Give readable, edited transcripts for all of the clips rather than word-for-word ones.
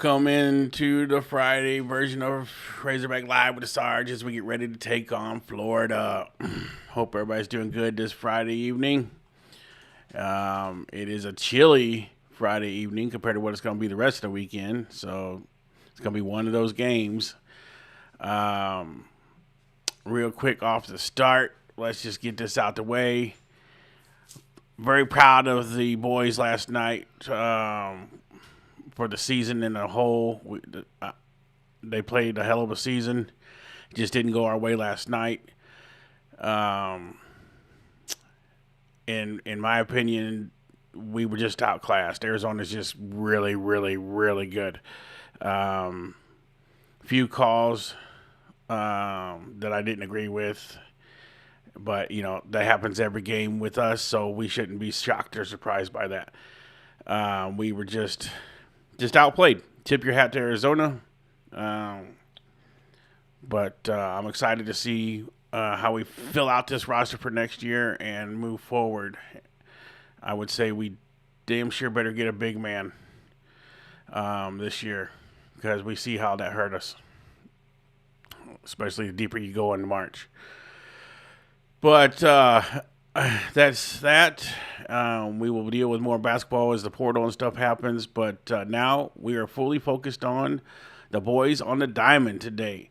Welcome into the Friday version of Razorback Live with the Sarge as we get ready to take on Florida. Hope everybody's doing good this Friday evening. It is a chilly Friday evening compared to what it's going to be the rest of the weekend, so it's going to be one of those games. Real quick off the start, let's just get this out the way. Very proud of the boys last night. For the season in a whole, they played a hell of a season. Just didn't go our way last night. In my opinion, we were just outclassed. Arizona's just really, really, really good. Few calls that I didn't agree with, but that happens every game with us, so we shouldn't be shocked or surprised by that. We were just outplayed. Tip your hat to Arizona. But I'm excited to see how we fill out this roster for next year and move forward. I would say we damn sure better get a big man this year because we see how that hurt us, especially the deeper you go into March. But that's that. We will deal with more basketball as the portal and stuff happens. But now we are fully focused on the boys on the diamond today.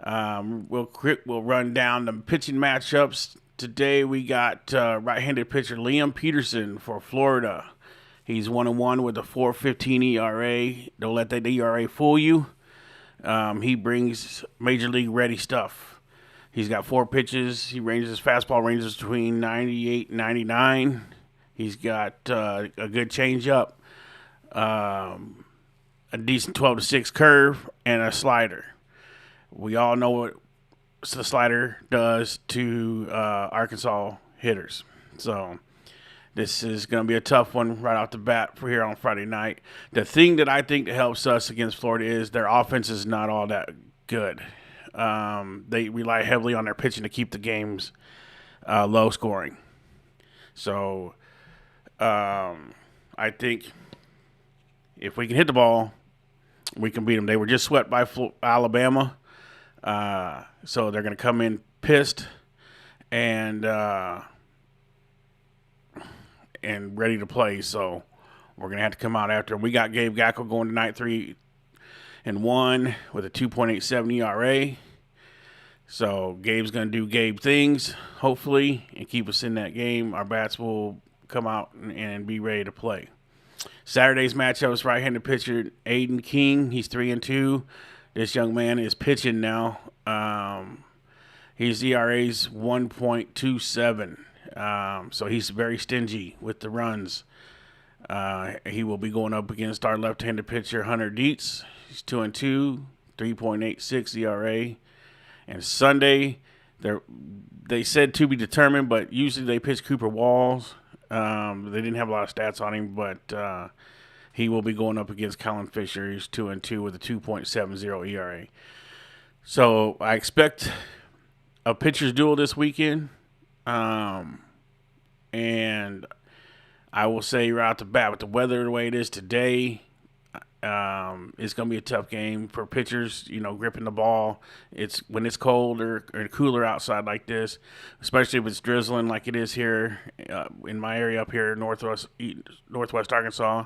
We'll run down the pitching matchups. Today we got right-handed pitcher Liam Peterson for Florida. He's 1-1 with a 4.15 ERA. Don't let that ERA fool you. He brings major league ready stuff. He's got 4 pitches. His fastball ranges between 98 and 99. He's got a good changeup, a decent 12-6 curve, and a slider. We all know what the slider does to Arkansas hitters. So this is going to be a tough one right off the bat for here on Friday night. The thing that I think that helps us against Florida is their offense is not all that good. They rely heavily on their pitching to keep the games low scoring. So I think if we can hit the ball, we can beat them. They were just swept by Alabama, so they're going to come in pissed and ready to play. So we're going to have to come out after. We got Gabe Gackel going tonight, 3-1 with a 2.87 ERA. So Gabe's going to do Gabe things, hopefully, and keep us in that game. Our bats will come out and be ready to play. Saturday's matchup is right-handed pitcher Aiden King. He's 3-2. This young man is pitching now. His ERA's 1.27. So he's very stingy with the runs. He will be going up against our left-handed pitcher Hunter Dietz. He's 2-2, 3.86 ERA. And Sunday, they said to be determined, but usually they pitch Cooper Walls. They didn't have a lot of stats on him, but he will be going up against Colin Fisher. He's 2-2 with a 2.70 ERA. So I expect a pitcher's duel this weekend. And I will say right off the bat, with the weather the way it is today, it's going to be a tough game for pitchers, gripping the ball. It's when it's colder or cooler outside like this, especially if it's drizzling like it is here in my area up here, northwest Arkansas.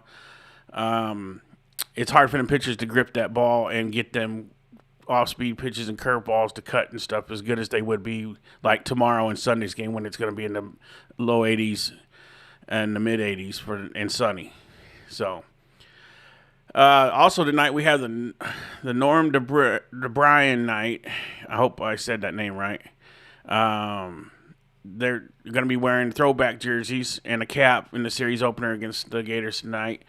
It's hard for the pitchers to grip that ball and get them off-speed pitches and curveballs to cut and stuff as good as they would be like tomorrow and Sunday's game when it's going to be in the low 80s and the mid 80s and sunny. So. Also tonight we have the Norm DeBryan night. I hope I said that name right. They're going to be wearing throwback jerseys and a cap in the series opener against the Gators tonight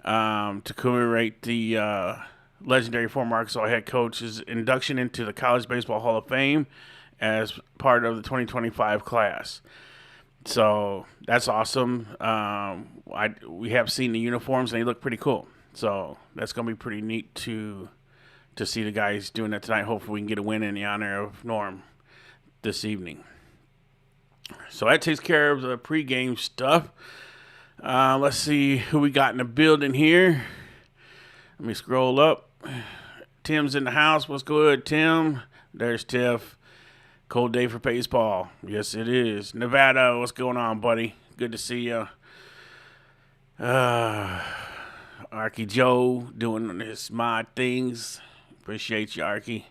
to commemorate the legendary former Arkansas head coach's induction into the College Baseball Hall of Fame as part of the 2025 class. So that's awesome. We have seen the uniforms and they look pretty cool. So that's going to be pretty neat to see the guys doing that tonight. Hopefully we can get a win in the honor of Norm this evening. So that takes care of the pregame stuff. Let's see who we got in the building here. Let me scroll up. Tim's in the house. What's good, Tim? There's Tiff. Cold day for baseball. Yes, it is. Nevada, what's going on, buddy? Good to see you. Arky Joe doing his mod things. Appreciate you, Arky.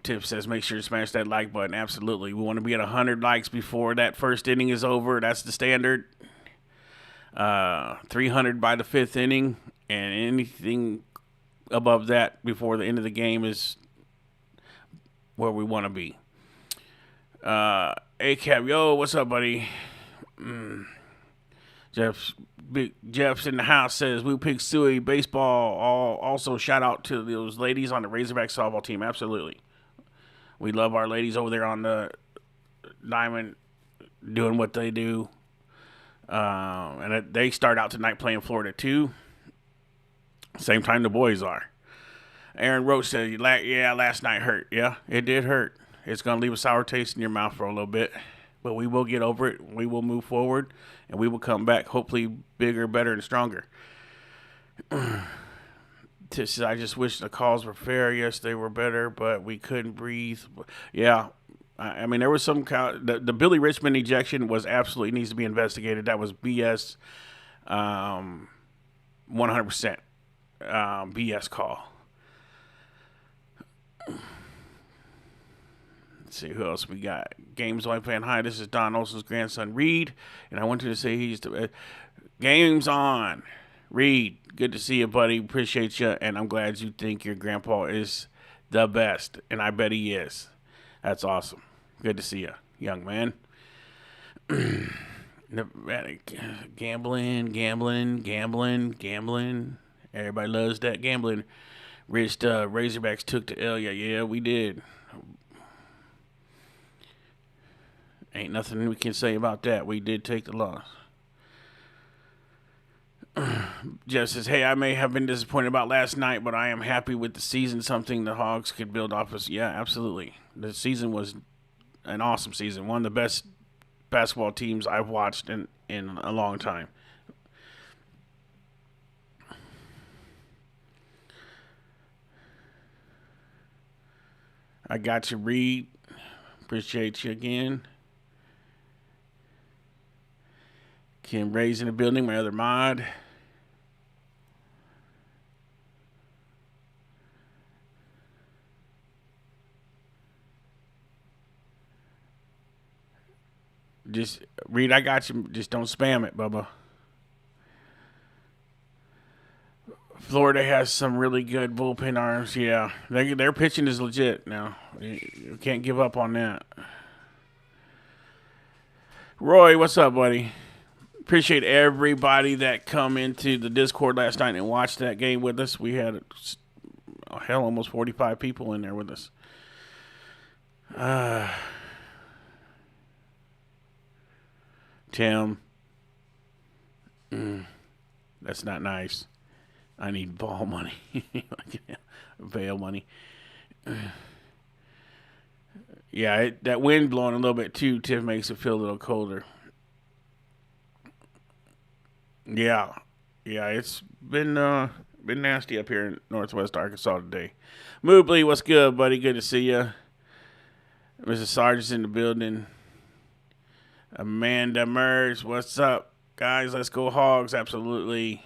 Tip says make sure to smash that like button. Absolutely. We want to be at 100 likes before that first inning is over. That's the standard. 300 by the fifth inning, and anything above that before the end of the game is where we want to be. ACAB, yo, what's up, buddy? Jeff's in the house, says Woo Pig Suey baseball. Also shout out to those ladies on the Razorback softball team. Absolutely, we love our ladies over there on the diamond doing what they do. And they start out tonight playing Florida too. Same time the boys are. Aaron Roach said, yeah, last night hurt. Yeah, it did hurt. It's going to leave a sour taste in your mouth for a little bit. But we will get over it. We will move forward. And we will come back hopefully bigger, better, and stronger. I just wish the calls were fair. Yes, they were better, but we couldn't breathe. Yeah. I mean, there was some the Billy Richmond ejection was absolutely needs to be investigated. That was BS, 100% BS call. Let's see who else we got. Games on fan. Hi, this is Don Olson's grandson, Reed, and I wanted to say he's Games on, Reed. Good to see you, buddy. Appreciate you, and I'm glad you think your grandpa is the best, and I bet he is. That's awesome. Good to see you, young man. Gambling. Everybody loves that gambling. Rich Razorbacks took the L. Yeah, we did. Ain't nothing we can say about that. We did take the loss. Jeff says, hey, I may have been disappointed about last night, but I am happy with the season. Something the Hogs could build off of. Yeah, absolutely. The season was an awesome season. One of the best basketball teams I've watched in a long time. I got you, Reed. Appreciate you again. Kim Ray's in the building, my other mod. Just, Reed, I got you. Just don't spam it, Bubba. Florida has some really good bullpen arms. Yeah, their pitching is legit now. You can't give up on that. Roy, what's up, buddy? Appreciate everybody that come into the Discord last night and watched that game with us. We had, almost 45 people in there with us. Tim. That's not nice. I need ball money. Bail money. Yeah, that wind blowing a little bit too, Tiff, makes it feel a little colder. Yeah, it's been nasty up here in northwest Arkansas today. Moobly, what's good, buddy? Good to see you. Mrs. Sargent's in the building. Amanda Mers, what's up? Guys, let's go Hogs, absolutely.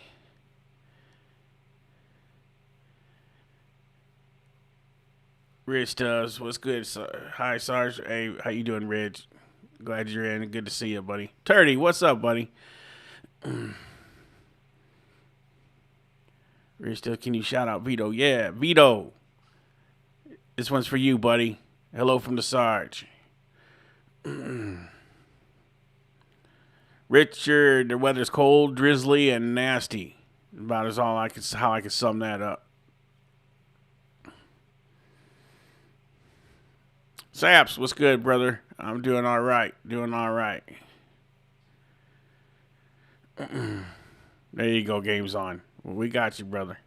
Rich does. What's good? Hi, Sarge. Hey, how you doing, Rich? Glad you're in. Good to see you, buddy. Turdy, what's up, buddy? Rich, can you shout out Vito? Yeah, Vito. This one's for you, buddy. Hello from the Sarge. Richard, the weather's cold, drizzly, and nasty. About as all how I can sum that up. Saps, what's good, brother? I'm doing all right. There you go, game's on. Well, we got you, brother.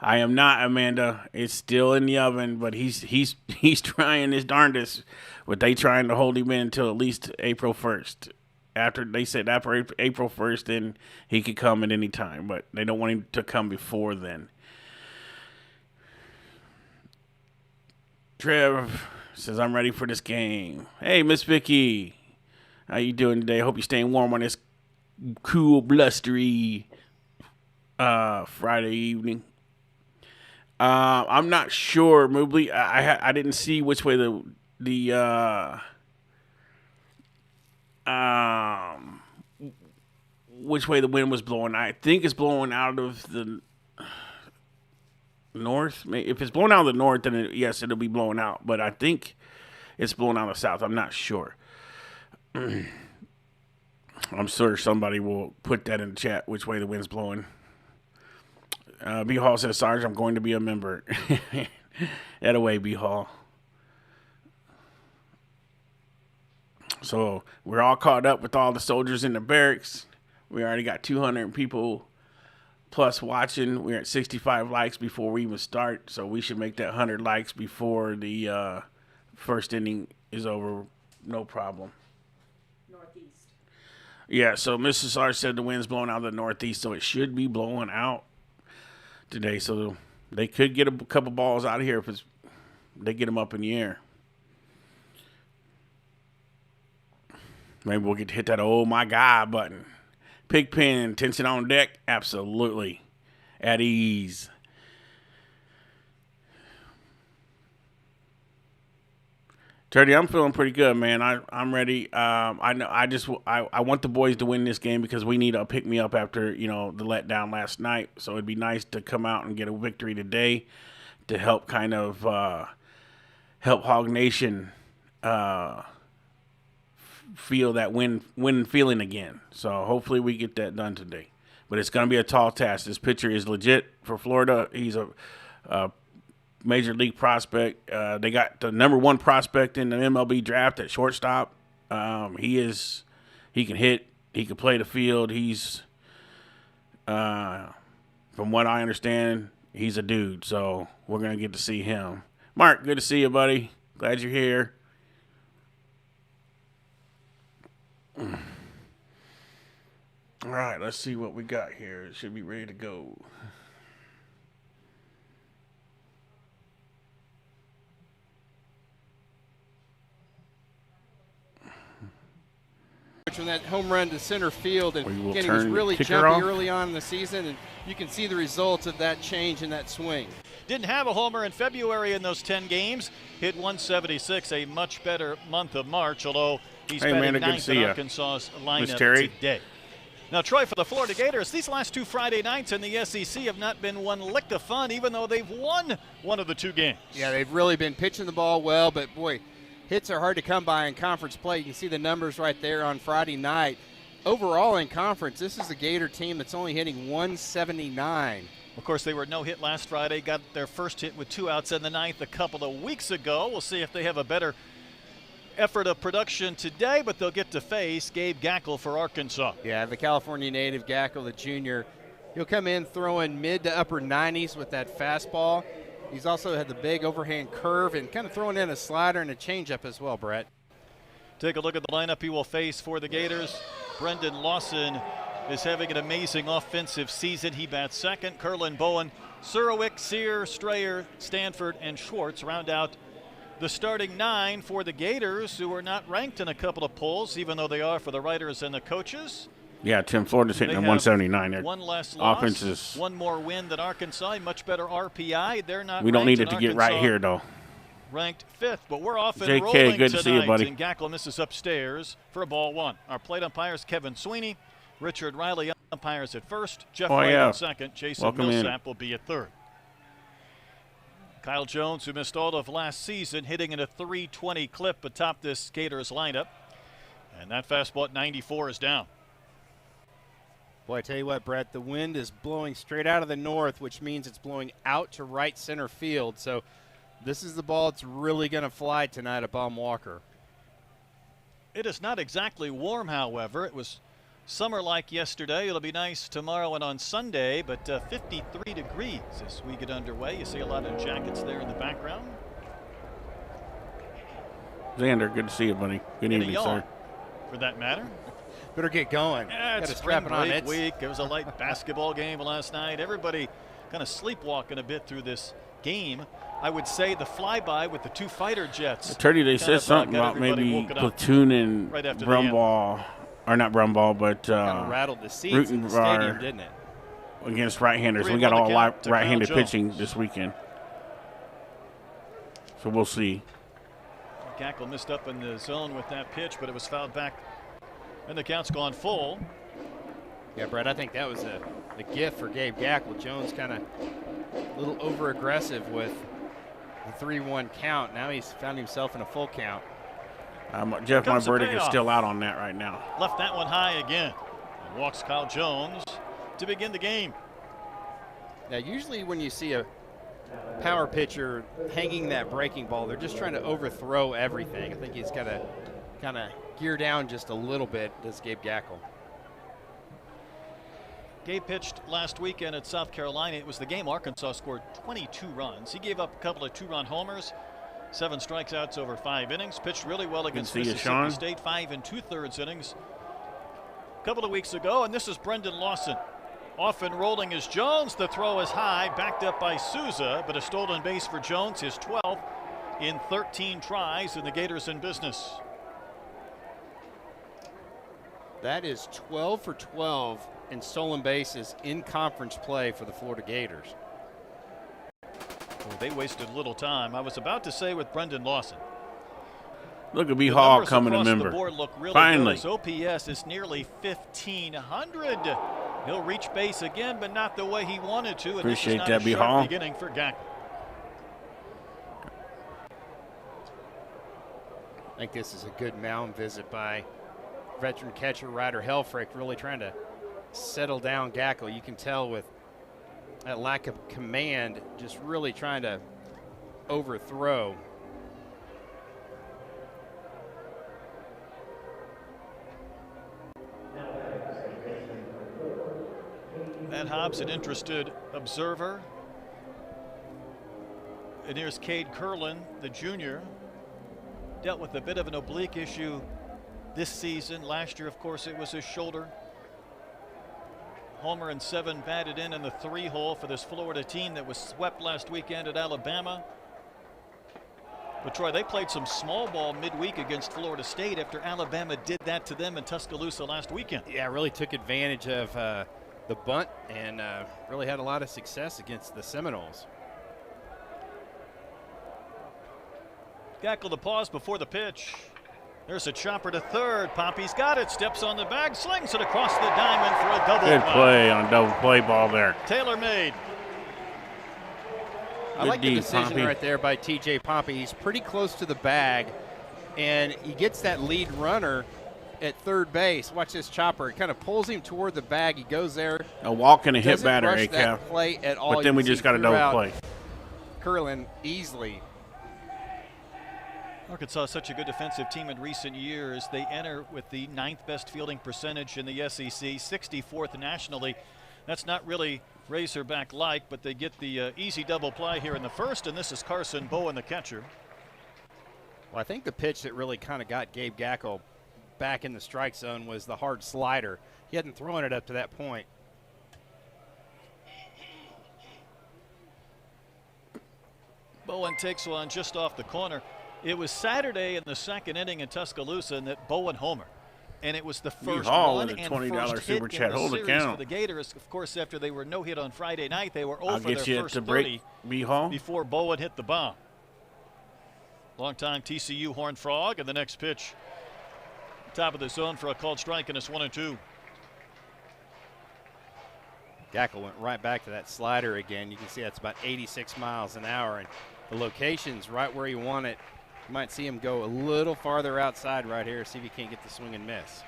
I am not, Amanda. It's still in the oven, but he's trying his darndest. But they trying to hold him in until at least April 1st. After they said after April 1st, then he could come at any time. But they don't want him to come before then. Trev says, I'm ready for this game. Hey, Miss Vicky. How you doing today? I hope you're staying warm on this cool, blustery Friday evening. I'm not sure, Mobley. I didn't see which way the which way the wind was blowing. I think it's blowing out of the north. If it's blowing out of the north, then yes, it'll be blowing out. But I think it's blowing out of the south. I'm not sure. I'm sure somebody will put that in the chat, which way the wind's blowing. B. Hall says, Sarge, I'm going to be a member. That away, B. Hall. So we're all caught up with all the soldiers in the barracks. We already got 200 people plus watching. We're at 65 likes before we even start. So we should make that 100 likes before the first inning is over. No problem. Northeast. Yeah, so Mrs. Sarge said the wind's blowing out of the northeast, so it should be blowing out today. So they could get a couple balls out of here if they get them up in the air. Maybe we'll get to hit that oh my God button. Pigpen, tension on deck? Absolutely. At ease. Turdy, I'm feeling pretty good, man. I'm ready. I want the boys to win this game because we need a pick me up after the letdown last night. So it'd be nice to come out and get a victory today to help kind of help Hog Nation feel that win feeling again. So hopefully we get that done today. But it's going to be a tall task. This pitcher is legit for Florida. He's a major league prospect. They got the number one prospect in the MLB draft at shortstop. He can hit. He can play the field. He's, from what I understand, he's a dude. So we're going to get to see him. Mark, good to see you, buddy. Glad you're here. All right, let's see what we got here. It should be ready to go. From that home run to center field, and again, he was really jumpy early on in the season, and you can see the results of that change in that swing. Didn't have a homer in February in those 10 games. Hit 176, a much better month of March, although he's batting ninth in Arkansas's lineup today. Now, Troy, for the Florida Gators, these last two Friday nights in the SEC have not been one lick of fun, even though they've won one of the two games. Yeah, they've really been pitching the ball well, but boy, hits are hard to come by in conference play. You can see the numbers right there on Friday night. Overall in conference, this is a Gator team that's only hitting 179. Of course, they were no hit last Friday, got their first hit with 2 outs in the ninth a couple of weeks ago. We'll see if they have a better effort of production today, but they'll get to face Gabe Gackle for Arkansas. Yeah, the California native Gackle, the junior. He'll come in throwing mid to upper 90s with that fastball. He's also had the big overhand curve and kind of throwing in a slider and a changeup as well, Brett. Take a look at the lineup he will face for the Gators. Brendan Lawson is having an amazing offensive season. He bats second. Curlin Bowen, Surowick, Sear, Strayer, Stanford, and Schwartz round out the starting 9 for the Gators, who are not ranked in a couple of polls, even though they are for the writers and the coaches. Yeah, Tim, Florida's hitting 179. Their one less offense loss, is one more win than Arkansas, much better RPI. They're not. We don't need it to get right here, though. Ranked 5th, but we're off and JK, rolling good to see you, buddy. And Gackle misses upstairs for a ball 1. Our plate umpires Kevin Sweeney, Richard Riley umpires at first, Jeff White at second, Jason Millsap will be at third. Kyle Jones, who missed all of last season, hitting in a .320 clip atop this Gators lineup. And that fastball at 94 is down. Boy, I tell you what, Brett, the wind is blowing straight out of the north, which means it's blowing out to right center field. So this is the ball that's really going to fly tonight at Baum Walker. It is not exactly warm, however. It was summer like yesterday. It'll be nice tomorrow and on Sunday, but 53 degrees as we get underway. You see a lot of jackets there in the background. Xander, good to see you, buddy. Good evening, sir. For that matter. Better get going. Yeah, it's spring break week. There was a light basketball game last night. Everybody kind of sleepwalking a bit through this game. I would say the flyby with the 2 fighter jets. Attorney, they said something about maybe platooning right Brumball, or not Brumball, but kind of rattled the seats in the stadium, didn't it? Against right-handers. We got all right-handed pitching this weekend. So we'll see. Gackle missed up in the zone with that pitch, but it was fouled back, and the count's gone full. Yeah, Brett, I think that was a gift for Gabe Gackle. Jones kind of a little over-aggressive with the 3-1 count. Now he's found himself in a full count. Jeff Monberdick is still out on that right now. Left that one high again. And walks Kyle Jones to begin the game. Now, usually when you see a power pitcher hanging that breaking ball, they're just trying to overthrow everything. I think he's got to kind of gear down just a little bit, does Gabe Gackle. Gabe pitched last weekend at South Carolina. It was the game Arkansas scored 22 runs. He gave up a couple of 2-run homers, 7 strikeouts over 5 innings. Pitched really well against Mississippi State, 5 2/3 innings a couple of weeks ago. And this is Brendan Lawson. Off and rolling is Jones. The throw is high, backed up by Souza, but a stolen base for Jones, his 12th in 13 tries, and the Gators in business. That is 12 for 12 in stolen bases in conference play for the Florida Gators. Well, they wasted little time. I was about to say with Brendan Lawson. Look at B. Hall coming a member. The board look really Finally. Good. His OPS is nearly 1,500. He'll reach base again, but not the way he wanted to. And appreciate this is that, B. Hall. Beginning for Gackle. I think this is a good mound visit by veteran catcher Ryder Helfrich, really trying to settle down Gackle. You can tell with that lack of command, just really trying to overthrow. Matt Hobbs, an interested observer. And here's Cade Curlin, the junior. Dealt with a bit of an oblique issue this season. Last year, of course, it was his shoulder. Homer and 7 batted in the 3-hole for this Florida team that was swept last weekend at Alabama. But Troy, they played some small ball midweek against Florida State after Alabama did that to them in Tuscaloosa last weekend. Yeah, really took advantage of the bunt and really had a lot of success against the Seminoles. Gackle the pause before the pitch. There's a chopper to third. Poppy's got it. Steps on the bag. Slings it across the diamond for a double. Good play on a double play ball there. Taylor made. I like the decision right there by TJ Pompey. He's pretty close to the bag, and he gets that lead runner at third base. Watch this chopper. It kind of pulls him toward the bag. He goes there. A walk and a hit batter, doesn't rush that play at all. But then we just got a double play. Curlin easily. Arkansas is such a good defensive team in recent years. They enter with the 9th best fielding percentage in the SEC, 64th nationally. That's not really Razorback-like, but they get the easy double play here in the first, and this is Carson Bowen, the catcher. Well, I think the pitch that really kind of got Gabe Gackle back in the strike zone was the hard slider. He hadn't thrown it up to that point. Bowen takes one just off the corner. It was Saturday in the second inning in Tuscaloosa and that Bowen homer. And it was the first run and $20 super chat hold account for the Gators. Of course, after they were no hit on Friday night, they were 0 for their first 30 before Bowen hit the bomb. Longtime TCU Horned Frog, and the next pitch, top of the zone for a called strike, and it's 1-2. Gackle went right back to that slider again. You can see that's about 86 miles an hour, and the location's right where you want it. You might see him go a little farther outside right here, see if he can't get the swing and miss.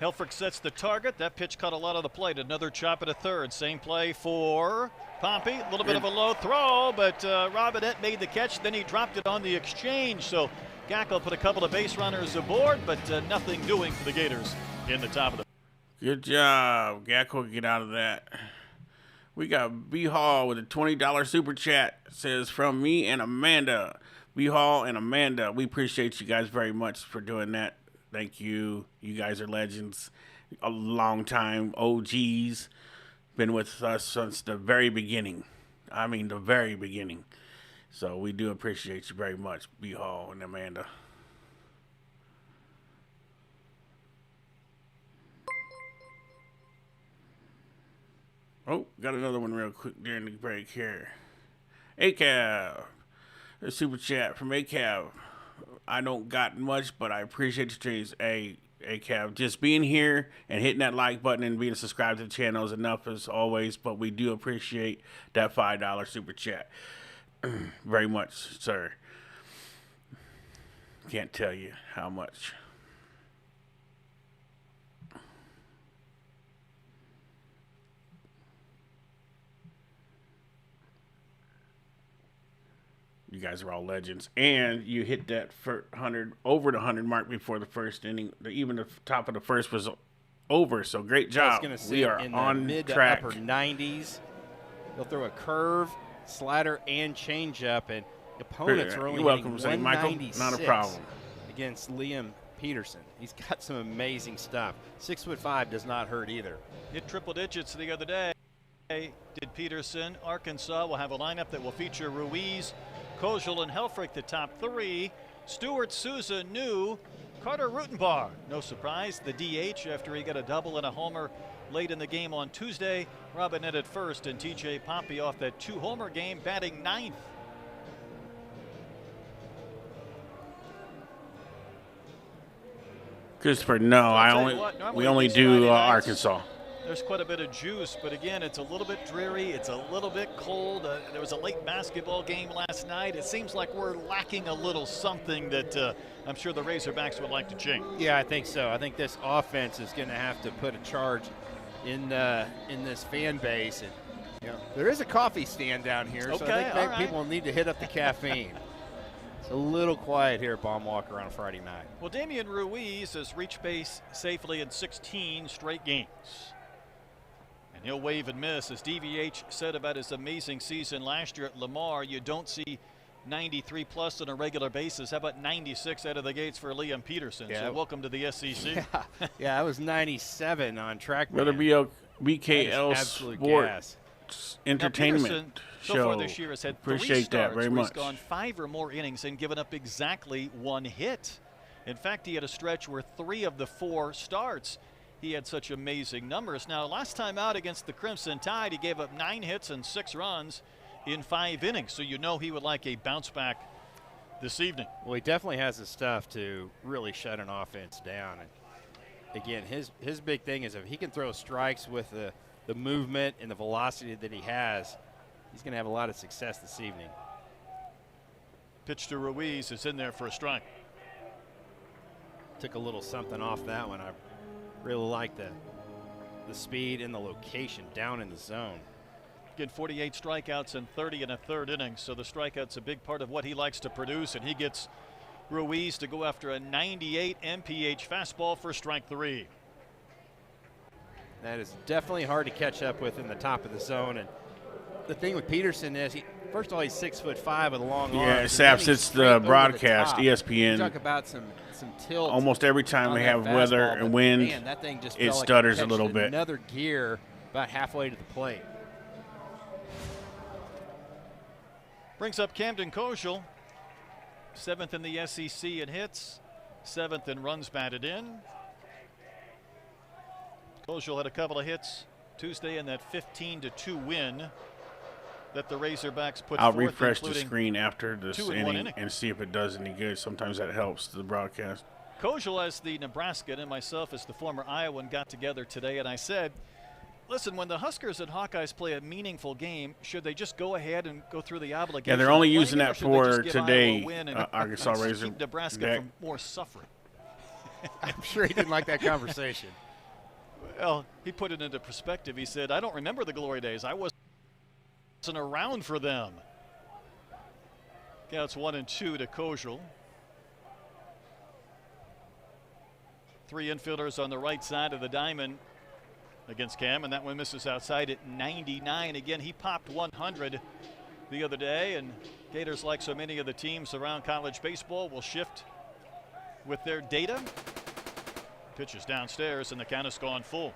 Helfrich sets the target. That pitch caught a lot of the plate. Another chop at a third. Same play for Pompey. A little bit of a low throw, but Robinette made the catch. Then he dropped it on the exchange. So Gackle put a couple of base runners aboard, but nothing doing for the Gators in the top of the Good job. Gacko, get out of that. We got B Hall with a $20 super chat. Says from me and Amanda. B Hall and Amanda, we appreciate you guys very much for doing that. Thank you. You guys are legends. A long time OGs. Been with us since the very beginning. I mean, the very beginning. So we do appreciate you very much, B Hall and Amanda. Oh, got another one real quick during the break here. ACAV. A super chat from ACAV. I don't got much, but I appreciate the trees. ACAV. Just being here and hitting that like button and being subscribed to the channel is enough as always, but we do appreciate that $5 super chat. Very much, sir. Can't tell you how much. You guys are all legends, and you hit that 100 over the 100 mark before the first inning. Even the top of the first was over. So great job. We are in on the mid track. to upper 90s. He'll throw a curve, slider, and changeup, and opponents are only You're welcome, hitting Michael. 196 Not a problem. against Liam Peterson. He's got some amazing stuff. 6'5" does not hurt either. Hit triple digits the other day. Did Peterson. Arkansas will have a lineup that will feature Ruiz, Kojal, and Helfrich, the top three. Stewart, Souza, New, Carter Rutenbar. No surprise, the DH after he got a double and a homer late in the game on Tuesday. Robinette at first, and TJ Poppy off that 2-homer game, batting ninth. Christopher, no, we only do Arkansas. There's quite a bit of juice, but again, it's a little bit dreary. It's a little bit cold. There was a late basketball game last night. It seems like we're lacking a little something that I'm sure the Razorbacks would like to change. Yeah, I think so. I think this offense is going to have to put a charge in this fan base. And there is a coffee stand down here, so I think maybe people need to hit up the caffeine. It's a little quiet here at Baum Walker on a Friday night. Well, Damian Ruiz has reached base safely in 16 straight games. He'll wave and miss. As DVH said about his amazing season last year at Lamar, you don't see 93 plus on a regular basis. How about 96 out of the gates for Liam Peterson? Yeah. So welcome to the SEC. Yeah, I was 97 on track. Brother BKL Sports Entertainment so Show. far this year has had Appreciate that very much. He's gone 5 or more innings and given up exactly 1 hit. In fact, he had a stretch where 3 of the 4 starts he had such amazing numbers. Now, last time out against the Crimson Tide, he gave up 9 hits and 6 runs in 5 innings. So you know he would like a bounce back this evening. Well, he definitely has the stuff to really shut an offense down. And again, his big thing is if he can throw strikes with the movement and the velocity that he has, he's going to have a lot of success this evening. Pitch to Ruiz is in there for a strike. Took a little something off that one. I really like the speed and the location down in the zone. Again, 48 strikeouts and 30 in a third inning, so the strikeout's a big part of what he likes to produce, and he gets Ruiz to go after a 98 mph fastball for strike 3. That is definitely hard to catch up with in the top of the zone, and the thing with Peterson is first of all, he's 6'5" with a long arm. Yeah, Saps, it's the broadcast, ESPN. You talk about some tilt. Almost every time we have weather and wind, man, that thing just it stutters a little bit. Another gear about halfway to the plate. Brings up Camden Kojal, 7th in the SEC in hits, 7th in runs batted in. Kojal had a couple of hits Tuesday in that 15-2 win that the Razorbacks put I'll forth, refresh the screen after this inning inning and see if it does any good. Sometimes that helps the broadcast. Kojal, as the Nebraskan, and myself as the former Iowan, got together today, and I said, listen, when the Huskers and Hawkeyes play a meaningful game, should they just go ahead and go through the obligation? Yeah, they're only using it, that for today, Arkansas keep Razorback. Nebraska from more suffering. I'm sure he didn't like that conversation. Well, he put it into perspective. He said, I don't remember the glory days. I wasn't around for them. Counts 1 and 2 to Kojal. 3 infielders on the right side of the diamond against Cam, and that one misses outside at 99. Again, he popped 100 the other day, and Gators, like so many of the teams around college baseball, will shift with their data. Pitch is downstairs, and the count has gone full.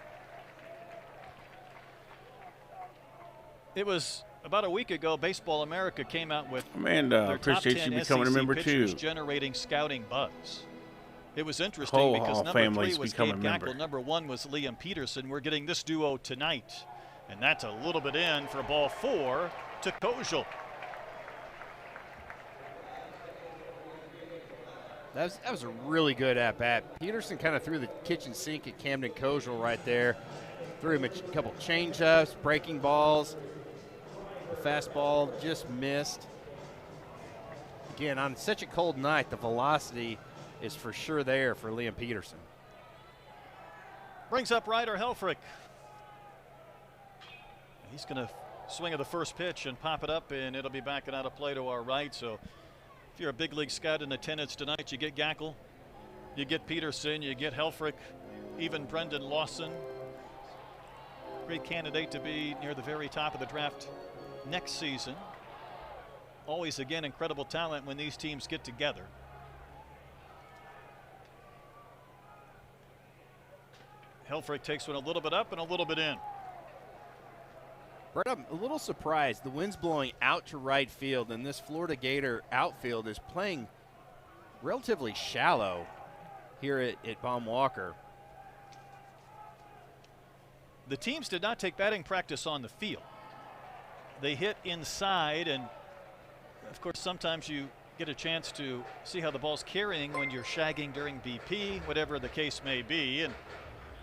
It was about a week ago, Baseball America came out with Amanda, appreciate you becoming a member too. Generating scouting buzz. It was interesting Whole because number family's 3 was become a Gabe member. Gackle, number 1 was Liam Peterson. We're getting this duo tonight, and that's a little bit in for ball 4 to Kojal. That was a really good at-bat. Peterson kind of threw the kitchen sink at Camden Kojal right there. Threw him a couple change-ups, breaking balls. The fastball just missed. Again, on such a cold night, the velocity is for sure there for Liam Peterson. Brings up Ryder Helfrich. He's going to swing at the first pitch and pop it up, and it'll be back and out of play to our right. So if you're a big league scout in attendance tonight, you get Gackle, you get Peterson, you get Helfrich, even Brendan Lawson. Great candidate to be near the very top of the draft next season. Always, again, incredible talent when these teams get together. Helfrich takes one a little bit up and a little bit in. Brett, I'm a little surprised. The wind's blowing out to right field, and this Florida Gator outfield is playing relatively shallow here at Baum Walker. The teams did not take batting practice on the field. They hit inside, and of course sometimes you get a chance to see how the ball's carrying when you're shagging during BP, whatever the case may be. And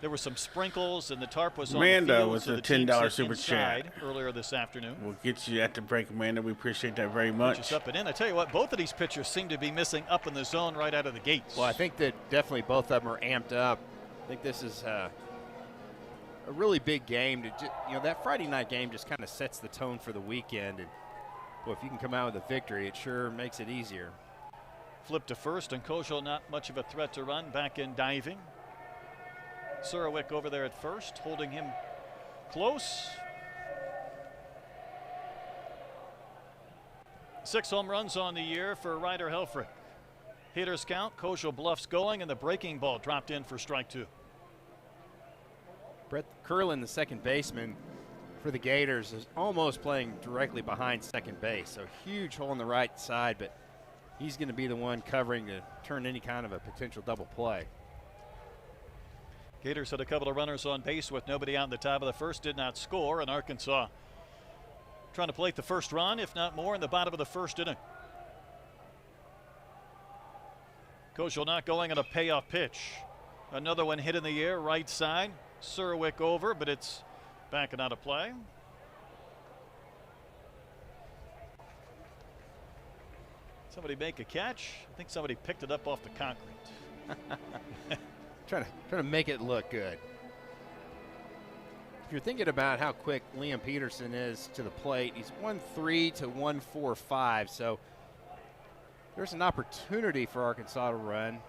there were some sprinkles, and the tarp was Amanda on the field, with so a the teams $10 hit super inside chat. earlier this afternoon. We'll get you at the break, Amanda. We appreciate that very much. Just up and in. I tell you what, both of these pitchers seem to be missing up in the zone right out of the gates. Well, I think that definitely both of them are amped up. I think this is a really big game. That Friday night game just kind of sets the tone for the weekend. And boy, if you can come out with a victory, it sure makes it easier. Flip to first, and Kojal not much of a threat to run. Back in diving. Surowick over there at first, holding him close. 6 home runs on the year for Ryder Helfrich. Hitters count, Kojal bluffs going, and the breaking ball dropped in for strike 2. Brett Curlin, the second baseman for the Gators, is almost playing directly behind second base. So huge hole on the right side, but he's going to be the one covering to turn any kind of a potential double play. Gators had a couple of runners on base with nobody out in the top of the first, did not score, and Arkansas trying to plate the first run, if not more, in the bottom of the first inning. Kojal not going on a payoff pitch. Another one hit in the air, right side. Surowick over, but it's back and out of play. Somebody make a catch. I think somebody picked it up off the concrete. Trying to make it look good. If you're thinking about how quick Liam Peterson is to the plate, he's 1.3 to 1.45, so there's an opportunity for Arkansas to run.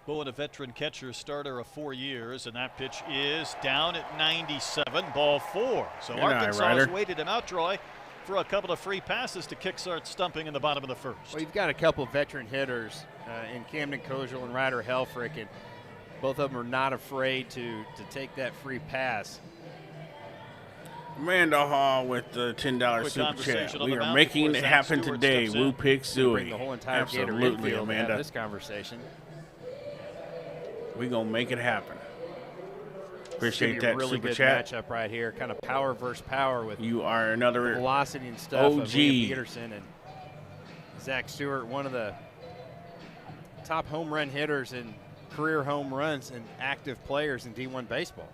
Bowen, a veteran catcher, starter of 4 years, and that pitch is down at 97, ball 4. So Arkansas has waited him out, Troy, for a couple of free passes to kickstart stumping in the bottom of the first. Well, you've got a couple of veteran hitters in Camden Kojal and Ryder Helfrich, and both of them are not afraid to take that free pass. Amanda Hall with the $10 super chat. We are making it happen today. Woo Pick Suey. Bring the whole entire Gator infield to have this conversation. We're going to make it happen. Appreciate that really super good chat. Matchup right here, kind of power versus power with you are another velocity and stuff OG. of Liam Peterson and Zach Stewart, one of the top home run hitters and career home runs and active players in D1 baseball.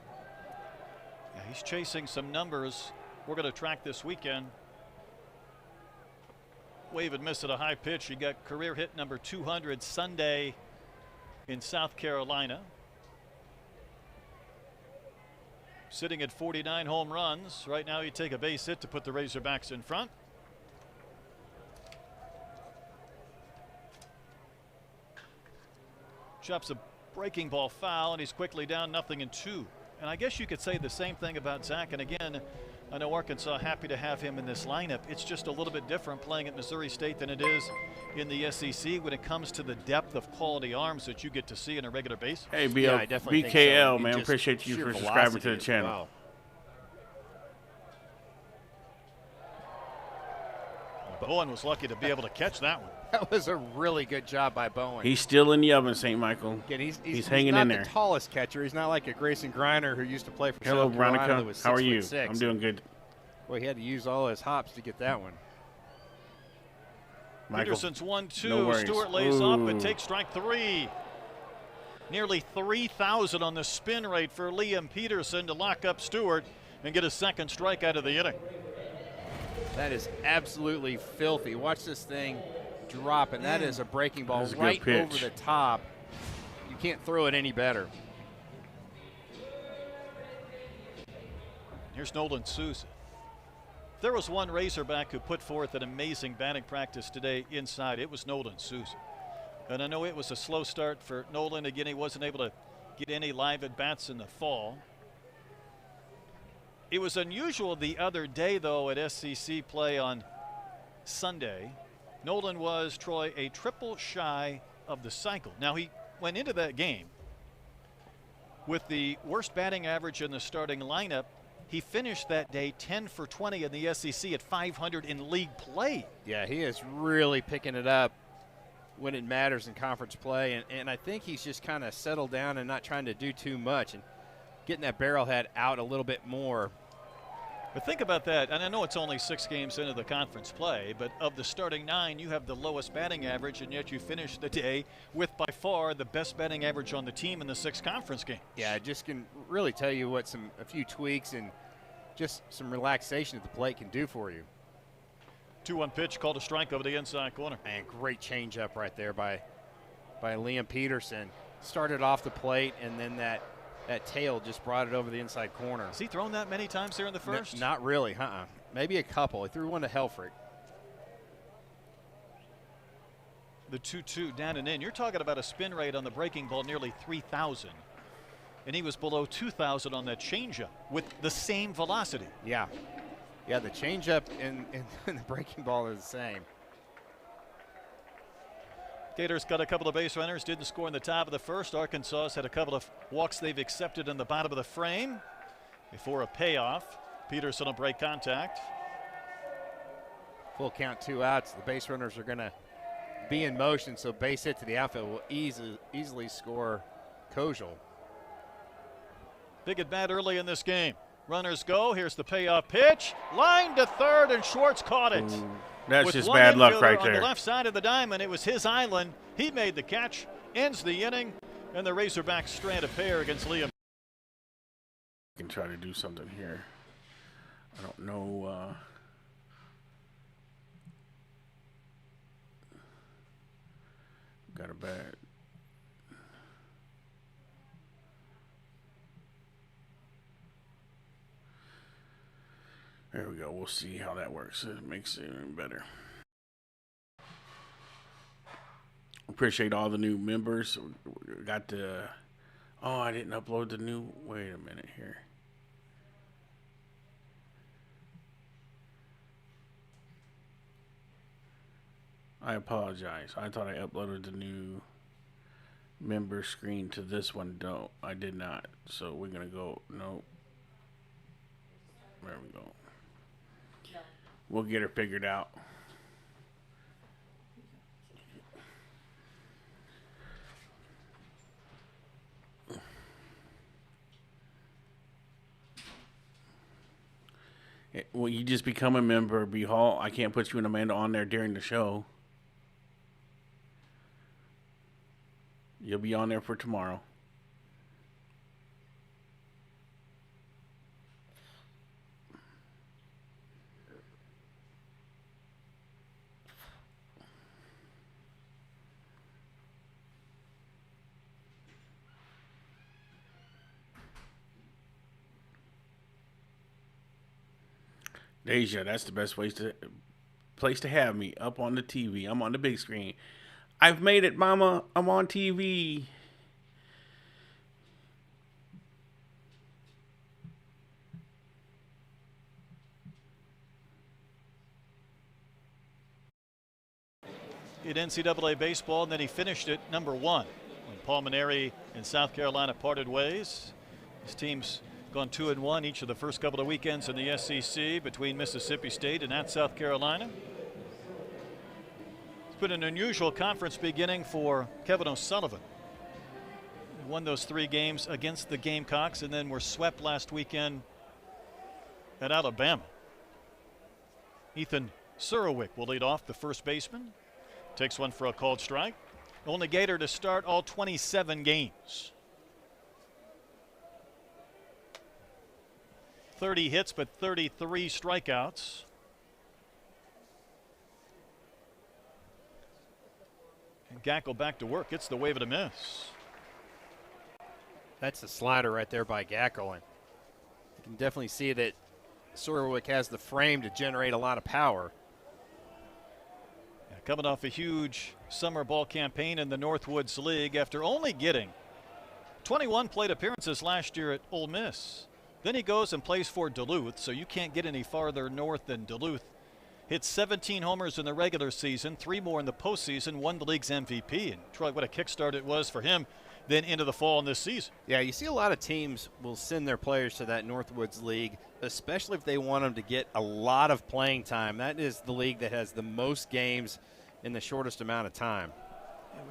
Yeah, he's chasing some numbers we're going to track this weekend. Wave and miss at a high pitch. He got career hit number 200 Sunday in South Carolina. Sitting at 49 home runs. Right now he'd take a base hit to put the Razorbacks in front. Chops a breaking ball foul, and he's quickly down 0-2. And I guess you could say the same thing about Zach. And again, I know Arkansas happy to have him in this lineup. It's just a little bit different playing at Missouri State than it is in the SEC when it comes to the depth of quality arms that you get to see on a regular basis. Hey, I definitely think so. BKL, man, appreciate you for subscribing to the channel. Well. Bowen was lucky to be able to catch that one. That was a really good job by Bowen. He's still in the oven, St. Michael. Again, he's hanging not in there. the tallest catcher. He's not like a Grayson Griner who used to play for Hello, South Carolina. Veronica. That was How are you? 6'6". I'm doing good. Well, he had to use all his hops to get that one. Michael, Peterson's 1-2. no worries. Stewart lays up and Ooh. takes strike 3. Nearly 3,000 on the spin rate for Liam Peterson to lock up Stewart and get a second strike out of the inning. That is absolutely filthy. Watch this thing drop, and that is a breaking ball That's a good right pitch. over the top. You can't throw it any better. Here's Nolan Souza. There was one Razorback who put forth an amazing batting practice today inside. It was Nolan Souza. And I know it was a slow start for Nolan. Again, he wasn't able to get any live at-bats in the fall. It was unusual the other day, though, at SEC play on Sunday. Nolan was, Troy, a triple shy of the cycle. Now, he went into that game with the worst batting average in the starting lineup. He finished that day 10 for 20 in the SEC at 500 in league play. Yeah, he is really picking it up when it matters in conference play, and I think he's just kind of settled down and not trying to do too much and getting that barrel head out a little bit more. But think about that, and I know it's only 6 games into the conference play, but of the starting 9, you have the lowest batting average, and yet you finish the day with by far the best batting average on the team in the 6 conference games. Yeah, I just can really tell you what a few tweaks and just some relaxation at the plate can do for you. 2-1 pitch, called a strike over the inside corner. And great changeup right there by Liam Peterson. Started off the plate, and then that tail just brought it over the inside corner. Has he thrown that many times here in the first? Not really, Maybe a couple. He threw one to Helfrich. The 2-2 down and in. You're talking about a spin rate on the breaking ball nearly 3,000. And he was below 2,000 on that changeup with the same velocity. Yeah. Yeah, the changeup and the breaking ball are the same. Gators got a couple of base runners, didn't score in the top of the first. Arkansas has had a couple of walks they've accepted in the bottom of the frame before a payoff. Peterson will break contact. Full count, 2 outs. The base runners are going to be in motion, so base hit to the outfield will easily score Kojal. Big at bat early in this game. Runners go. Here's the payoff pitch. Line to third, and Schwartz caught it. Ooh, that's With just one bad luck infielder right on there. the left side of the diamond, it was his island. He made the catch, ends the inning, and the Razorbacks strand a pair against Liam. I can try to do something here. I don't know. Got a bad. There we go. We'll see how that works. It makes it even better. Appreciate all the new members. We got the. Oh, I didn't upload the new. Wait a minute here. I apologize. I thought I uploaded the new member screen to this one. No, I did not. So we're gonna go. Nope. There we go. We'll get her figured out. Well, you just become a member, Behall. I can't put you and Amanda on there during the show. You'll be on there for tomorrow. Deja, that's the best place to have me, up on the TV. I'm on the big screen. I've made it, Mama. I'm on TV. in NCAA baseball, and then he finished at number 1 when Paul Maneri and South Carolina parted ways. His team's gone 2-1 each of the first couple of weekends in the SEC between Mississippi State and at South Carolina. It's been an unusual conference beginning for Kevin O'Sullivan. He won those 3 games against the Gamecocks and then were swept last weekend at Alabama. Ethan Surowick will lead off, the first baseman. Takes one for a called strike. Only Gator to start all 27 games. 30 hits, but 33 strikeouts. And Gackle back to work. Gets the wave and a miss. That's the slider right there by Gackle. And you can definitely see that Surowick has the frame to generate a lot of power. Yeah, coming off a huge summer ball campaign in the Northwoods League after only getting 21 plate appearances last year at Ole Miss. Then he goes and plays for Duluth, so you can't get any farther north than Duluth. Hit 17 homers in the regular season, 3 more in the postseason, won the league's MVP. And Troy, what a kickstart it was for him then into the fall in this season. Yeah, you see a lot of teams will send their players to that Northwoods League, especially if they want them to get a lot of playing time. That is the league that has the most games in the shortest amount of time.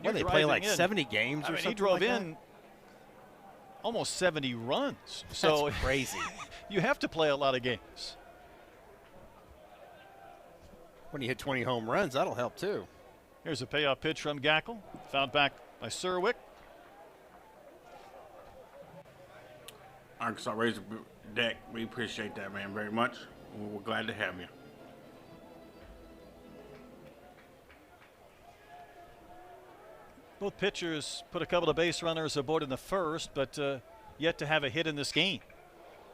Yeah, they play like 70 games or something. He drove like in almost 70 runs. So that's crazy. You have to play a lot of games. When you hit 20 home runs, that'll help too. Here's a payoff pitch from Gackle. Fouled back by Surowick. Arkansas Razorback, we appreciate that, man, very much. We're glad to have you. Both pitchers put a couple of base runners aboard in the first, but yet to have a hit in this game.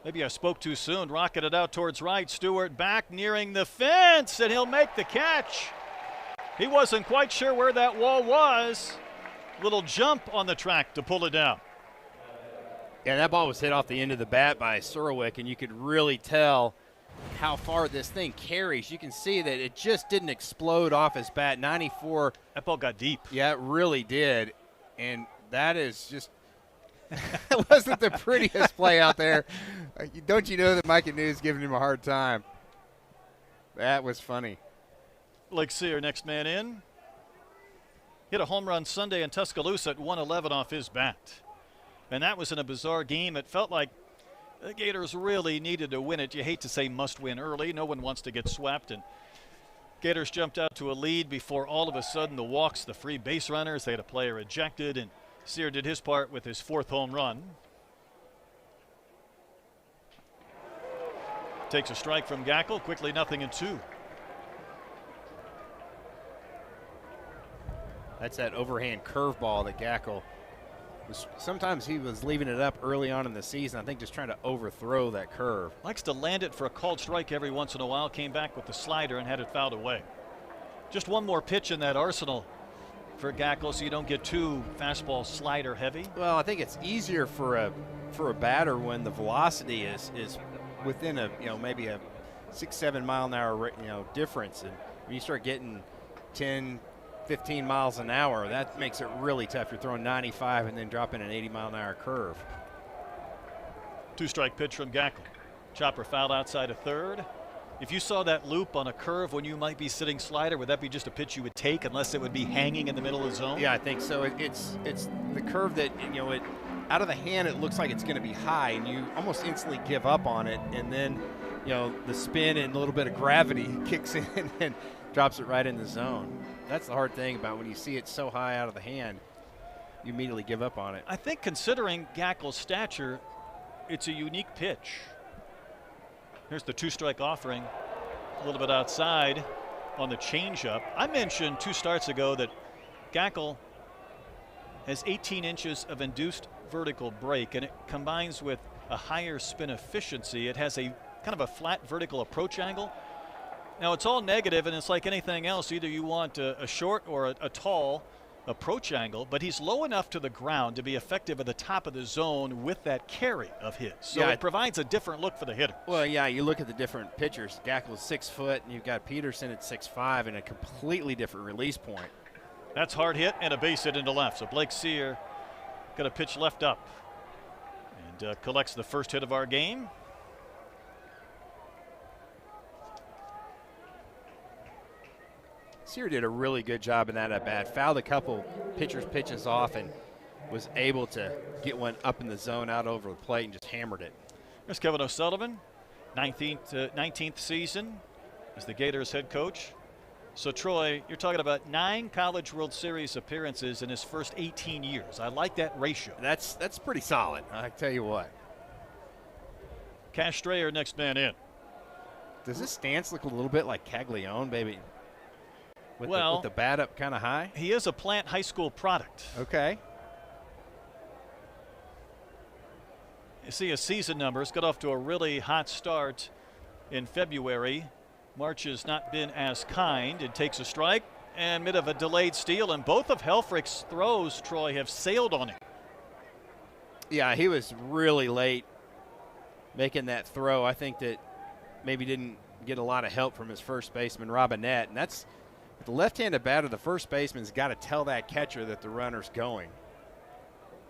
Maybe I spoke too soon. Rocketed out towards right. Stewart back nearing the fence, and he'll make the catch. He wasn't quite sure where that wall was. Little jump on the track to pull it down. Yeah, that ball was hit off the end of the bat by Surowick, and you could really tell how far this thing carries. You can see that it just didn't explode off his bat. 94. That ball got deep. Yeah, it really did. And that is just it wasn't the prettiest play out there. Don't you know that Mike and News giving him a hard time? That was funny. Blake Sear, next man in. Hit a home run Sunday in Tuscaloosa at 111 off his bat. And that was in a bizarre game. It felt like the Gators really needed to win it. You hate to say must win early. No one wants to get swept. And Gators jumped out to a lead before all of a sudden the walks, the free base runners. They had a player ejected, and Sear did his part with his 4th home run. Takes a strike from Gackle. Quickly 0-2. That's that overhand curveball that Gackle was. Sometimes he was leaving it up early on in the season, I think just trying to overthrow that curve. Likes to land it for a called strike every once in a while. Came back with the slider and had it fouled away. Just one more pitch in that arsenal for Gackle so you don't get too fastball slider heavy. Well, I think it's easier for a batter when the velocity is within a maybe a 6-7 mile an hour difference, and when you start getting 10-15 miles an hour, that makes it really tough. You're throwing 95 and then dropping an 80 mile an hour curve. 2-strike pitch from Gackle. Chopper fouled outside of third. If you saw that loop on a curve when you might be sitting slider, would that be just a pitch you would take unless it would be hanging in the middle of the zone? Yeah, I think so. It's the curve that it out of the hand it looks like it's going to be high, and you almost instantly give up on it, and then the spin and a little bit of gravity kicks in and drops it right in the zone. That's the hard thing about when you see it so high out of the hand, you immediately give up on it. I think considering Gackle's stature, it's a unique pitch. Here's the 2-strike offering, a little bit outside on the changeup. I mentioned 2 starts ago that Gackle has 18 inches of induced vertical break, and it combines with a higher spin efficiency. It has a kind of a flat vertical approach angle. Now, it's all negative, and it's like anything else. Either you want a short or a tall approach angle, but he's low enough to the ground to be effective at the top of the zone with that carry of his. So it provides a different look for the hitter. Well, yeah, you look at the different pitchers. Gackle's 6 foot, and you've got Peterson at 6'5", and a completely different release point. That's hard hit and a base hit into left. So Blake Sear got a pitch left up and collects the first hit of our game. Sear did a really good job in that at bat. Fouled a couple pitchers' pitches off and was able to get one up in the zone out over the plate and just hammered it. There's Kevin O'Sullivan, 19th season as the Gators head coach. So, Troy, you're talking about 9 College World Series appearances in his first 18 years. I like that ratio. That's pretty solid, I tell you what. Cash Strayer, next man in. Does this stance look a little bit like Caglione, baby? With the bat up kind of high? He is a Plant High School product. Okay. You see his season numbers got off to a really hot start in February. March has not been as kind. It takes a strike and bit of a delayed steal, and both of Helfrich's throws, Troy, have sailed on him. Yeah, he was really late making that throw. I think that maybe didn't get a lot of help from his first baseman, Robinette, and that's with the left-handed batter. The first baseman's got to tell that catcher that the runner's going,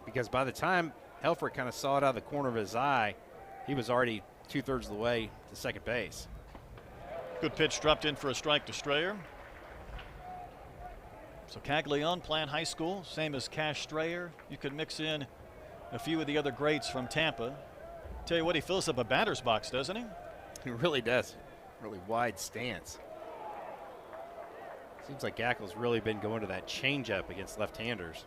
because by the time Helfrich kind of saw it out of the corner of his eye, he was already 2/3 of the way to second base. Good pitch dropped in for a strike to Strayer. So Caglione, Plant High School, same as Cash Strayer. You could mix in a few of the other greats from Tampa. Tell you what, he fills up a batter's box, doesn't he? He really does. Really wide stance. Seems like Gackle's really been going to that changeup against left-handers.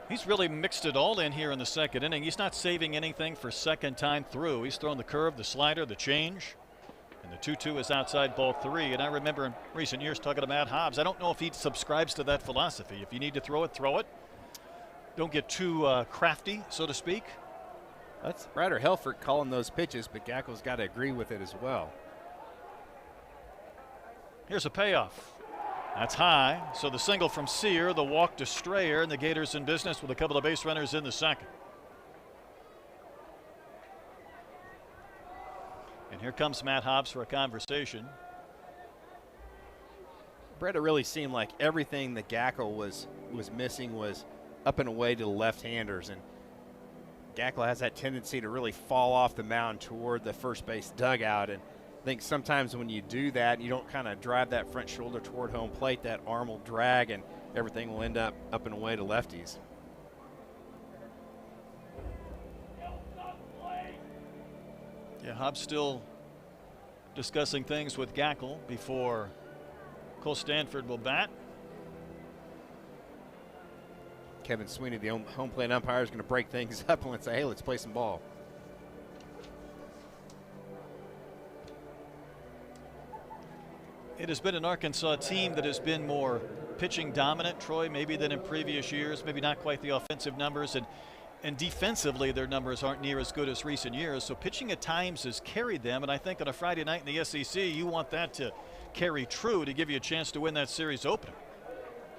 He's really mixed it all in here in the second inning. He's not saving anything for second time through. He's thrown the curve, the slider, the change. And the 2-2 is outside ball 3. And I remember in recent years talking to Matt Hobbs. I don't know if he subscribes to that philosophy. If you need to throw it, throw it. Don't get too crafty, so to speak. That's Ryder Helfrich calling those pitches, but Gackle's got to agree with it as well. Here's a payoff. That's high. So the single from Sear, the walk to Strayer, and the Gators in business with a couple of base runners in the second. And here comes Matt Hobbs for a conversation. Brett, it really seemed like everything that Gackle was missing was up and away to the left-handers, and Gackle has that tendency to really fall off the mound toward the first base dugout, and I think sometimes when you do that, you don't kind of drive that front shoulder toward home plate, that arm will drag and everything will end up and away to lefties. Yeah, Hobbs still discussing things with Gackle before Cole Stanford will bat. Kevin Sweeney, the home plate umpire, is going to break things up and say, hey, let's play some ball. It has been an Arkansas team that has been more pitching dominant, Troy, maybe than in previous years, maybe not quite the offensive numbers, and defensively their numbers aren't near as good as recent years. So pitching at times has carried them, and I think on a Friday night in the SEC, you want that to carry true to give you a chance to win that series opener.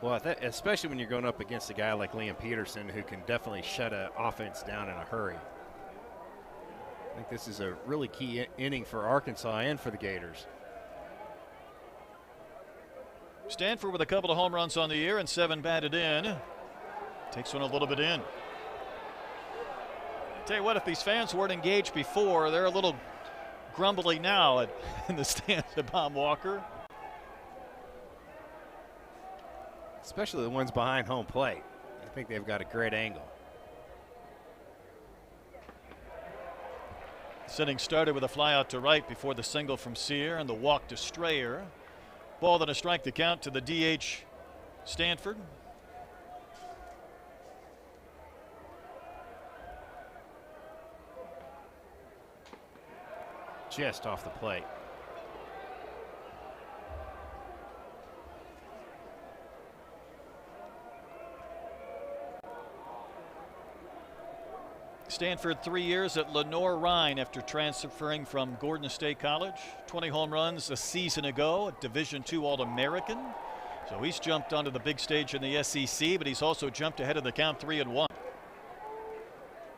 Well, especially when you're going up against a guy like Liam Peterson, who can definitely shut an offense down in a hurry. I think this is a really key inning for Arkansas and for the Gators. Stanford with a couple of home runs on the year and 7 batted in. Takes one a little bit in. Tell you what, if these fans weren't engaged before, they're a little grumbly now in the stands at Bob Walker. Especially the ones behind home plate. I think they've got a great angle. This inning started with a fly out to right before the single from Sear and the walk to Strayer. Ball then a strike to count to the DH Stanford. Just off the plate. Stanford 3 years at Lenore-Rhine after transferring from Gordon State College. 20 home runs a season ago, a Division II All-American. So he's jumped onto the big stage in the SEC, but he's also jumped ahead of the count 3-1.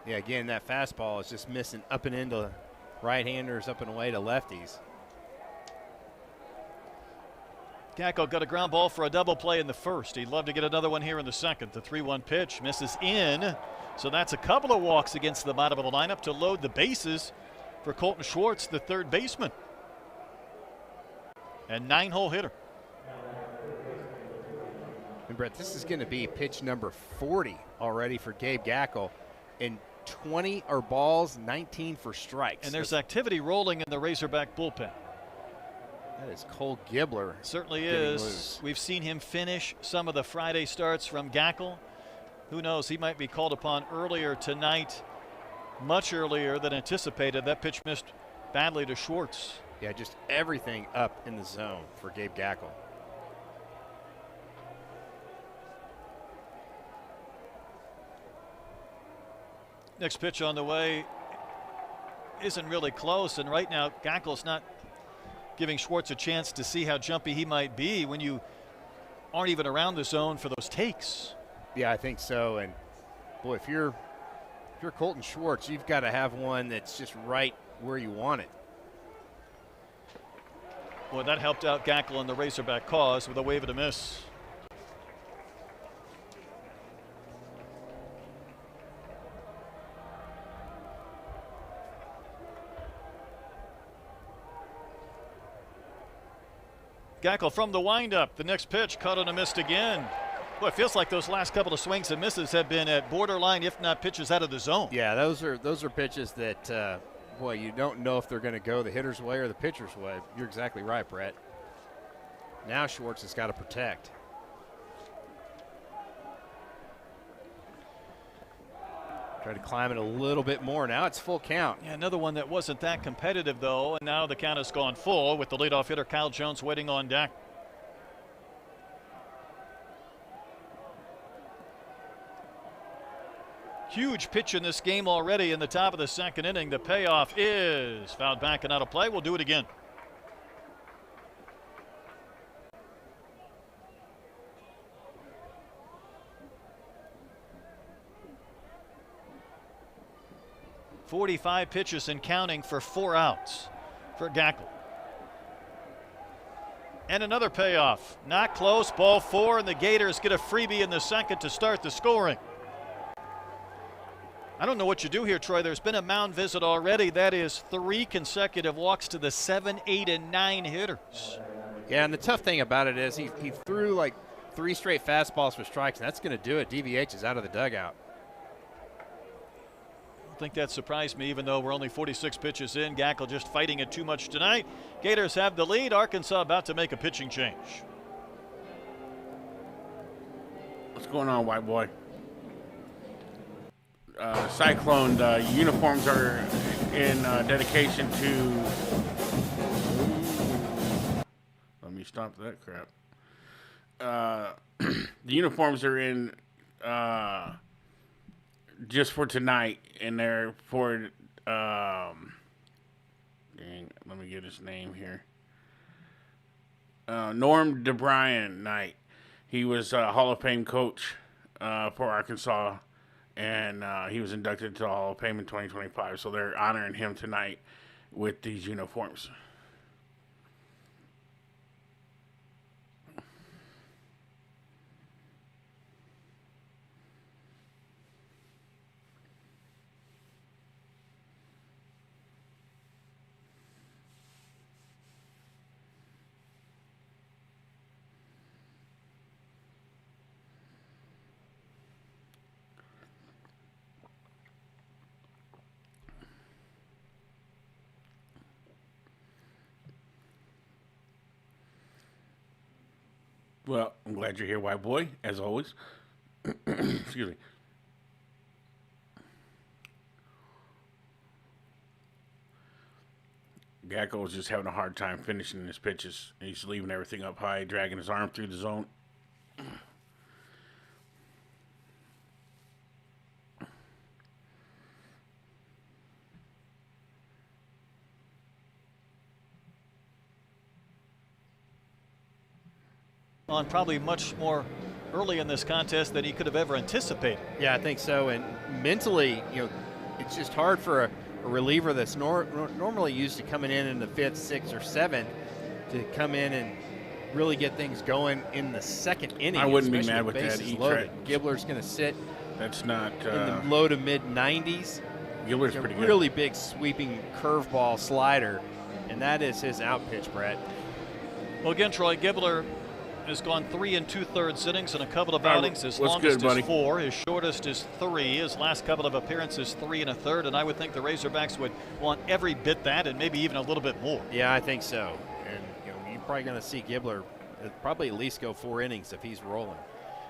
Yeah, again, that fastball is just missing up and into right-handers, up and away to lefties. Gacko got a ground ball for a double play in the first. He'd love to get another one here in the second. The 3-1 pitch misses in. So that's a couple of walks against the bottom of the lineup to load the bases for Colton Schwartz, the third baseman. And 9-hole hitter. And Brett, this is going to be pitch number 40 already for Gabe Gackel. And 20 are balls, 19 for strikes. And there's activity rolling in the Razorback bullpen. That is Cole Gibbler. Certainly is. We've seen him finish some of the Friday starts from Gackel. Who knows, he might be called upon earlier tonight, much earlier than anticipated. That pitch missed badly to Schwartz. Yeah, just everything up in the zone for Gabe Gackel. Next pitch on the way isn't really close, and right now Gackel's not giving Schwartz a chance to see how jumpy he might be when you aren't even around the zone for those takes. Yeah, I think so. And boy, if you're Colton Schwartz, you've got to have one that's just right where you want it. Boy, that helped out Gackel in the Razorback cause with a wave and a miss. Gackel from the windup. The next pitch caught on a missed again. Boy, it feels like those last couple of swings and misses have been at borderline, if not pitches out of the zone. Yeah, those are pitches that, boy, you don't know if they're going to go the hitter's way or the pitcher's way. You're exactly right, Brett. Now Schwartz has got to protect. Try to climb it a little bit more. Now it's full count. Yeah, another one that wasn't that competitive, though, and now the count has gone full with the leadoff hitter Kyle Jones waiting on deck. Huge pitch in this game already in the top of the second inning. The payoff is fouled back and out of play. We'll do it again. .45 pitches and counting for 4 outs for Gackel. And another payoff. Not close. Ball 4, and the Gators get a freebie in the second to start the scoring. I don't know what you do here, Troy. There's been a mound visit already. That is 3 consecutive walks to the 7, 8, and 9 hitters. Yeah, and the tough thing about it is he threw like 3 straight fastballs for strikes, and that's going to do it. DVH is out of the dugout. I think that surprised me, even though we're only 46 pitches in. Gackel just fighting it too much tonight. Gators have the lead. Arkansas about to make a pitching change. What's going on, white boy? Cyclone uniforms are in dedication to. Let me stop that crap. The uniforms are in just for tonight, and they're for. Dang, let me get his name here. Norm DeBryan night. He was a Hall of Fame coach for Arkansas. And he was inducted into the Hall of Fame in 2025. So they're honoring him tonight with these uniforms. Well, I'm glad you're here, white boy, as always. Excuse me. Gacko was just having a hard time finishing his pitches. He's leaving everything up high, dragging his arm through the zone. On probably much more early in this contest than he could have ever anticipated. Yeah, I think so. And mentally, it's just hard for a reliever that's normally used to coming in the 5th, 6th, or 7th to come in and really get things going in the second inning. I wouldn't be especially mad with that. bases loaded. Gibbler's going to sit That's not in the low to mid 90s. Gibbler's pretty good. Really big sweeping curveball slider, and that is his out pitch, Brett. Well, again, Troy, Gibbler has gone 3 2/3 innings in a couple of outings. His longest is 4, his shortest is 3. His last couple of appearances, 3 1/3, and I would think the Razorbacks would want every bit that and maybe even a little bit more. Yeah, I think so. And you're probably going to see Gibbler probably at least go 4 innings if he's rolling.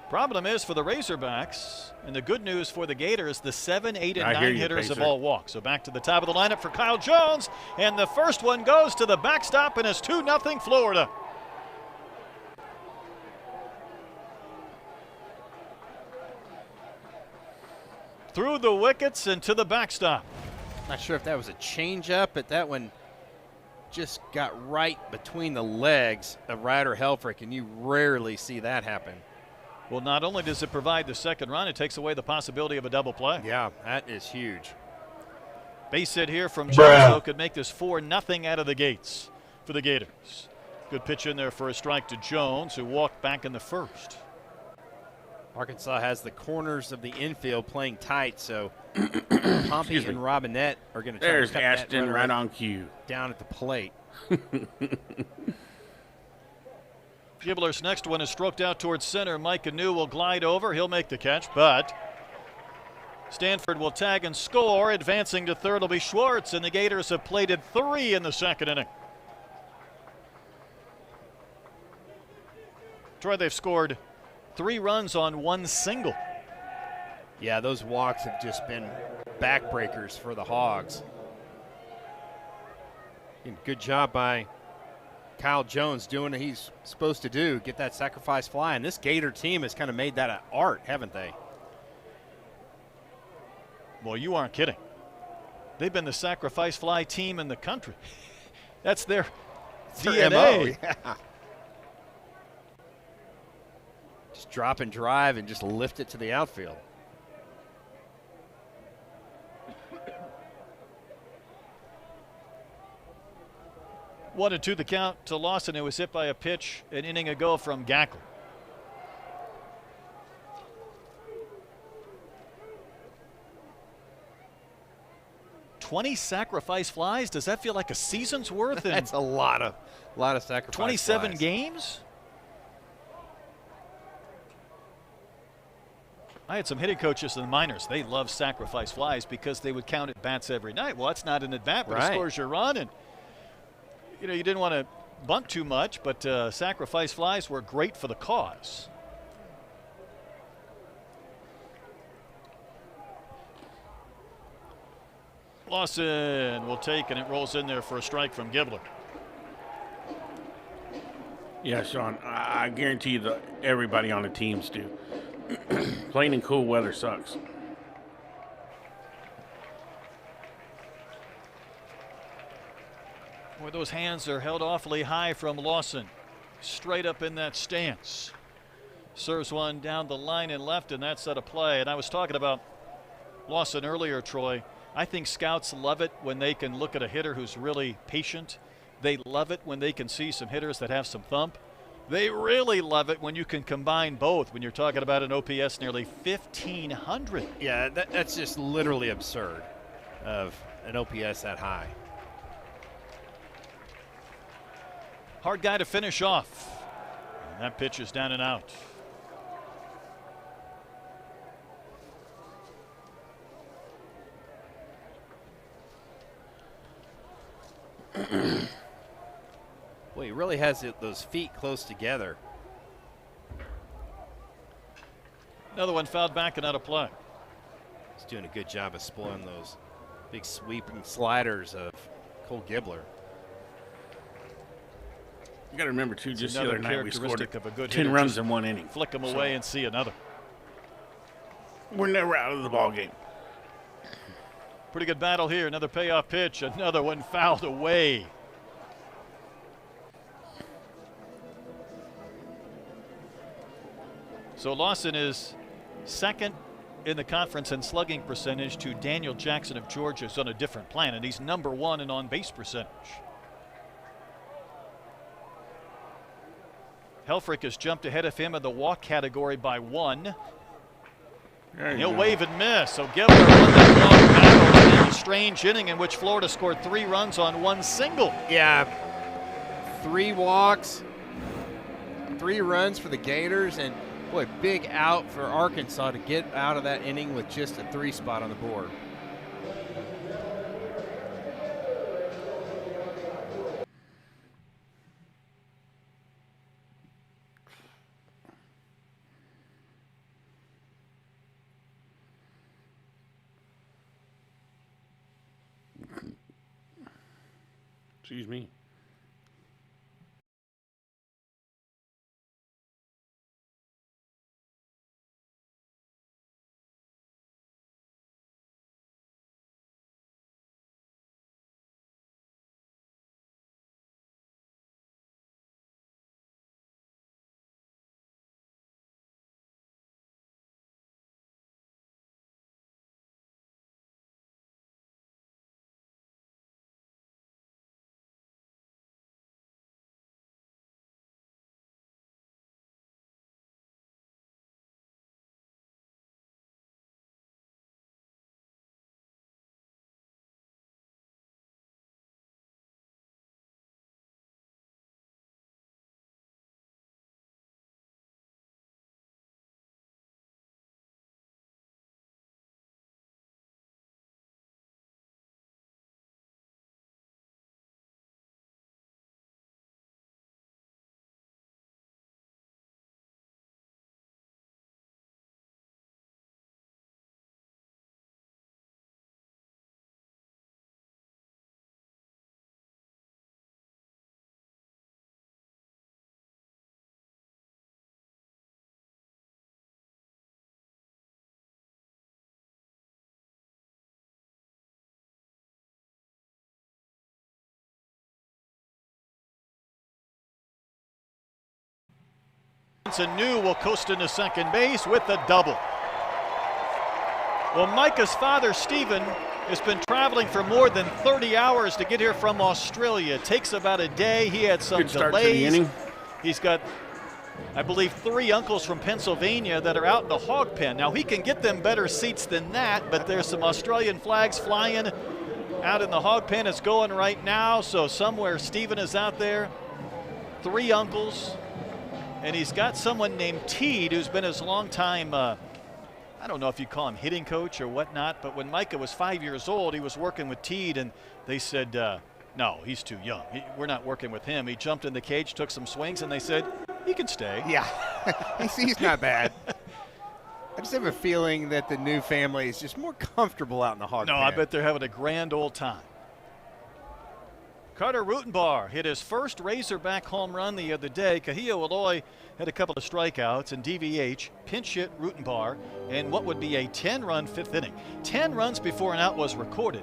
Problem is for the Razorbacks, and the good news for the Gators, the 7, 8, and I hear 9 you, hitters Pacer. have all walked. So back to the top of the lineup for Kyle Jones, and the first one goes to the backstop, and it's 2-0 Florida. Through the wickets and to the backstop. Not sure if that was a changeup, but that one just got right between the legs of Ryder Helfrich, and you rarely see that happen. Well, not only does it provide the second run, it takes away the possibility of a double play. Yeah, that is huge. Base hit here from Jones, though, could make this 4-0 out of the gates for the Gators. Good pitch in there for a strike to Jones, who walked back in the first. Arkansas has the corners of the infield playing tight, so Pompey and Robinette are going to try There's to cut that Ashton runner right on cue. down at the plate. Gibbler's next one is stroked out towards center. Mike Anu will glide over. He'll make the catch, but Stanford will tag and score. Advancing to third will be Schwartz, and the Gators have plated 3 in the second inning. Troy, they've scored 3 runs on 1 single. Yeah, those walks have just been backbreakers for the Hogs. And good job by Kyle Jones doing what he's supposed to do, get that sacrifice fly. And this Gator team has kind of made that an art, haven't they? Well, you aren't kidding. They've been the sacrifice fly team in the country. That's their DNA. MO, yeah. Just drop and drive and just lift it to the outfield. One and 2 the count to Lawson, who was hit by a pitch an inning ago from Gackle. "20 sacrifice flies? Does that feel like a season's worth? That's a lot of sacrifice 27 flies. games? I had some hitting coaches in the minors. They love sacrifice flies because they would count at bats every night. Well, that's not an at bat, but it scores your run. And you know, you didn't want to bunt too much, but sacrifice flies were great for the cause. Lawson will take, and it rolls in there for a strike from Gibbler. Yeah, Sean, I guarantee you that everybody on the teams do. Playing in cool weather sucks. Boy, those hands are held awfully high from Lawson. Straight up in that stance. Serves one down the line and left, and that's out of play. And I was talking about Lawson earlier, Troy. I think scouts love it when they can look at a hitter who's really patient. They love it when they can see some hitters that have some thump. They really love it when you can combine both, when you're talking about an OPS nearly 1,500. Yeah, that's just literally absurd of an OPS that high. Hard guy to finish off. And that pitch is down and out. Well, he really has those feet close together. Another one fouled back and out of play. He's doing a good job of spoiling those big sweeping sliders of Cole Gibbler. You got to remember, too, just the Another other night we scored characteristic of a good 10 hitter. runs Just in 1 inning. Flick them away and see another. We're never out of the ball game. Pretty good battle here. Another payoff pitch. Another one fouled away. So Lawson is second in the conference in slugging percentage to Daniel Jackson of Georgia, who's on a different plan, and he's number 1 in on-base percentage. Helfrich has jumped ahead of him in the walk category by 1. There He'll you go. wave and miss. So Gebler won that long battle in a strange inning in which Florida scored 3 runs on 1 single. Yeah, 3 walks, 3 runs for the Gators, and boy, big out for Arkansas to get out of that inning with just a 3 spot on the board. Excuse me. New will coast into second base with a double. Well, Micah's father, Stephen, has been traveling for more than 30 hours to get here from Australia. It takes about a day. He had some Good start to the delays. inning. He's got, I believe, 3 uncles from Pennsylvania that are out in the hog pen. Now, he can get them better seats than that, but there's some Australian flags flying out in the hog pen. It's going right now, so somewhere Stephen is out there. 3 uncles. And he's got someone named Teed who's been his longtime, I don't know if you call him hitting coach or whatnot, but when Micah was 5 years old, he was working with Teed, and they said, no, he's too young. We're not working with him. He jumped in the cage, took some swings, and they said, he can stay. Yeah, he's not bad. I just have a feeling that the new family is just more comfortable out in the hog pen. I bet they're having a grand old time. Carter Rutenbar hit his first Razorback home run the other day. Kahia Eloy had a couple of strikeouts, and DVH pinch hit Rutenbar in what would be a 10-run 5th inning. 10 runs before an out was recorded.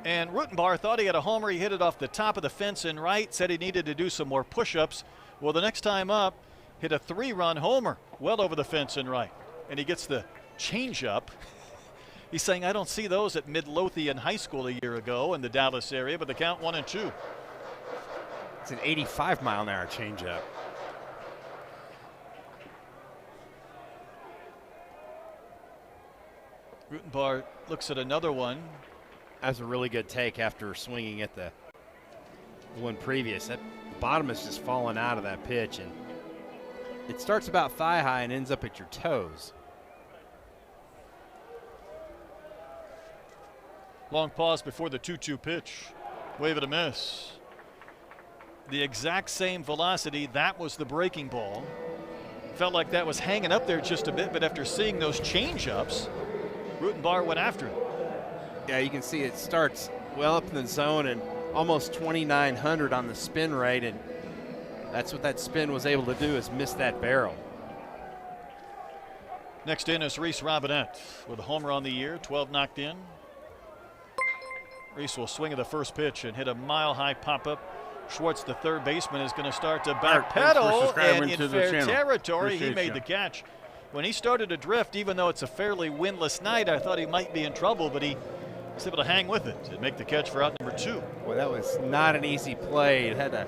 And Rutenbar thought he had a homer. He hit it off the top of the fence in right, said he needed to do some more push-ups. Well, the next time up, hit a 3-run homer well over the fence in right. And he gets the changeup. He's saying, I don't see those at Midlothian High School a year ago in the Dallas area, but the count 1-2. It's an 85-mile-an-hour changeup. Rutenbar looks at another one. That's a really good take after swinging at the one previous. That bottom is just falling out of that pitch, and it starts about thigh high and ends up at your toes. Long pause before the 2-2 pitch. Wave and a miss. The exact same velocity. That was the breaking ball. Felt like that was hanging up there just a bit, but after seeing those change-ups, Rutenbar went after it. Yeah, you can see it starts well up in the zone and almost 2,900 on the spin rate, and that's what that spin was able to do, is miss that barrel. Next in is Reese Robinette with a homer on the year, 12 knocked in. Reese will swing at the first pitch and hit a mile-high pop-up. Schwartz, the third baseman, is going to start to backpedal, and in fair territory, he made the catch. When he started to drift, even though it's a fairly windless night, I thought he might be in trouble, but he was able to hang with it and make the catch for out number 2. Well, that was not an easy play. It had a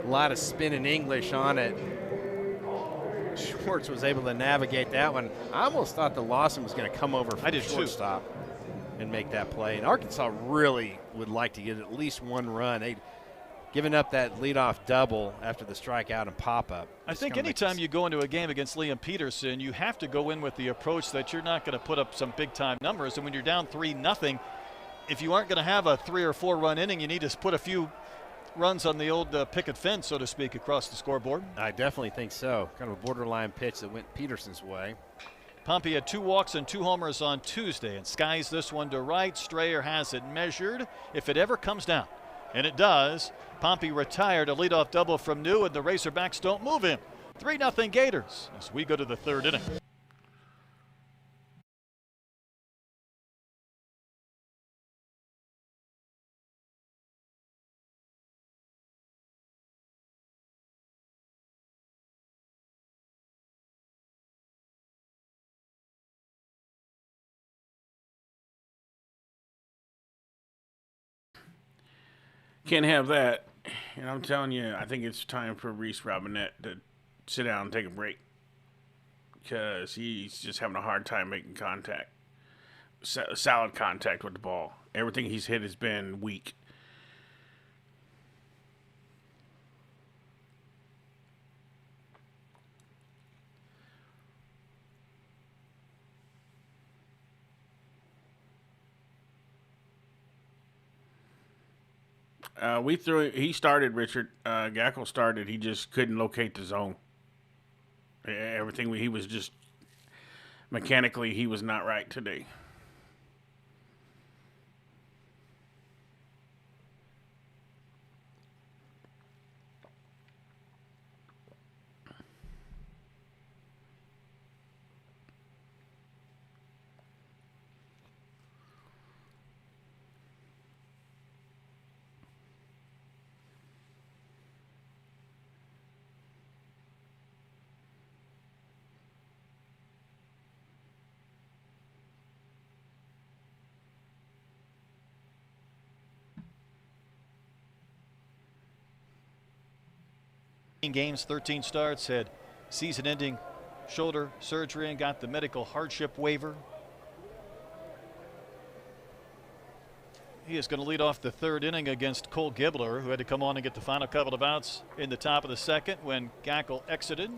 lot of spin in English on it. Schwartz was able to navigate that one. I almost thought that Lawson was going to come over from shortstop and make that play. And Arkansas really would like to get at least one run. They'd given up that leadoff double after the strikeout and pop-up. I think anytime you go into a game against Liam Peterson, you have to go in with the approach that you're not going to put up some big-time numbers. And when you're down 3-0, if you aren't going to have a 3 or 4 run inning, you need to put a few runs on the old picket fence, so to speak, across the scoreboard. I definitely think so. Kind of a borderline pitch that went Peterson's way. Pompey had 2 walks and 2 homers on Tuesday and skies this one to right. Strayer has it measured. If it ever comes down, and it does, Pompey retired a leadoff double from New, and the Razorbacks don't move him. 3-0 Gators as we go to the 3rd inning. Can't have that. And I'm telling you, I think it's time for Reese Robinette to sit down and take a break, because he's just having a hard time making contact, solid contact with the ball. Everything he's hit has been weak. He started, Richard. Gackle started. He just couldn't locate the zone. Everything, he was just, mechanically, he was not right today. Games, 13 starts, had season-ending shoulder surgery and got the medical hardship waiver. He is going to lead off the 3rd inning against Cole Gibbler, who had to come on and get the final couple of outs in the top of the 2nd when Gackle exited.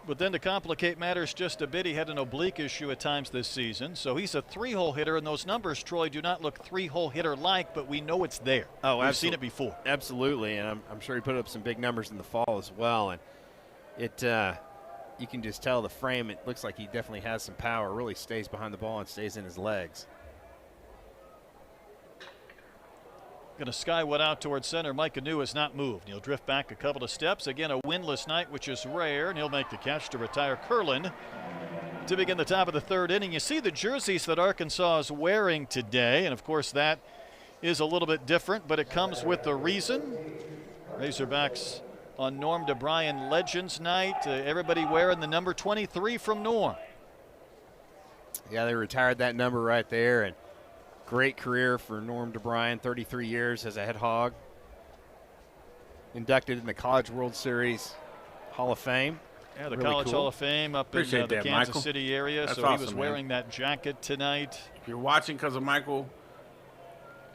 But then to complicate matters just a bit, he had an oblique issue at times this season. So he's a 3-hole hitter, and those numbers, Troy, do not look 3-hole hitter-like, but we know it's there. Oh, we've seen it before. Absolutely, and I'm sure he put up some big numbers in the fall as well. And it, you can just tell the frame, it looks like he definitely has some power, really stays behind the ball and stays in his legs. Going to skyward out towards center. Mike Anu has not moved. He'll drift back a couple of steps. Again, a winless night, which is rare, and he'll make the catch to retire Curlin to begin the top of the 3rd inning. You see the jerseys that Arkansas is wearing today, and of course that is a little bit different, but it comes with a reason. Razorbacks on Norm DeBryan Legends Night. Everybody wearing the number 23 from Norm. Yeah, they retired that number right there, and great career for Norm DeBryan, 33 years as a head hog. Inducted in the College World Series Hall of Fame. Yeah, the really College Hall of Fame up in the Kansas Michael. City area. That's so awesome, he was wearing that jacket tonight. If you're watching because of Michael,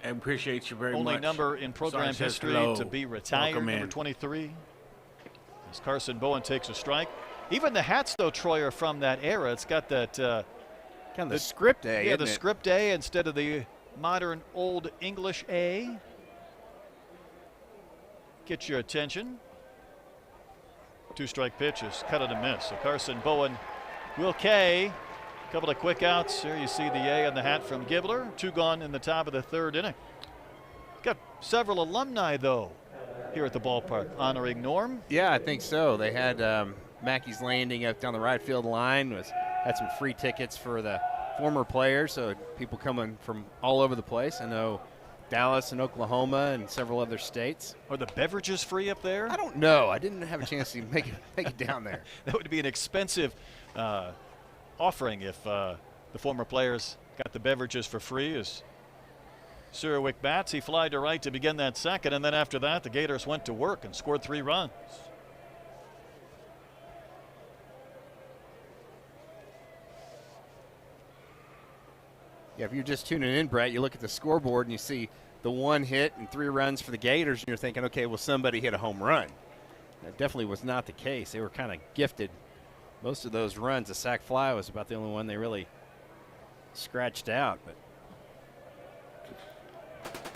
I appreciate you very much. Only number in program history to be retired, number 23. As Carson Bowen takes a strike. Even the hats, though, Troy, are from that era. It's got that kind of the script A. Yeah, the script A instead of the modern old English A. Get your attention. 2-strike pitches, cut and a miss. So Carson Bowen will K. Couple of quick outs. Here you see the A on the hat from Gibbler. 2 gone in the top of the 3rd inning. Got several alumni, though, here at the ballpark honoring Norm. Yeah, I think so. They had Mackey's Landing up down the right field line. Had some free tickets for the former players, so people coming from all over the place. I know Dallas and Oklahoma and several other states. Are the beverages free up there? I don't know. I didn't have a chance to make it down there. That would be an expensive offering if the former players got the beverages for free. As Surowick bats. He flied to right to begin that second, and then after that, the Gators went to work and scored 3 runs. Yeah, if you're just tuning in, Brett, you look at the scoreboard and you see the 1 hit and 3 runs for the Gators, and you're thinking, okay, well, somebody hit a home run. That definitely was not the case. They were kind of gifted. Most of those runs, the sac fly was about the only one they really scratched out.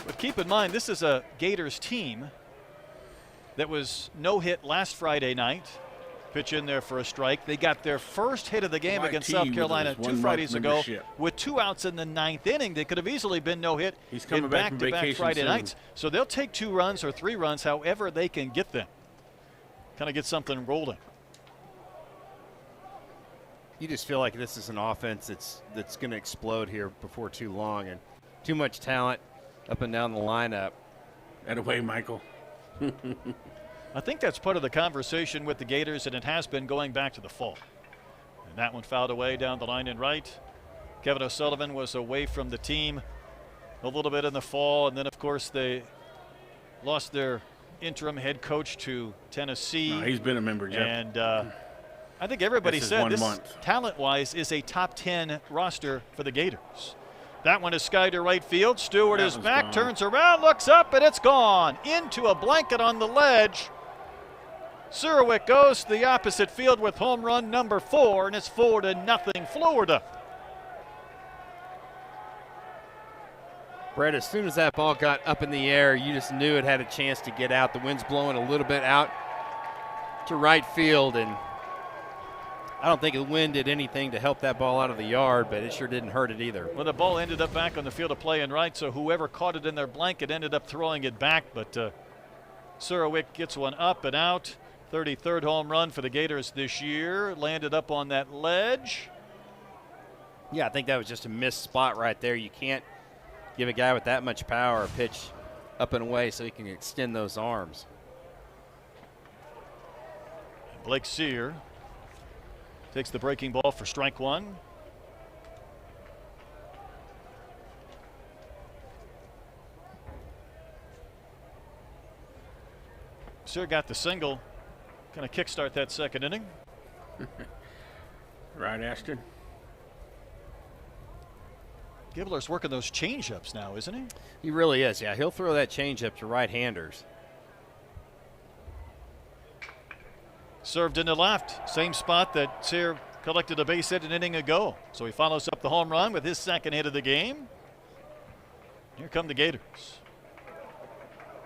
But keep in mind, this is a Gators team that was no hit last Friday night. Pitch in there for a strike. They got their first hit of the game against South Carolina 2 Fridays ago with 2 outs in the 9th inning. They could have easily been no hit in back-to-back Friday nights. So they'll take 2 runs or 3 runs, however they can get them. Kind of get something rolling. You just feel like this is an offense that's going to explode here before too long, and too much talent up and down the lineup. That away, Michael. I think that's part of the conversation with the Gators, and it has been going back to the fall. And that one fouled away down the line and right. Kevin O'Sullivan was away from the team a little bit in the fall, and then, of course, they lost their interim head coach to Tennessee. No, he's been a member, Jeff. And I think everybody said this, talent-wise, is a top 10 roster for the Gators. That one is skied to right field. Stewart is back, turns around, looks up, and it's gone. Into a blanket on the ledge. Surowick goes to the opposite field with home run number 4, and it's 4-0 Florida. Brett, as soon as that ball got up in the air, you just knew it had a chance to get out. The wind's blowing a little bit out to right field, and I don't think the wind did anything to help that ball out of the yard, but it sure didn't hurt it either. Well, the ball ended up back on the field of play and right, so whoever caught it in their blanket ended up throwing it back, but Surowick gets one up and out. 33rd home run for the Gators this year. Landed up on that ledge. Yeah, I think that was just a missed spot right there. You can't give a guy with that much power a pitch up and away so he can extend those arms. Blake Sear takes the breaking ball for strike 1. Sear got the single. Going to kickstart that second inning. Right, Ashton? Gibbler's working those changeups now, isn't he? He really is, yeah. He'll throw that changeup to right-handers. Served into left. Same spot that Sear collected a base hit an inning ago. So he follows up the home run with his second hit of the game. Here come the Gators.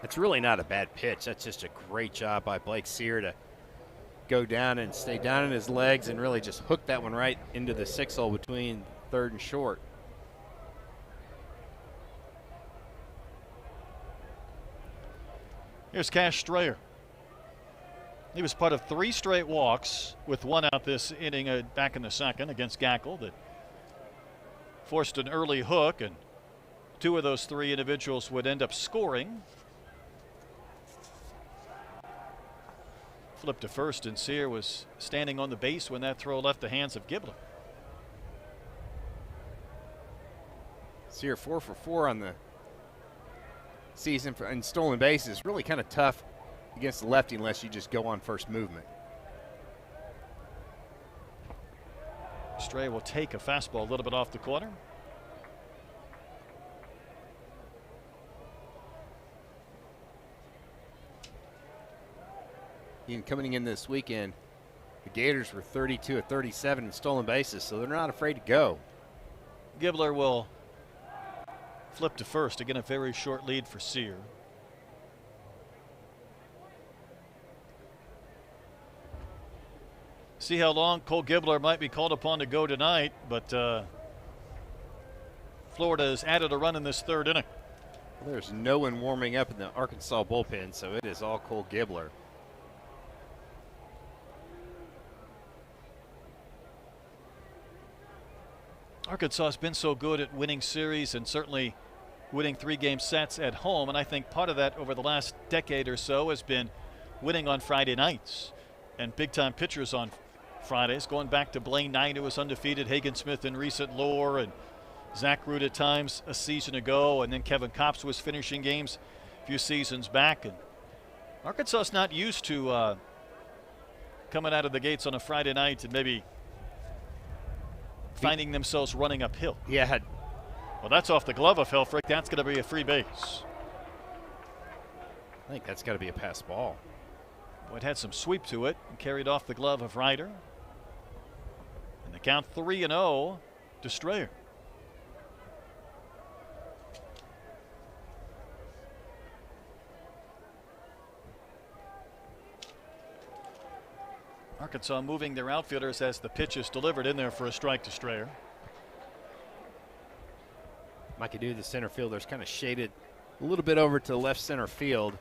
It's really not a bad pitch. That's just a great job by Blake Sear to go down and stay down in his legs and really just hook that one right into the 6-hole between third and short. Here's Cash Strayer. He was part of 3 straight walks with 1 out this inning back in the second against Gackle that forced an early hook, and 2 of those 3 individuals would end up scoring. Flipped to first, and Sear was standing on the base when that throw left the hands of Gibbler. Sear 4 for 4 on the season in stolen bases. Really kind of tough against the lefty unless you just go on first movement. Stray will take a fastball a little bit off the corner. And coming in this weekend, the Gators were 32 of 37 in stolen bases, so they're not afraid to go. Gibbler will flip to first. Again, a very short lead for Sear. See how long Cole Gibbler might be called upon to go tonight, but Florida has added a run in this third inning. There's no one warming up in the Arkansas bullpen, so it is all Cole Gibbler. Arkansas has been so good at winning series and certainly winning 3-game sets at home, and I think part of that over the last decade or so has been winning on Friday nights and big-time pitchers on Fridays, going back to Blaine Knight, who was undefeated, Hagen Smith in recent lore, and Zach Root at times a season ago, and then Kevin Kopps was finishing games a few seasons back. And Arkansas's not used to coming out of the gates on a Friday night and maybe finding themselves running uphill. Yeah. Well, that's off the glove of Helfrich. That's going to be a free base. I think that's got to be a pass ball. Well, it had some sweep to it and carried off the glove of Ryder. And the count 3-0 to Strayer. Arkansas moving their outfielders as the pitch is delivered in there for a strike to Strayer. McAdoo, the center fielder, is kind of shaded a little bit over to left center field.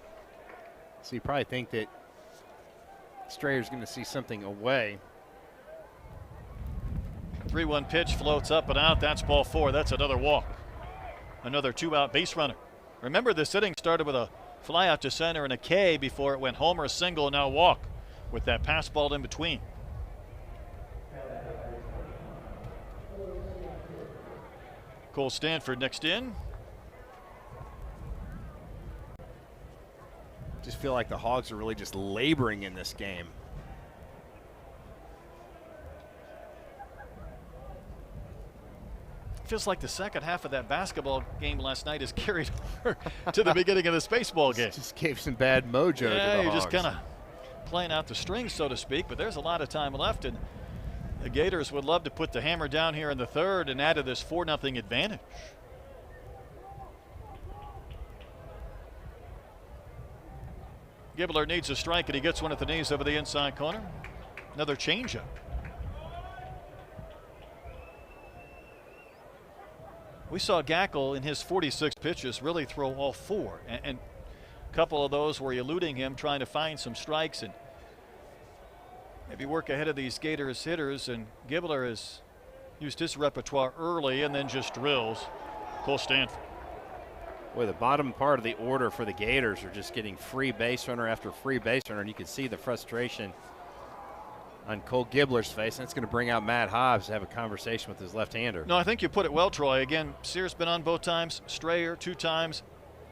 So you probably think that Strayer's going to see something away. 3-1 pitch floats up and out. That's ball 4. That's another walk. Another 2-out base runner. Remember, this inning started with a fly out to center and a K before it went homer, single, now walk with that pass ball in between. Cole Stanford next in. Just feel like the Hogs are really just laboring in this game. Feels like the second half of that basketball game last night is carried over to the beginning of this baseball game. Just gave some bad mojo to the Yeah, you're Hogs. just kind of playing out the strings, so to speak, but there's a lot of time left, and the Gators would love to put the hammer down here in the third and add to this 4-0 advantage. Gibbler needs a strike, and he gets one at the knees over the inside corner. Another changeup. We saw Gackle in his 46 pitches really throw all 4, and a couple of those were eluding him, trying to find some strikes and maybe work ahead of these Gators hitters. And Gibbler has used his repertoire early and then just drills Cole Stanford. Boy, the bottom part of the order for the Gators are just getting free base runner after free base runner, and you can see the frustration on Cole Gibbler's face. That's going to bring out Matt Hobbs to have a conversation with his left-hander. No, I think you put it well, Troy. Again, Sears been on both times, Strayer 2 times,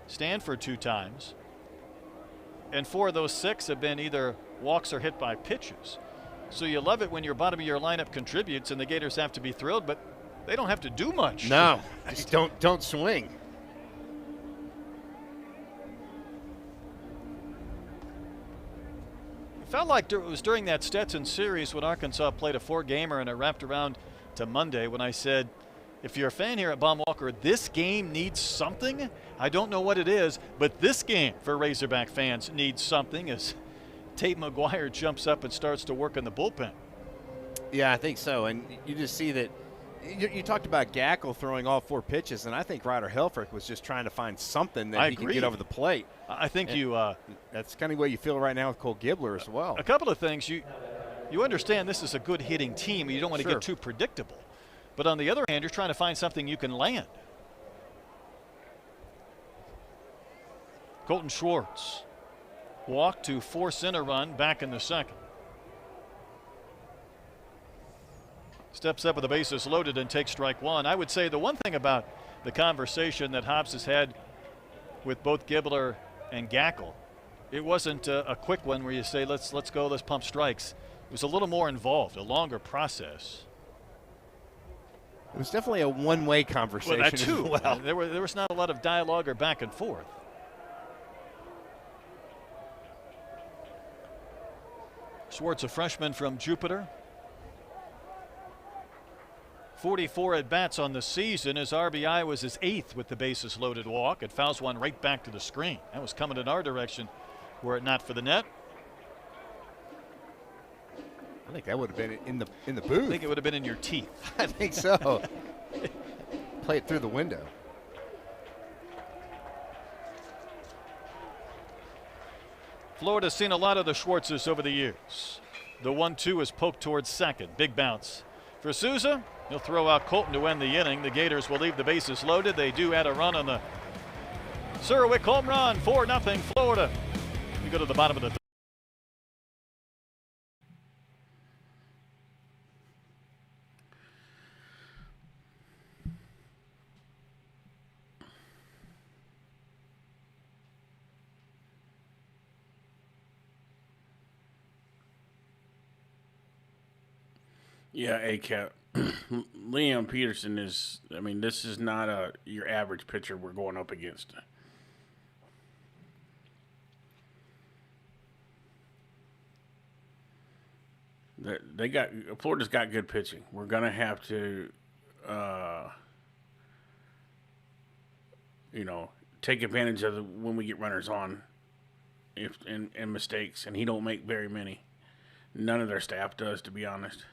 Stanford 2 times. And 4 of those 6 have been either walks or hit by pitches. So you love it when your bottom of your lineup contributes, and the Gators have to be thrilled, but they don't have to do much. No, just don't swing. It felt like it was during that Stetson series when Arkansas played a 4-gamer and it wrapped around to Monday when I said, if you're a fan here at Baum-Walker, this game needs something. I don't know what it is, but this game for Razorback fans needs something as Tate McGuire jumps up and starts to work in the bullpen. Yeah, I think so. And you just see that you talked about Gackle throwing all 4 pitches, and I think Ryder Helfrich was just trying to find something that he can get over the plate. I think that's kind of what you feel right now with Cole Gibbler as well. A couple of things. You understand this is a good hitting team. You don't want to get too predictable. But on the other hand, you're trying to find something you can land. Colton Schwartz walked to force in a run back in the second. Steps up with the bases loaded and takes strike 1. I would say the one thing about the conversation that Hobbs has had with both Gibbler and Gackle, it wasn't a quick one where you say, let's go, let's pump strikes. It was a little more involved, a longer process. It was definitely a one-way conversation. Well, that too. As well. There was not a lot of dialogue or back and forth. Schwartz, a freshman from Jupiter. 44 at-bats on the season. His RBI was his 8th with the bases loaded walk. It fouls one right back to the screen. That was coming in our direction were it not for the net. I think that would have been in the booth. I think it would have been in your teeth. I think so. Play it through the window. Florida's seen a lot of the Schwartzes over the years. The 1-2 is poked towards second. Big bounce for Souza. He'll throw out Colton to end the inning. The Gators will leave the bases loaded. They do add a run on the Surwick home run. 4-0 Florida. We go to the bottom of the third. Yeah, A-Cap. Liam Peterson is, I mean, this is not your average pitcher we're going up against. Florida's got good pitching. We're going to have to, take advantage of when we get runners on and mistakes, and he don't make very many. None of their staff does, to be honest.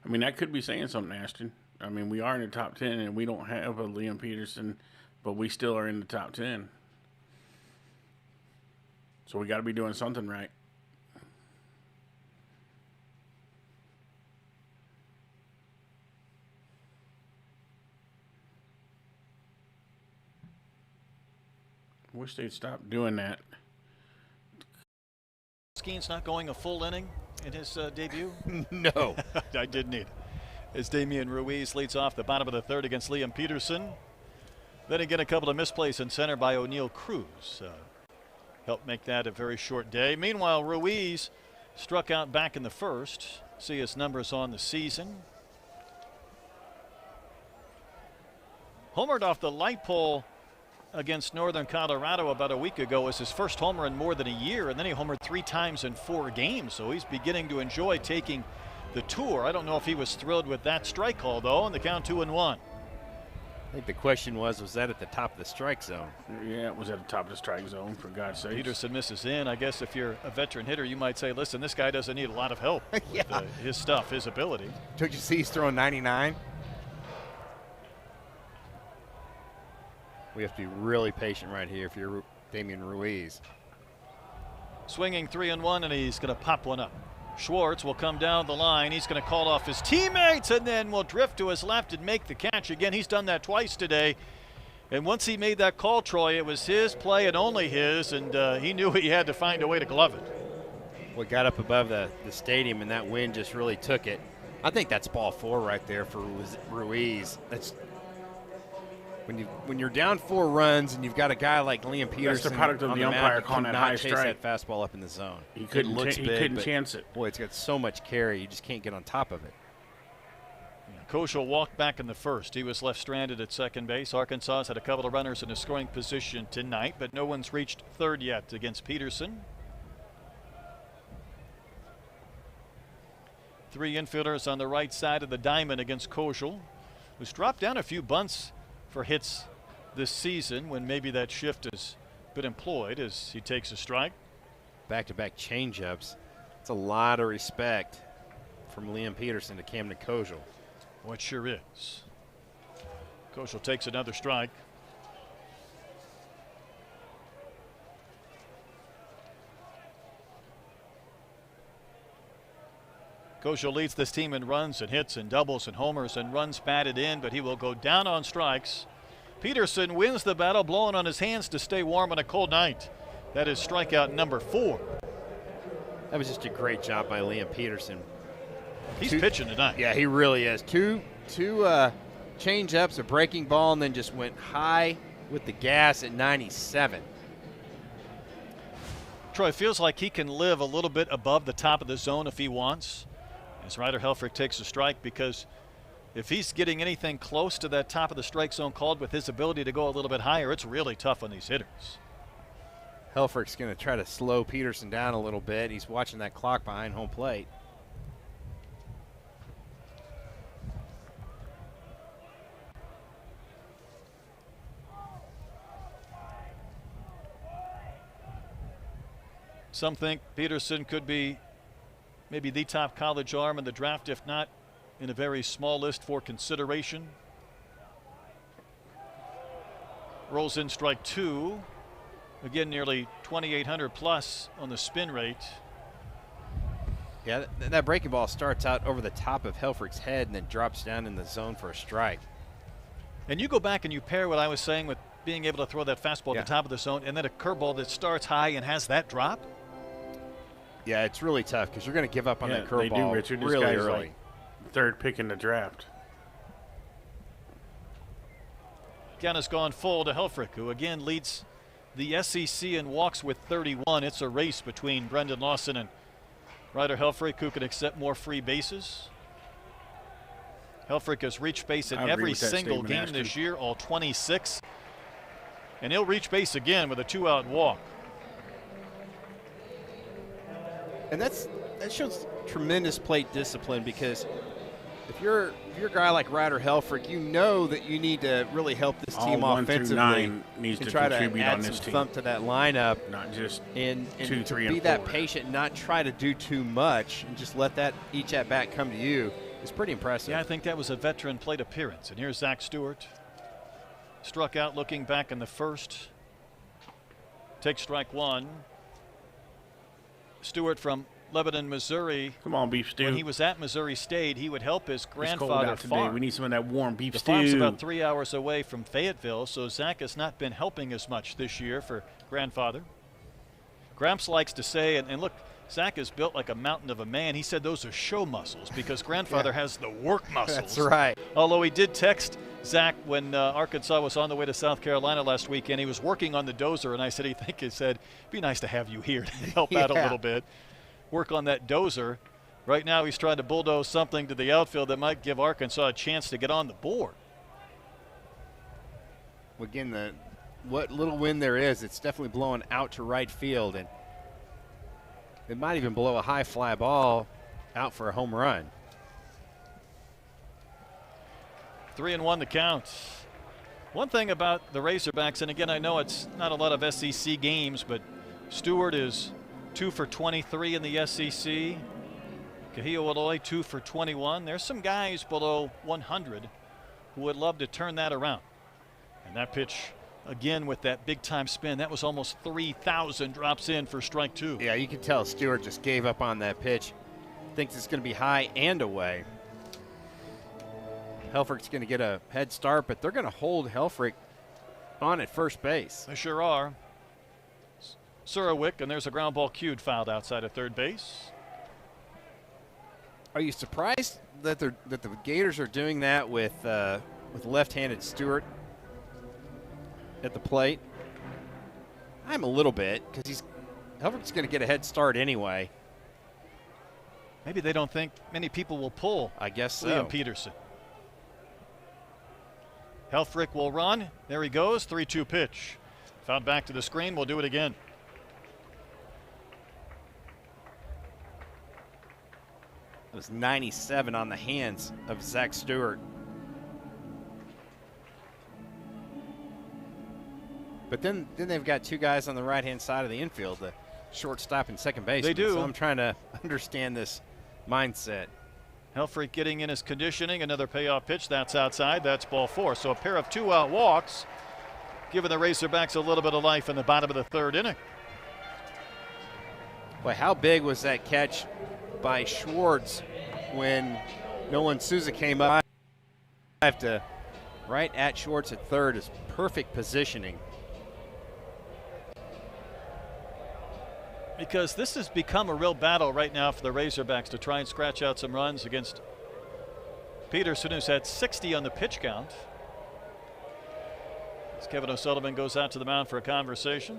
I mean, that could be saying something, Ashton. I mean, we are in the top 10, and we don't have a Liam Peterson, but we still are in the top 10. So we got to be doing something right. Wish they'd stop doing that. Skeen's not going a full inning in his debut? No. I did need it. As Damian Ruiz leads off the bottom of the third against Liam Peterson. Then again, a couple of misplays in center by O'Neal Cruz. Helped make that a very short day. Meanwhile, Ruiz struck out back in the first. See his numbers on the season. Homered off the light pole against Northern Colorado about a week ago was his first homer in more than a year, and then he homered 3 times in 4 games, so he's beginning to enjoy taking the tour. I don't know if he was thrilled with that strike call, though, and the count 2-1. I think the question was that at the top of the strike zone? Yeah, it was at the top of the strike zone, for God's sake. Peterson misses in. I guess if you're a veteran hitter, you might say, listen, this guy doesn't need a lot of help Yeah. with his stuff, his ability. Don't you see he's throwing 99? We have to be really patient right here if you're Damian Ruiz. Swinging 3-1, and he's going to pop one up. Schwartz will come down the line. He's going to call off his teammates and then will drift to his left and make the catch again. He's done that twice today. And once he made that call, Troy, it was his play and only his, and he knew he had to find a way to glove it. Well, it got up above the stadium, and that wind just really took it. I think that's ball 4 right there for Ruiz. That's when you're down 4 runs and you've got a guy like Liam Peterson. That's the product of the umpire calling that high strike. That fastball up in the zone. He couldn't chance it. Boy, it's got so much carry, you just can't get on top of it. Koschel walked back in the first. He was left stranded at second base. Arkansas had a couple of runners in a scoring position tonight, but no one's reached third yet against Peterson. 3 infielders on the right side of the diamond against Koschel, who's dropped down a few bunts for hits this season when maybe that shift has been employed as he takes a strike. Back-to-back changeups. It's a lot of respect from Liam Peterson to Camden Koschel. What sure is. Koschel takes another strike. Koschel leads this team in runs and hits and doubles and homers and runs batted in, but he will go down on strikes. Peterson wins the battle, blowing on his hands to stay warm on a cold night. That is strikeout number 4. That was just a great job by Liam Peterson. He's pitching tonight. Yeah, he really is. Two change-ups, a breaking ball, and then just went high with the gas at 97. Troy, feels like he can live a little bit above the top of the zone if he wants. As Ryder Helfrich takes a strike, because if he's getting anything close to that top of the strike zone called with his ability to go a little bit higher, it's really tough on these hitters. Helfrich's going to try to slow Peterson down a little bit. He's watching that clock behind home plate. Some think Peterson could be maybe the top college arm in the draft, if not in a very small list for consideration. Rolls in strike 2. Again, nearly 2,800 plus on the spin rate. Yeah, that breaking ball starts out over the top of Helfrich's head and then drops down in the zone for a strike. And you go back and you pair what I was saying with being able to throw that fastball at the top of the zone and then a curveball that starts high and has that drop. Yeah, it's really tough because you're going to give up on that curveball they do, Richard. This really guy's early. like third pick in the draft. Count has gone full to Helfrich, who again leads the SEC in walks with 31. It's a race between Brendan Lawson and Ryder Helfrich, who can accept more free bases. Helfrich has reached base in every single game this year, all 26. And he'll reach base again with a 2-out walk. And that shows tremendous plate discipline, because if you're a guy like Ryder Helfrich, you know that you need to really help this team offensively. Needs to try contribute to add on some this team. thump to that lineup, Not just and 2, 3, to and be that 4. patient, not try to do too much, and just let that each at bat come to you is pretty impressive. Yeah, I think that was a veteran plate appearance. And here's Zach Stewart. Struck out looking back in the first. Takes strike 1. Stewart from Lebanon, Missouri. Come on, beef stew. When he was at Missouri State, he would help his It's cold grandfather out today. farm. We need some of that warm beef The stew. farm's about 3 hours away from Fayetteville, so Zach has not been helping as much this year for grandfather. Gramps likes to say, and look, Zach is built like a mountain of a man. He said those are show muscles because grandfather has the work muscles. That's right. Although he did text Zach when Arkansas was on the way to South Carolina last weekend. He was working on the dozer, and I said, he said, it'd be nice to have you here to help out a little bit. Work on that dozer. Right now he's trying to bulldoze something to the outfield that might give Arkansas a chance to get on the board. Again, what little wind there is, it's definitely blowing out to right field, and it might even blow a high fly ball out for a home run. 3-1 the count. One thing about the Razorbacks, and again, I know it's not a lot of SEC games, but Stewart is 2 for 23 in the SEC. Kahio 2 for 21. There's some guys below 100 who would love to turn that around. And that pitch, again, with that big-time spin, that was almost 3,000, drops in for strike 2. Yeah, you can tell Stewart just gave up on that pitch. Thinks it's going to be high and away. Helfrich's going to get a head start, but they're going to hold Helfrich on at first base. They sure are. Surawick, and there's a ground ball cued, fouled outside of third base. Are you surprised that the Gators are doing that with left-handed Stewart at the plate? I'm a little bit, because Helfrich's going to get a head start anyway. Maybe they don't think many people will pull. I guess so. Liam Peterson. Helfrich will run. There he goes. 3-2 pitch. Fouled back to the screen. We'll do it again. It was 97 on the hands of Zach Stewart. But then they've got two guys on the right-hand side of the infield, the shortstop and second base. They do. So I'm trying to understand this mindset. Helfrich getting in his conditioning. Another payoff pitch. That's outside. That's ball 4. So a pair of 2-out walks, giving the Razorbacks a little bit of life in the bottom of the third inning. Boy, how big was that catch by Schwartz when Nolan Souza came up? Right at Schwartz at third is perfect positioning. Because this has become a real battle right now for the Razorbacks to try and scratch out some runs against Peterson, who's had 60 on the pitch count. As Kevin O'Sullivan goes out to the mound for a conversation.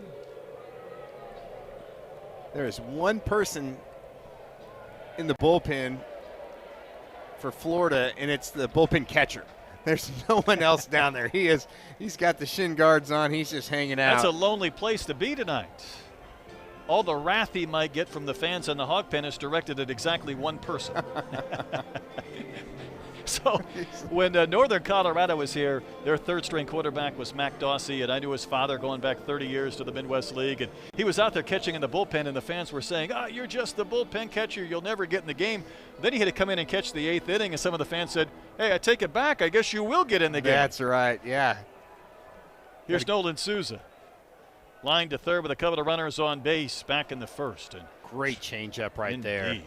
There is one person in the bullpen for Florida, and it's the bullpen catcher. There's no one else down there. He's got the shin guards on. He's just hanging out. That's a lonely place to be tonight. All the wrath he might get from the fans in the hog pen is directed at exactly one person. So when Northern Colorado was here, their third-string quarterback was Mac Dawsey, and I knew his father going back 30 years to the Midwest League. And he was out there catching in the bullpen, and the fans were saying, you're just the bullpen catcher. You'll never get in the game. Then he had to come in and catch the 8th inning, and some of the fans said, hey, I take it back. I guess you will get in the game. That's right, yeah. Here's Nolan Souza. Line to third with a couple of runners on base back in the first. And great changeup right there.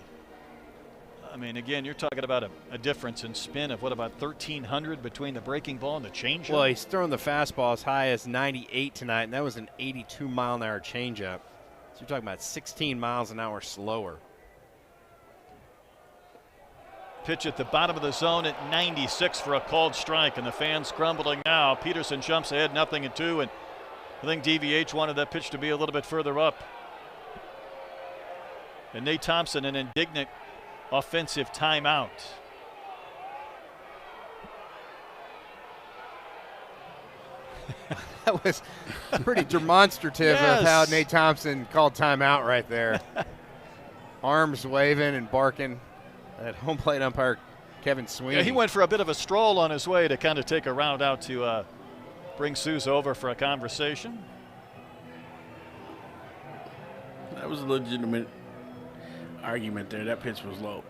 I mean, again, you're talking about a difference in spin of, what, about 1,300 between the breaking ball and the changeup? Well, he's thrown the fastball as high as 98 tonight, and that was an 82-mile-an-hour changeup. So you're talking about 16 miles an hour slower. Pitch at the bottom of the zone at 96 for a called strike, and the fans grumbling now. Peterson jumps ahead 0-2, and I think DVH wanted that pitch to be a little bit further up. And Nate Thompson, an indignant offensive timeout. That was pretty demonstrative Yes. of how Nate Thompson called timeout right there. Arms waving and barking at home plate umpire Kevin Sweeney. Yeah, he went for a bit of a stroll on his way to kind of take a round out to bring Souza over for a conversation. That was a legitimate argument there. That pitch was low.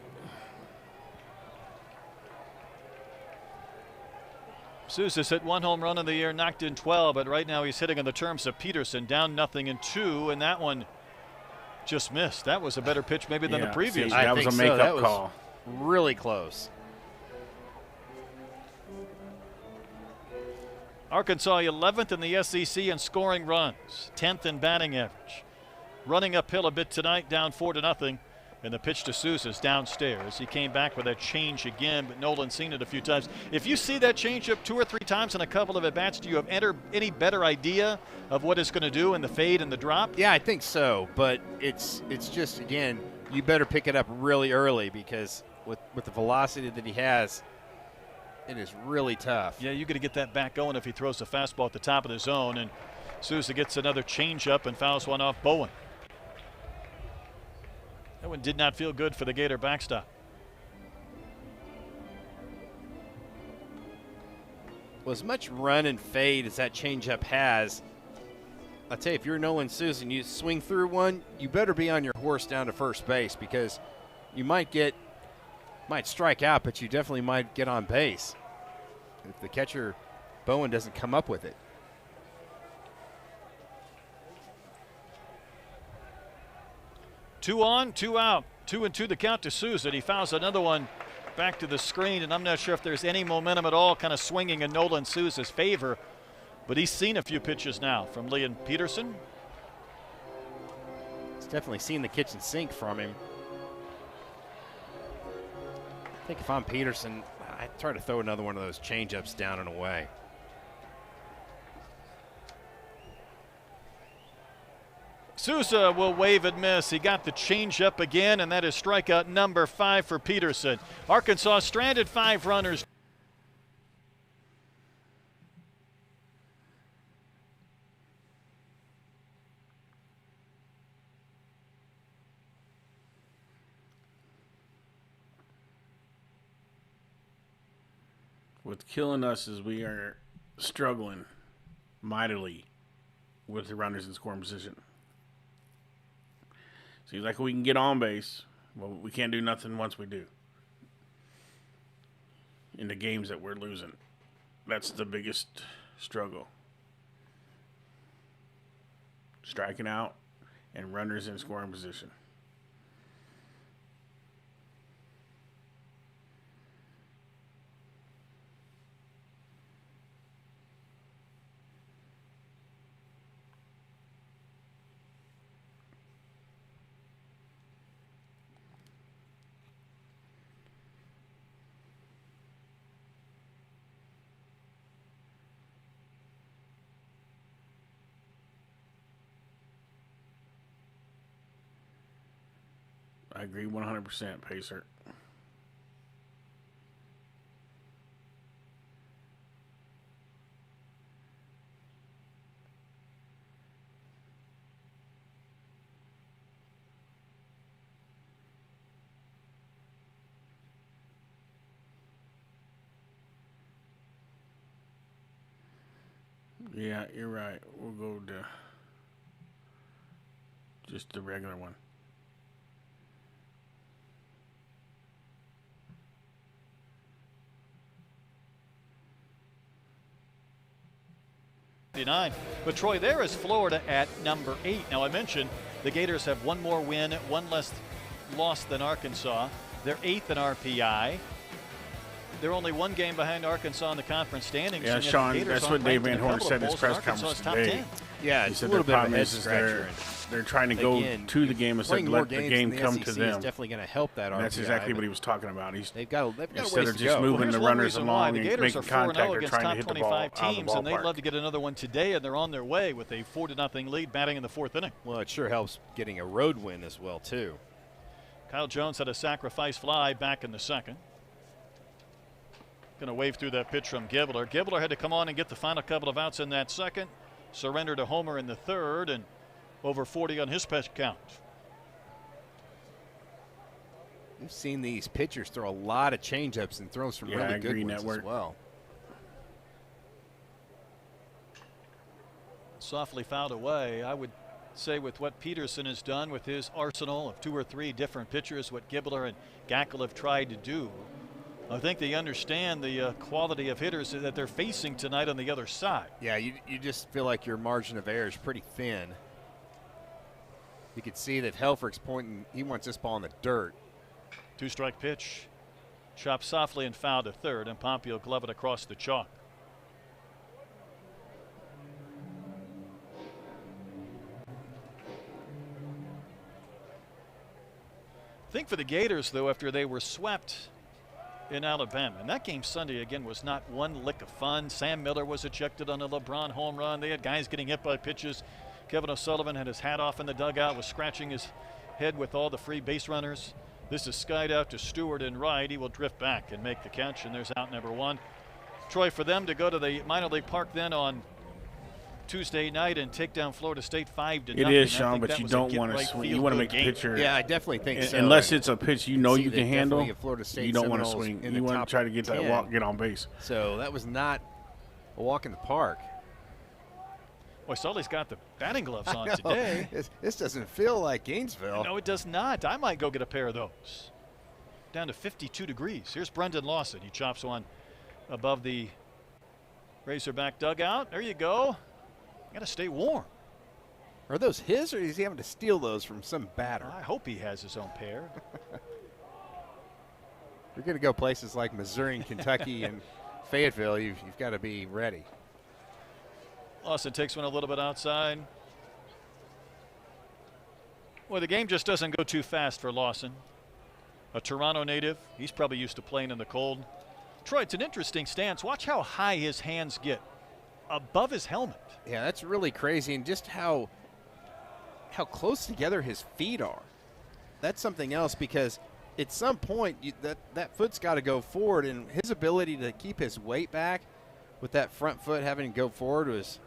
Souza's hit 1 home run of the year, knocked in 12, but right now he's hitting on the terms of Peterson, down 0-2, and that one just missed. That was a better pitch maybe than the previous. See, that was a makeup call. Really close. Arkansas 11th in the SEC in scoring runs, 10th in batting average. Running uphill a bit tonight, down 4-0. And the pitch to Sousa's downstairs. He came back with that change again, but Nolan's seen it a few times. If you see that change up 2 or 3 times in a couple of at-bats, do you have any better idea of what it's going to do in the fade and the drop? Yeah, I think so. But it's just, again, you better pick it up really early because with the velocity that he has, it is really tough. Yeah, you got to get that back going if he throws the fastball at the top of the zone. And Sousa gets another change-up and fouls one off Bowen. That one did not feel good for the Gator backstop. Well, as much run and fade as that changeup has, I'll tell you, if you're Nolan Souza and you swing through one, you better be on your horse down to first base because you might strike out, but you definitely might get on base if the catcher, Bowen, doesn't come up with it. Two on, 2 out. 2-2 the count to Souza. He fouls another one back to the screen, and I'm not sure if there's any momentum at all kind of swinging in Nolan Souza's favor, but he's seen a few pitches now from Liam Peterson. He's definitely seen the kitchen sink from him. I think if I'm Peterson, I'd try to throw another one of those changeups down and away. Souza will wave and miss. He got the changeup again, and that is strikeout number 5 for Peterson. Arkansas stranded 5 runners. What's killing us is we are struggling mightily with the runners in scoring position. Seems like we can get on base, but we can't do nothing once we do. In the games that we're losing. That's the biggest struggle. Striking out and runners in scoring position. I agree 100%, Pacer. Yeah, you're right. We'll go to just the regular one. But Troy, there is Florida at number 8. Now I mentioned the Gators have one more win, one less loss than Arkansas. They're 8th in RPI. They're only one game behind Arkansas in the conference standings. Yeah, Sean, that's what Dave Van Horn said in his press conference today. Yeah, he it's said a little their bit of a problem head is scratcher. they're trying to go to the game instead of let the game come to them. Is definitely going to help that RPI. That's exactly what he was talking about. They've got instead of just moving the runners along and making contact, they're trying to hit the ball out of the teams, and they'd ballpark. love to get another one today, and they're on their way with a 4-0 lead batting in the 4th inning. Well, it sure helps getting a road win as well, too. Kyle Jones had a sacrifice fly back in the 2nd. Going to wave through that pitch from Gibbler. Gibbler had to come on and get the final couple of outs in that 2nd. Surrendered to Homer in the 3rd, and over 40 on his pitch count. We've seen these pitchers throw a lot of changeups and throw some really good ones as well. Softly fouled away. I would say with what Peterson has done with his arsenal of 2 or 3 different pitchers, what Gibbler and Gackel have tried to do, I think they understand the quality of hitters that they're facing tonight on the other side. Yeah, you just feel like your margin of error is pretty thin. You could see that Helfrich's pointing, he wants this ball in the dirt. 2-strike pitch. Chopped softly and fouled to 3rd, and Pompey glove it across the chalk. I think for the Gators, though, after they were swept in Alabama, and that game Sunday again was not one lick of fun. Sam Miller was ejected on a LeBron home run. They had guys getting hit by pitches. Kevin O'Sullivan had his hat off in the dugout, was scratching his head with all the free base runners. This is skied out to Stewart and right. He will drift back and make the catch, and there's out number 1. Troy, for them to go to the minor league park then on Tuesday night and take down Florida State 5-0. It is, Sean, but you don't want to swing. You want to make the pitcher. Yeah, I definitely think so. Unless it's a pitch you know you can handle, you don't want to Seminoles swing. in You the want top to try to get that 10. walk, get on base. So that was not a walk in the park. Boy, Sully's got the batting gloves on today. This doesn't feel like Gainesville. No, it does not. I might go get a pair of those. Down to 52 degrees. Here's Brendan Lawson. He chops one above the Razorback dugout. There you go. Got to stay warm. Are those his, or is he having to steal those from some batter? I hope he has his own pair. You're going to go places like Missouri and Kentucky and Fayetteville. You've got to be ready. Lawson takes one a little bit outside. Well, the game just doesn't go too fast for Lawson. A Toronto native. He's probably used to playing in the cold. Troy, it's an interesting stance. Watch how high his hands get above his helmet. Yeah, that's really crazy, and just how close together his feet are. That's something else, because at some point that foot's got to go forward, and his ability to keep his weight back with that front foot having to go forward is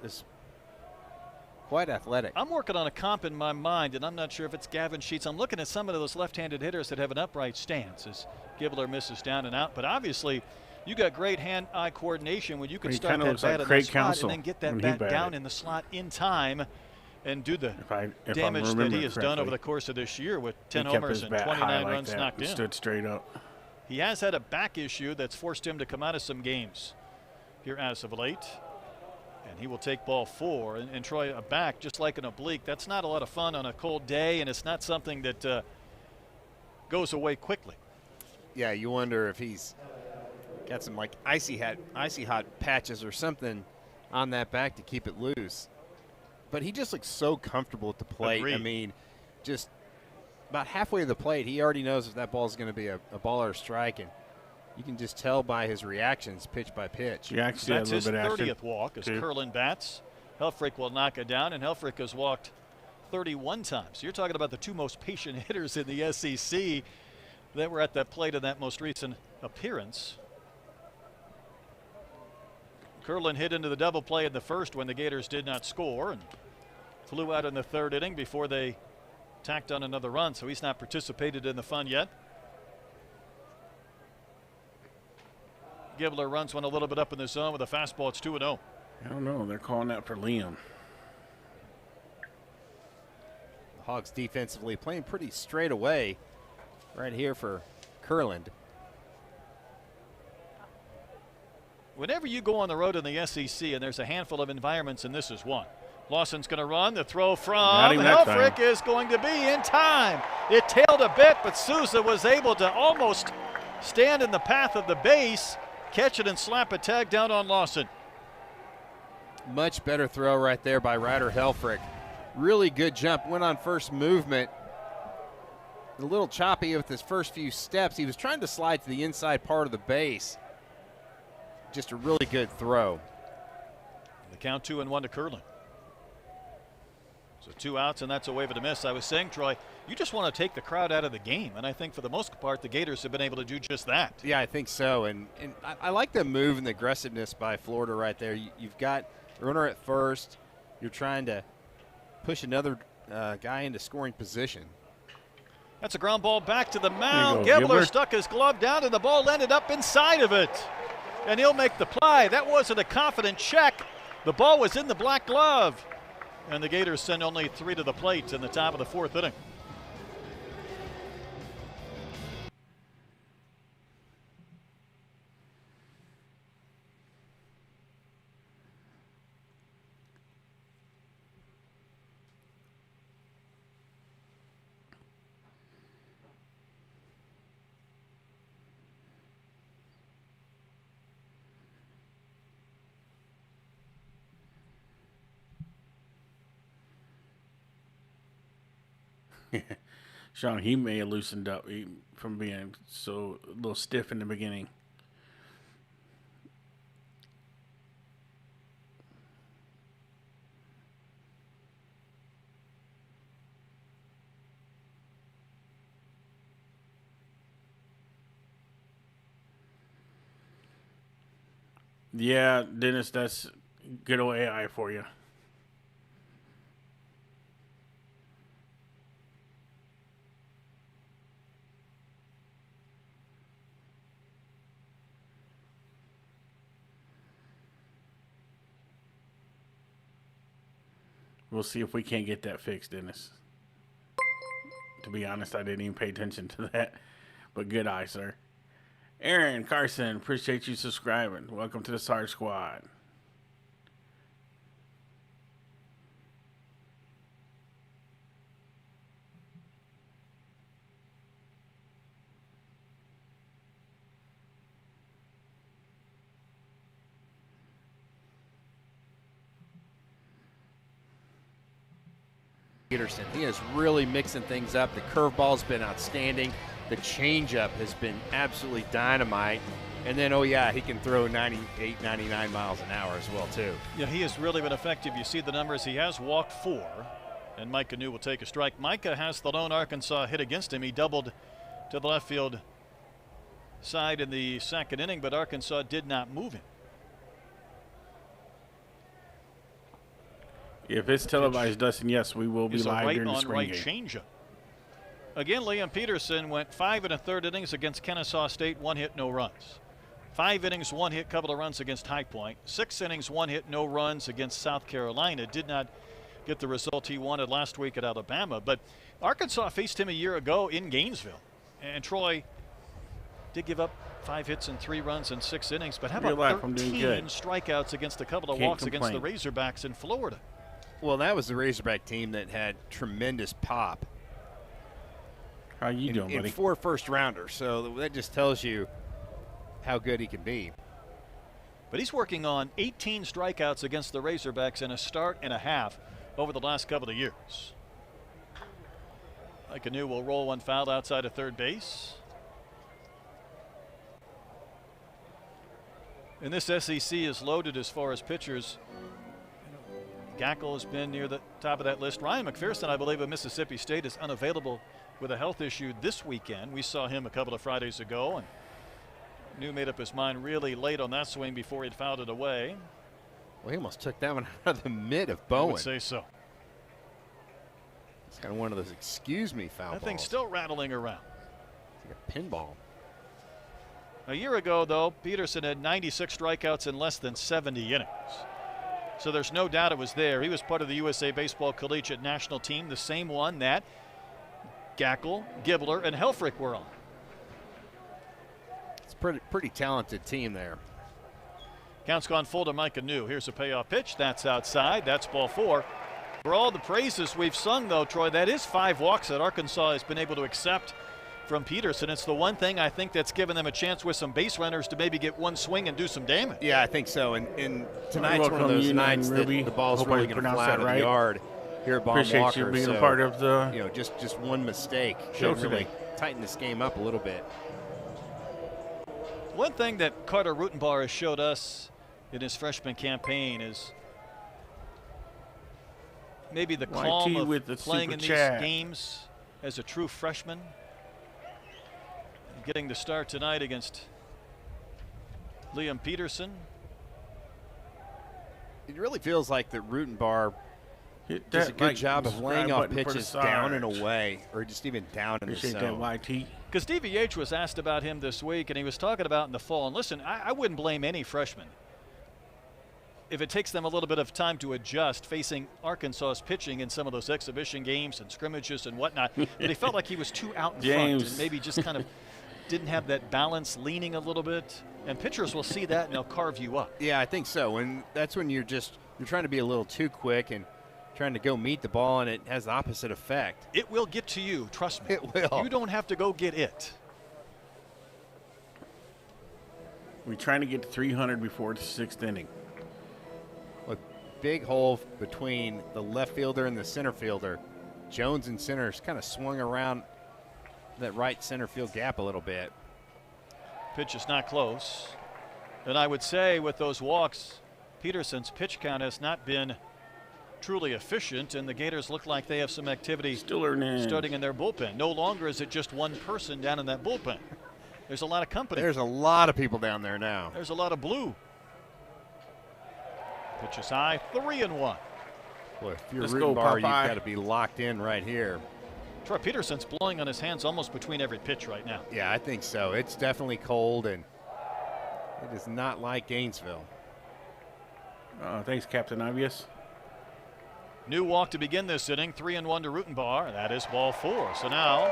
quite athletic. I'm working on a comp in my mind, and I'm not sure if it's Gavin Sheets. I'm looking at some of those left-handed hitters that have an upright stance as Gibbler misses down and out. But obviously, you got great hand-eye coordination when you can start that bat in the slot and then get that bat down in the slot in time and do the damage that he has done over the course of this year with 10 homers and 29 runs knocked in. Stood straight up. He has had a back issue that's forced him to come out of some games here as of late. And he will take ball 4. And Troy, a back, just like an oblique, that's not a lot of fun on a cold day, and it's not something that goes away quickly. Yeah, you wonder if he's got some like icy hot patches or something on that back to keep it loose. But he just looks so comfortable at the plate. Agreed. I mean, just about halfway to the plate, he already knows if that ball is going to be a ball or a strike, and you can just tell by his reactions pitch by pitch. Yeah, actually That's his a little bit 30th walk as Curlin bats. Helfrich will knock it down, and Helfrich has walked 31 times. You're talking about the 2 most patient hitters in the SEC that were at that plate in that most recent appearance. Curlin hit into the double play in the first when the Gators did not score and flew out in the 3rd inning before they tacked on another run, so he's not participated in the fun yet. Gibbler runs one a little bit up in the zone with a fastball. It's 2-0. I don't know. They're calling that for Liam. The Hogs defensively playing pretty straight away right here for Kurland. Whenever you go on the road in the SEC, and there's a handful of environments, and this is one. Lawson's going to run. The throw from Helfrich is going to be in time. It tailed a bit, but Souza was able to almost stand in the path of the base, catch it and slap a tag down on Lawson. Much better throw right there by Ryder Helfrich. Really good jump. Went on first movement. A little choppy with his first few steps. He was trying to slide to the inside part of the base. Just a really good throw. The count 2-1 to Kurland. So 2 outs, and that's a wave and a miss. I was saying, Troy, you just want to take the crowd out of the game, and I think for the most part the Gators have been able to do just that. Yeah, I think so, and I like the move and the aggressiveness by Florida right there. You've got a runner at first. You're trying to push another guy into scoring position. That's a ground ball back to the mound. Gibbler stuck his glove down, and the ball ended up inside of it. And he'll make the play. That wasn't a confident check. The ball was in the black glove. And the Gators send only 3 to the plate in the top of the 4th inning. Sean, he may have loosened up from being so a little stiff in the beginning. Yeah, Dennis, that's good old AI for you. We'll see if we can't get that fixed, Dennis. To be honest, I didn't even pay attention to that. But good eye, sir. Aaron Carson, appreciate you subscribing. Welcome to the Sarge Squad. Peterson, he is really mixing things up. The curveball's been outstanding. The changeup has been absolutely dynamite. And then, oh yeah, he can throw 98, 99 miles an hour as well, too. Yeah, he has really been effective. You see the numbers. He has walked 4, and Micah New will take a strike. Micah has the lone Arkansas hit against him. He doubled to the left field side in the 2nd inning, but Arkansas did not move him. If it's televised, Dustin, yes, we will be live during the spring game. Changeup. Again, Liam Peterson went 5 1/3 innings against Kennesaw State, 1 hit, no runs. 5 innings, 1 hit, couple of runs against High Point. 6 innings, 1 hit, no runs against South Carolina. Did not get the result he wanted last week at Alabama. But Arkansas faced him a year ago in Gainesville. And Troy did give up 5 hits and 3 runs in 6 innings. But how about 13 strikeouts against a couple of walks against the Razorbacks in Florida? Well, that was the Razorback team that had tremendous pop. How you doing, buddy? In 4 first-rounders, so that just tells you how good he can be. But he's working on 18 strikeouts against the Razorbacks in a start and a half over the last couple of years. Micah New will roll one foul outside of third base. And this SEC is loaded as far as pitchers. Gackle has been near the top of that list. Ryan McPherson, I believe, of Mississippi State, is unavailable with a health issue this weekend. We saw him a couple of Fridays ago, and New made up his mind really late on that swing before he'd fouled it away. Well, he almost took that one out of the mid of Bowen. I would say so. It's kind of one of those excuse me foul balls. That thing's still rattling around. It's like a pinball. A year ago, though, Peterson had 96 strikeouts in less than 70 innings. So there's no doubt it was there. He was part of the USA Baseball Collegiate National Team, the same one that Gackle, Gibbler, and Helfrich were on. It's a pretty talented team there. Count's gone full to Micah New. Here's a payoff pitch. That's outside. That's ball 4. For all the praises we've sung, though, Troy, that is 5 walks that Arkansas has been able to accept from Peterson. It's the one thing I think that's given them a chance with some base runners to maybe get one swing and do some damage. Yeah, I think so. And tonight's one of those nights that the ball's really going to fly out of the yard here at Baum Appreciate Walker. you being so, a part of the just one mistake show should really today. tighten this game up a little bit. One thing that Carter Rutenbar has showed us in his freshman campaign is maybe the calm of with the playing in these games as a true freshman. Getting the start tonight against Liam Peterson. It really feels like that Rutenbar does a good job of laying off pitches down and away, or just even down in the zone. Appreciate that, YT. Because DVH was asked about him this week, and he was talking about in the fall. And listen, I wouldn't blame any freshman if it takes them a little bit of time to adjust facing Arkansas's pitching in some of those exhibition games and scrimmages and whatnot. But he felt like he was too out in front and maybe just kind of didn't have that balance, leaning a little bit. And pitchers will see that and they'll carve you up. Yeah, I think so. And that's when you're trying to be a little too quick and trying to go meet the ball, and it has the opposite effect. It will get to you, trust me. It will. You don't have to go get it. We're trying to get to 300 before the 6th inning. A big hole between the left fielder and the center fielder. Jones in center has kind of swung around that right center field gap a little bit. Pitch is not close. And I would say with those walks, Peterson's pitch count has not been truly efficient, and the Gators look like they have some activity starting in their bullpen. No longer is it just one person down in that bullpen. There's a lot of company. There's a lot of people down there now. There's a lot of blue. Pitch is high, 3-1. Boy, if you're Rutenbar, you've got to be locked in right here. Troy Peterson's blowing on his hands almost between every pitch right now. Yeah, I think so. It's definitely cold, and it is not like Gainesville. Thanks, Captain Obvious. New walk to begin this inning, 3-1 to Rutenbar. That is ball 4. So now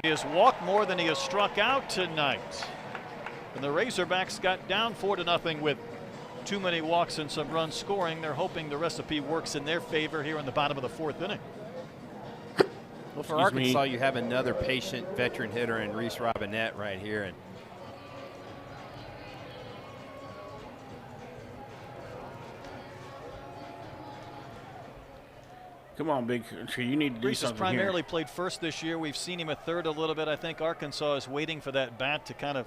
he has walked more than he has struck out tonight. And the Razorbacks got down 4-0 with too many walks and some runs scoring. They're hoping the recipe works in their favor here in the bottom of the 4th inning. Well, for Arkansas, you have another patient veteran hitter in Reese Robinette right here. And come on, Big Country. You need to do Reese has something primarily here. played first this year. We've seen him at third a little bit. I think Arkansas is waiting for that bat to kind of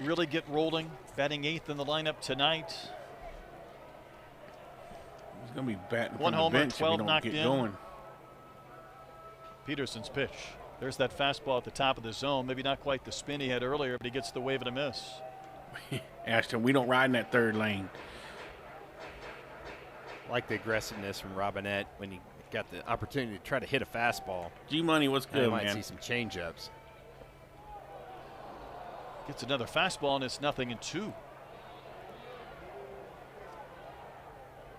really get rolling. Batting 8th in the lineup tonight. He's going to be batting One from homer, the bench 12 if we knocked don't get in. going. Peterson's pitch. There's that fastball at the top of the zone. Maybe not quite the spin he had earlier, but he gets the wave and a miss. Ashton, we don't ride in that 3rd lane. like the aggressiveness from Robinette when he got the opportunity to try to hit a fastball. G-Money, what's good, I might man? see some change-ups. Gets another fastball, and it's 0-2.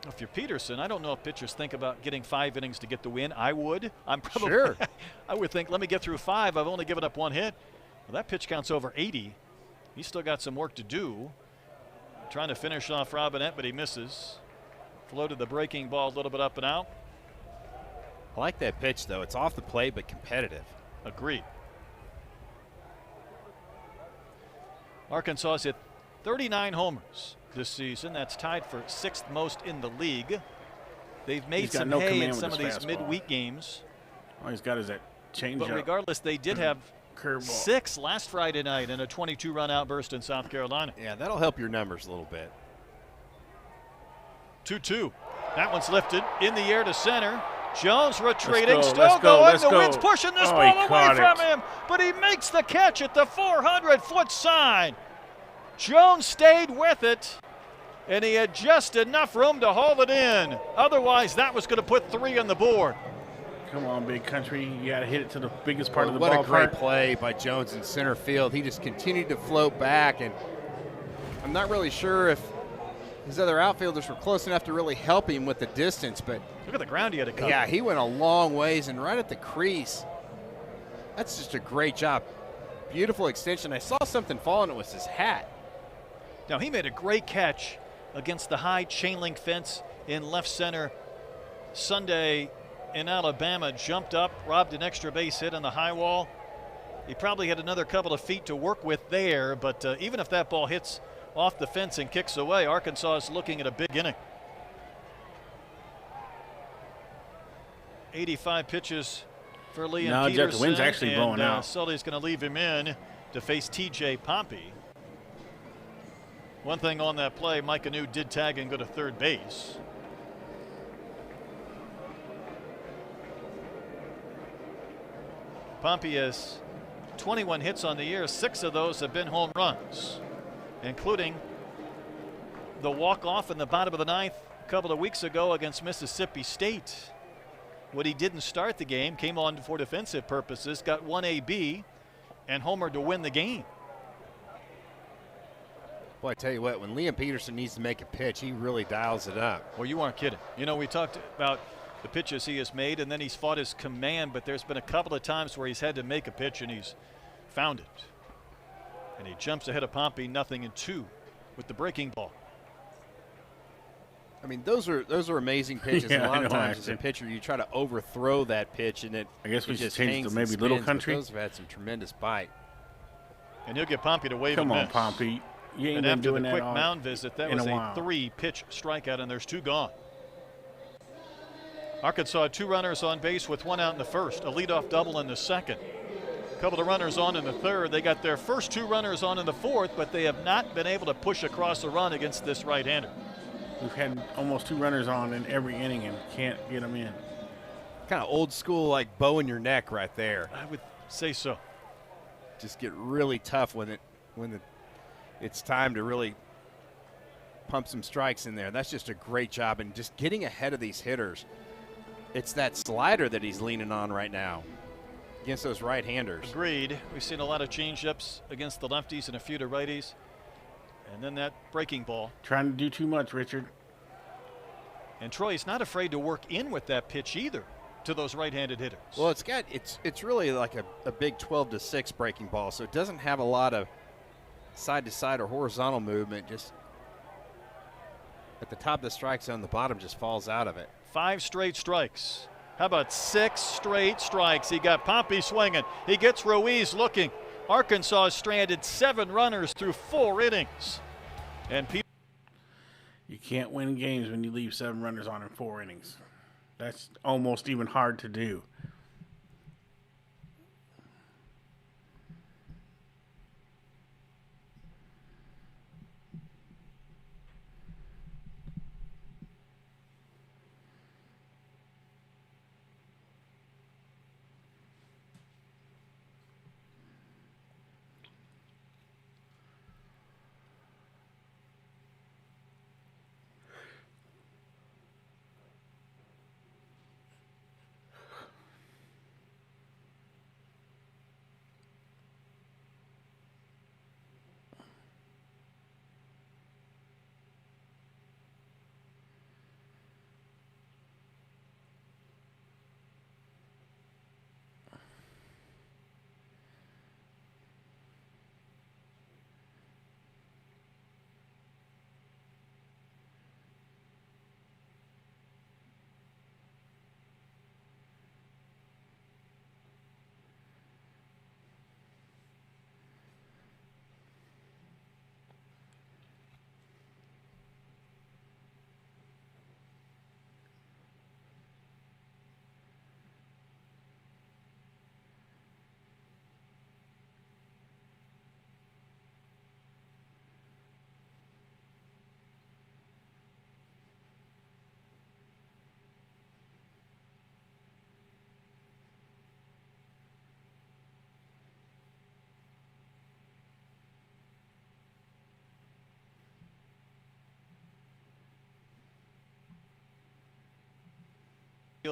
If you're Peterson, I don't know if pitchers think about getting 5 innings to get the win. I would. I'm probably. Sure. I would think, let me get through 5. I've only given up 1 hit. Well, that pitch counts over 80. He's still got some work to do. Trying to finish off Robinette, but he misses. Floated the breaking ball a little bit up and out. I like that pitch, though. It's off the plate, but competitive. Agreed. Arkansas has hit 39 homers this season. That's tied for 6th most in the league. They've made some hay in some of these midweek games. All he's got is that changeup. But regardless, they did have curveball. 6 last Friday night in a 22-run outburst in South Carolina. Yeah, that'll help your numbers a little bit. 2-2. That one's lifted in the air to center. Jones retreating, Let's still go, going. let's The go. wind's pushing this Oh, ball he away caught from it. him, but he makes the catch at the 400-foot sign. Jones stayed with it, and he had just enough room to haul it in. Otherwise, that was going to put 3 on the board. Come on, Big Country. You got to hit it to the biggest part of the What a great ballpark. play by Jones in center field. He just continued to float back, and I'm not really sure if his other outfielders were close enough to really help him with the distance, but Look at the ground he had to cover. yeah, he went a long ways and right at the crease. That's just a great job. Beautiful extension. I saw something fall and it was his hat. Now, he made a great catch against the high chain link fence in left center Sunday in Alabama. Jumped up, robbed an extra base hit on the high wall. He probably had another couple of feet to work with there, but even if that ball hits off the fence and kicks away, Arkansas is looking at a big inning. 85 pitches for Liam No, Jeff, Peterson. the wind's actually blowing out. Sully's going to leave him in to face T.J. Pompey. One thing on that play, Mike Anu did tag and go to third base. Pompey has 21 hits on the year. 6 of those have been home runs, including the walk-off in the bottom of the ninth a couple of weeks ago against Mississippi State. When he didn't start the game, came on for defensive purposes, got 1 AB, and homered to win the game. Boy, I tell you what, when Liam Peterson needs to make a pitch, he really dials it up. Well, you aren't kidding. You know, we talked about the pitches he has made, and then he's fought his command, but there's been a couple of times where he's had to make a pitch, and he's found it. And he jumps ahead of Pompey, 0-2 with the breaking ball. I mean, those are amazing pitches. Yeah, and a lot I of know, times as a pitcher, you try to overthrow that pitch, and I guess we it should just change it hangs to maybe and Little spins, Country. but those have had some tremendous bite. And he'll get Pompey to wave Come and on, miss. Pompey. You ain't And been after doing the that quick all mound visit, that in was a a while. 3-pitch strikeout, and there's 2 gone. Arkansas 2 runners on base with 1 out in the first, a leadoff double in the second. A couple of runners on in the third. They got their first 2 runners on in the fourth, but they have not been able to push across a run against this right-hander. We've had almost 2 runners on in every inning and can't get them in. Kind of old school, like bow in your neck right there. I would say so. Just get really tough when it's time to really pump some strikes in there. That's just a great job, and just getting ahead of these hitters. It's that slider that he's leaning on right now against those right-handers. Agreed. We've seen a lot of change-ups against the lefties and a few to righties. And then that breaking ball. Trying to do too much, Richard. And Troy's not afraid to work in with that pitch either to those right-handed hitters. Well, it's really like a big 12-6 breaking ball, so it doesn't have a lot of side-to-side or horizontal movement. Just at the top of the strike zone, the bottom just falls out of it. 5 straight strikes. How about 6 straight strikes? He got Pompey swinging. He gets Ruiz looking. Arkansas stranded 7 runners through 4 innings. And You can't win games when you leave 7 runners on in 4 innings. That's almost even hard to do.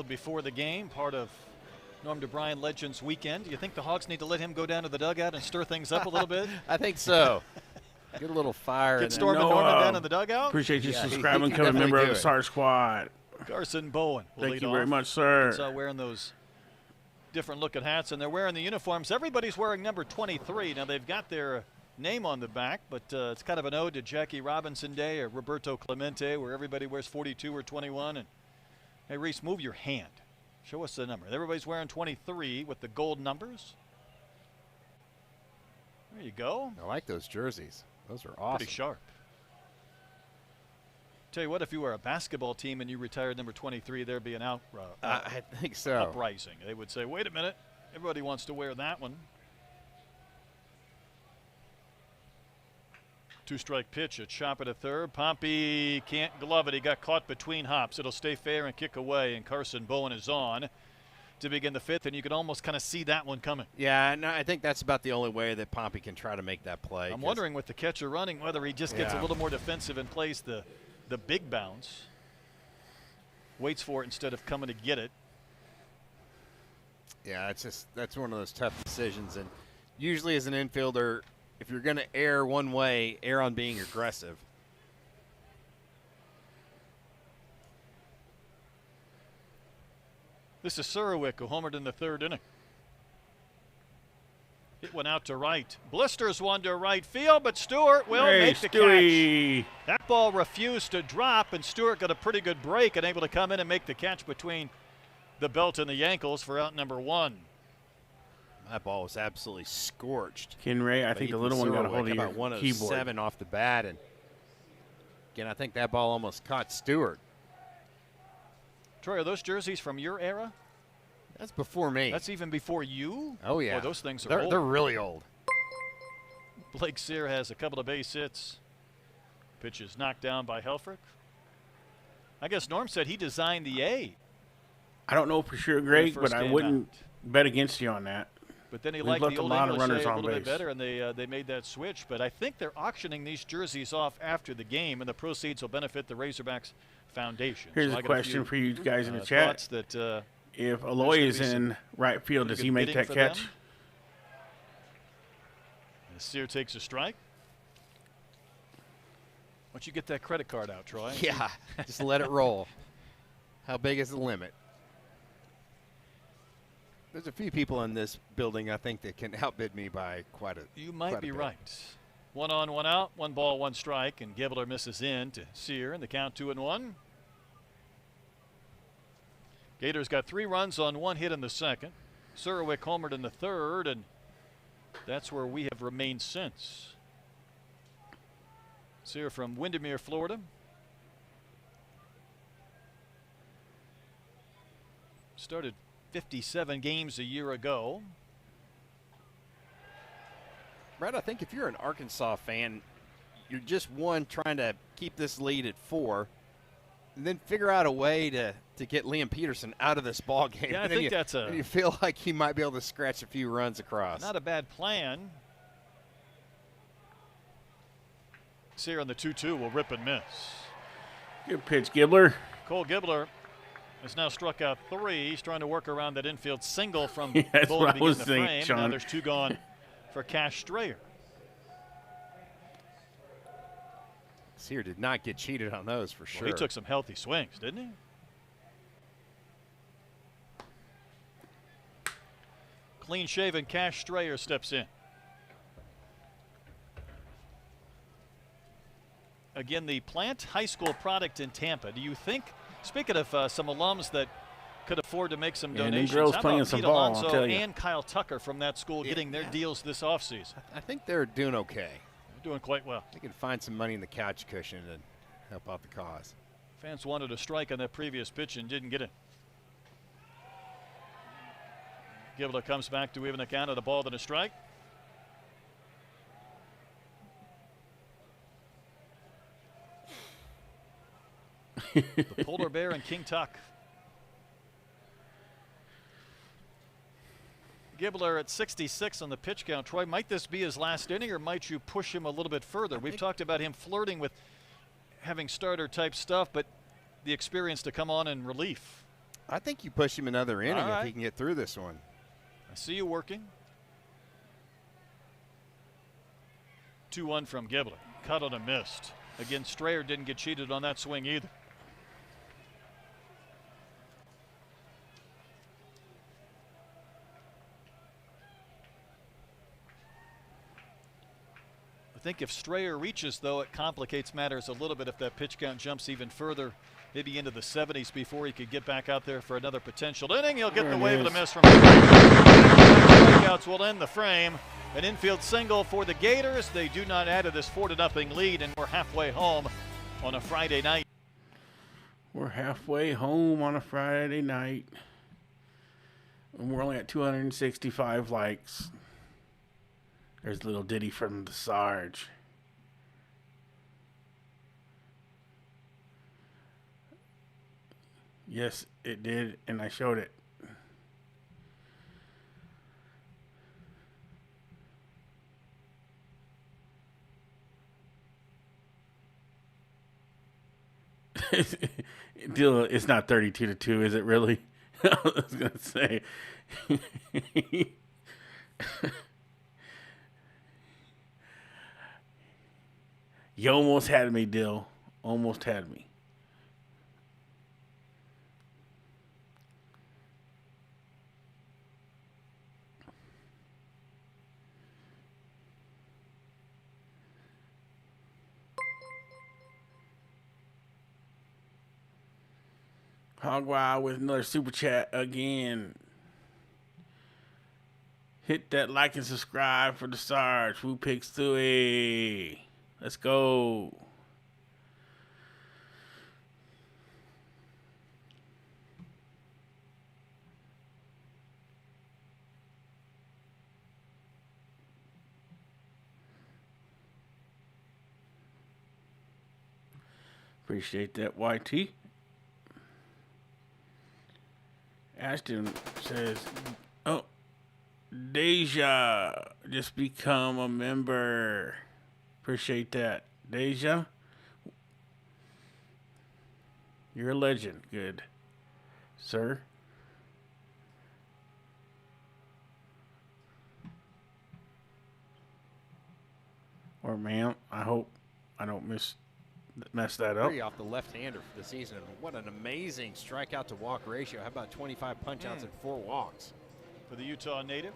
before the game, part of Norm DeBryan Legends weekend. Do you think the Hogs need to let him go down to the dugout and stir things up a little bit? I think so. Get a little fire. Get Storm and Norman down in the dugout. Appreciate you Yeah, subscribing, he becoming a member of the definitely SAR Squad. Carson Bowen will Thank lead you off. very much, sir. Arkansas wearing those different looking hats, and they're wearing the uniforms. Everybody's wearing number 23. Now they've got their name on the back, but it's kind of an ode to Jackie Robinson Day or Roberto Clemente, where everybody wears 42 or 21. And hey, Reese, move your hand. Show us the number. Everybody's wearing 23 with the gold numbers. There you go. I like those jerseys. Those are awesome. Pretty sharp. Tell you what, if you were a basketball team and you retired number 23, there'd be an I think so. uprising. They would say, wait a minute, everybody wants to wear that one. Two-strike pitch, a chop at a third. Pompey can't glove it. He got caught between hops. It'll stay fair and kick away, and Carson Bowen is on to begin the fifth, and you can almost kind of see that one coming. Yeah, no, I think that's about the only way that Pompey can try to make that play. I'm wondering with the catcher running whether he just gets a little more defensive and plays the big bounce. Waits for it instead of coming to get it. Yeah, that's one of those tough decisions. And usually as an infielder, if you're going to err one way, err on being aggressive. This is Surowick, who homered in the third inning. It went out to right. Blisters one to right field, but Stewart will make the catch. That ball refused to drop, and Stewart got a pretty good break and able to come in and make the catch between the belt and the ankles for out number one. That ball was absolutely scorched. Ken Ray, I think the little one got a hold of your about 107 keyboard. off the bat, and again, I think that ball almost caught Stewart. Troy, are those jerseys from your era? That's before me. That's even before you? Oh, yeah. Boy, those things are old. They're really old. Blake Sear has a couple of base hits. Pitch is knocked down by Helfrich. I guess Norm said he designed the A. I don't know for sure, Greg, first but I game wouldn't bet against you on that. But then he We've liked left the a old lot of English runners A a on little bit base. better, and they made that switch. But I think they're auctioning these jerseys off after the game, and the proceeds will benefit the Razorbacks Foundation. Here's So a I got question few, for you guys in the chat. thoughts that If Aloy is gonna be in right field, pretty does he good make bidding that for catch? them. Sear takes a strike. Why don't you get that credit card out, Troy? Yeah, just let it roll. How big is the limit? There's a few people in this building, I think, that can outbid me by quite a You might quite a be bit. right. 1 on, 1 out, 1 ball, 1 strike, and Gibbler misses in to Sear, and the count 2-1. Gators got 3 runs on 1 hit in the second. Surowick homered in the third, and that's where we have remained since. Sear from Windermere, Florida. Started 57 games a year ago. Brett, I think if you're an Arkansas fan, you're just trying to keep this lead at 4, and then figure out a way to get Liam Peterson out of this ball game. Yeah, I think that's a. And you feel like he might be able to scratch a few runs across. Not a bad plan. Sear on the 2-2 will rip and miss. Good pitch, Gibbler. Cole Gibbler has now struck out 3. He's trying to work around that infield single from Yeah, that's Bowen what to I begin was the thinking, frame. Sean. Now there's 2 gone for Cash Strayer. Sear did not get cheated on those for sure. Well, he took some healthy swings, didn't he? Clean-shaven Cash Strayer steps in. Again, the Plant High School product in Tampa. Do you think, speaking of some alums that could afford to make some Yeah, them donations, girls how playing about some Pete ball, I'll Alonso tell you. and Kyle Tucker from that school getting their deals this offseason? I think they're doing okay. They're doing quite well. They can find some money in the couch cushion and help out the cause. Fans wanted a strike on that previous pitch and didn't get it. Gibbler comes back to even a count of the ball than a strike. The Polar Bear and King Tuck. Gibbler at 66 on the pitch count. Troy, might this be his last inning, or might you push him a little bit further? We've talked about him flirting with having starter-type stuff, but the experience to come on in relief. I think you push him another inning All right. if he can get through this one. I see you working. 2-1 from Gibbler. cut on a missed. Again, Strayer didn't get cheated on that swing either. I think if Strayer reaches, though, it complicates matters a little bit if that pitch count jumps even further, maybe into the 70s before he could get back out there for another potential inning. He'll get the wave of the miss from strikeouts will end the frame. An infield single for the Gators. They do not add to this 4-0 lead, and we're halfway home on a Friday night. We're halfway home on a Friday night. And we're only at 265 likes. There's a little ditty from the Sarge. Yes, it did, and I showed it. It's not 32-2, is it really? I was going to say. You almost had me, Dill. Almost had me. Hog Wild with another super chat again. Hit that like and subscribe for the Sarge. Who picks Thur? Let's go. Appreciate that, YT. Ashton says, oh, Deja just become a member. Appreciate that. Deja, you're a legend. Good. Sir. Or ma'am, I hope I don't mess that up. Off the left-hander for the season. What an amazing strikeout to walk ratio. How about 25 punch-outs and 4 walks? For the Utah native.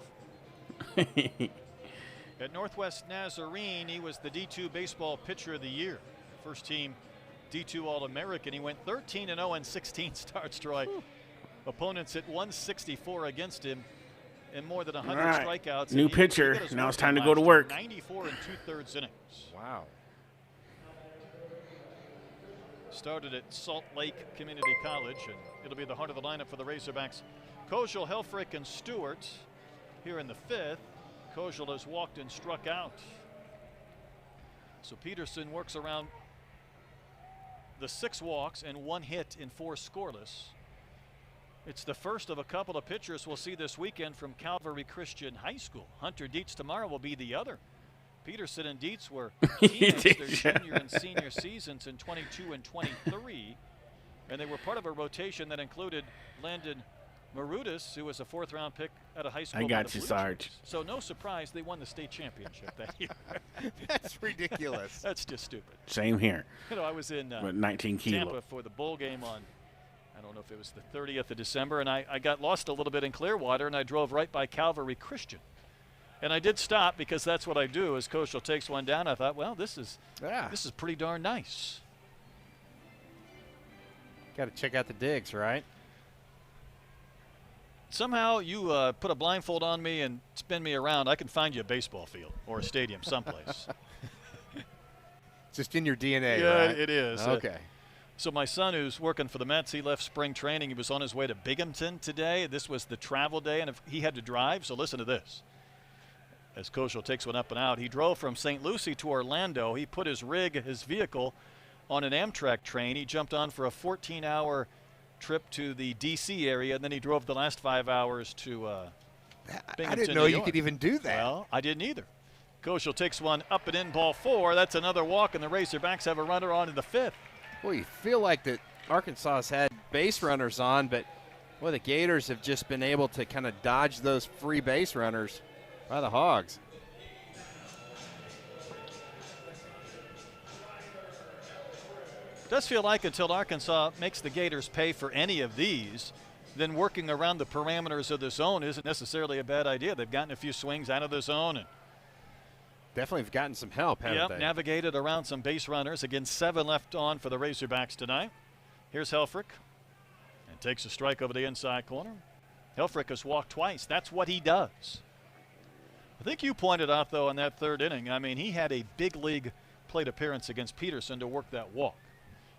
At Northwest Nazarene, he was the D2 Baseball Pitcher of the Year. First team D2 All-American. He went 13-0 and 16 starts, Troy. Opponents hit 164 against him and more than 100 strikeouts. New pitcher. Now it's time to go to work. 94 and 2/3 innings. Wow. Started at Salt Lake Community College, and it'll be the heart of the lineup for the Razorbacks. Kojal, Helfrich, and Stewart here in the 5th. Kojal has walked and struck out. So Peterson works around the 6 walks and 1 hit in 4 scoreless. It's the first of a couple of pitchers we'll see this weekend from Calvary Christian High School. Hunter Dietz tomorrow will be the other. Peterson and Dietz were teammates their junior and senior seasons in 22 and 23, and they were part of a rotation that included Landon Marudis, who was a 4th-round pick out of high school. I got you, Sarge. So no surprise they won the state championship that year. That's ridiculous. That's just stupid. Same here. You know, I was in 19 Tampa kilo. for the bowl game on, I don't know if it was the 30th of December, and I got lost a little bit in Clearwater, and I drove right by Calvary Christian. And I did stop because that's what I do. As Kojal takes one down, I thought, well, this is pretty darn nice. Got to check out the digs, right? Somehow you put a blindfold on me and spin me around, I can find you a baseball field or a stadium someplace. Just in your DNA, yeah, right? It is. Okay. So my son, who's working for the Mets, he left spring training. He was on his way to Binghamton today. This was the travel day, and he had to drive. So listen to this. As Kojal takes one up and out, he drove from St. Lucie to Orlando. He put his vehicle, on an Amtrak train. He jumped on for a 14-hour trip to the D.C. area, and then he drove the last 5 hours to Binghamton, I didn't know New you York. could even do that. Well, I didn't either. Kojal takes one up and in, ball 4. That's another walk, and the Razorbacks have a runner on in the 5th. Well, you feel like that Arkansas has had base runners on, but well, the Gators have just been able to kind of dodge those free base runners by the Hogs. does feel like until Arkansas makes the Gators pay for any of these, then working around the parameters of the zone isn't necessarily a bad idea. They've gotten a few swings out of the zone and definitely have gotten some help, haven't they? Navigated around some base runners. Again, 7 left on for the Razorbacks tonight. Here's Helfrich and takes a strike over the inside corner. Helfrich has walked twice. That's what he does. I think you pointed out, though, in that 3rd inning, I mean, he had a big league plate appearance against Peterson to work that walk.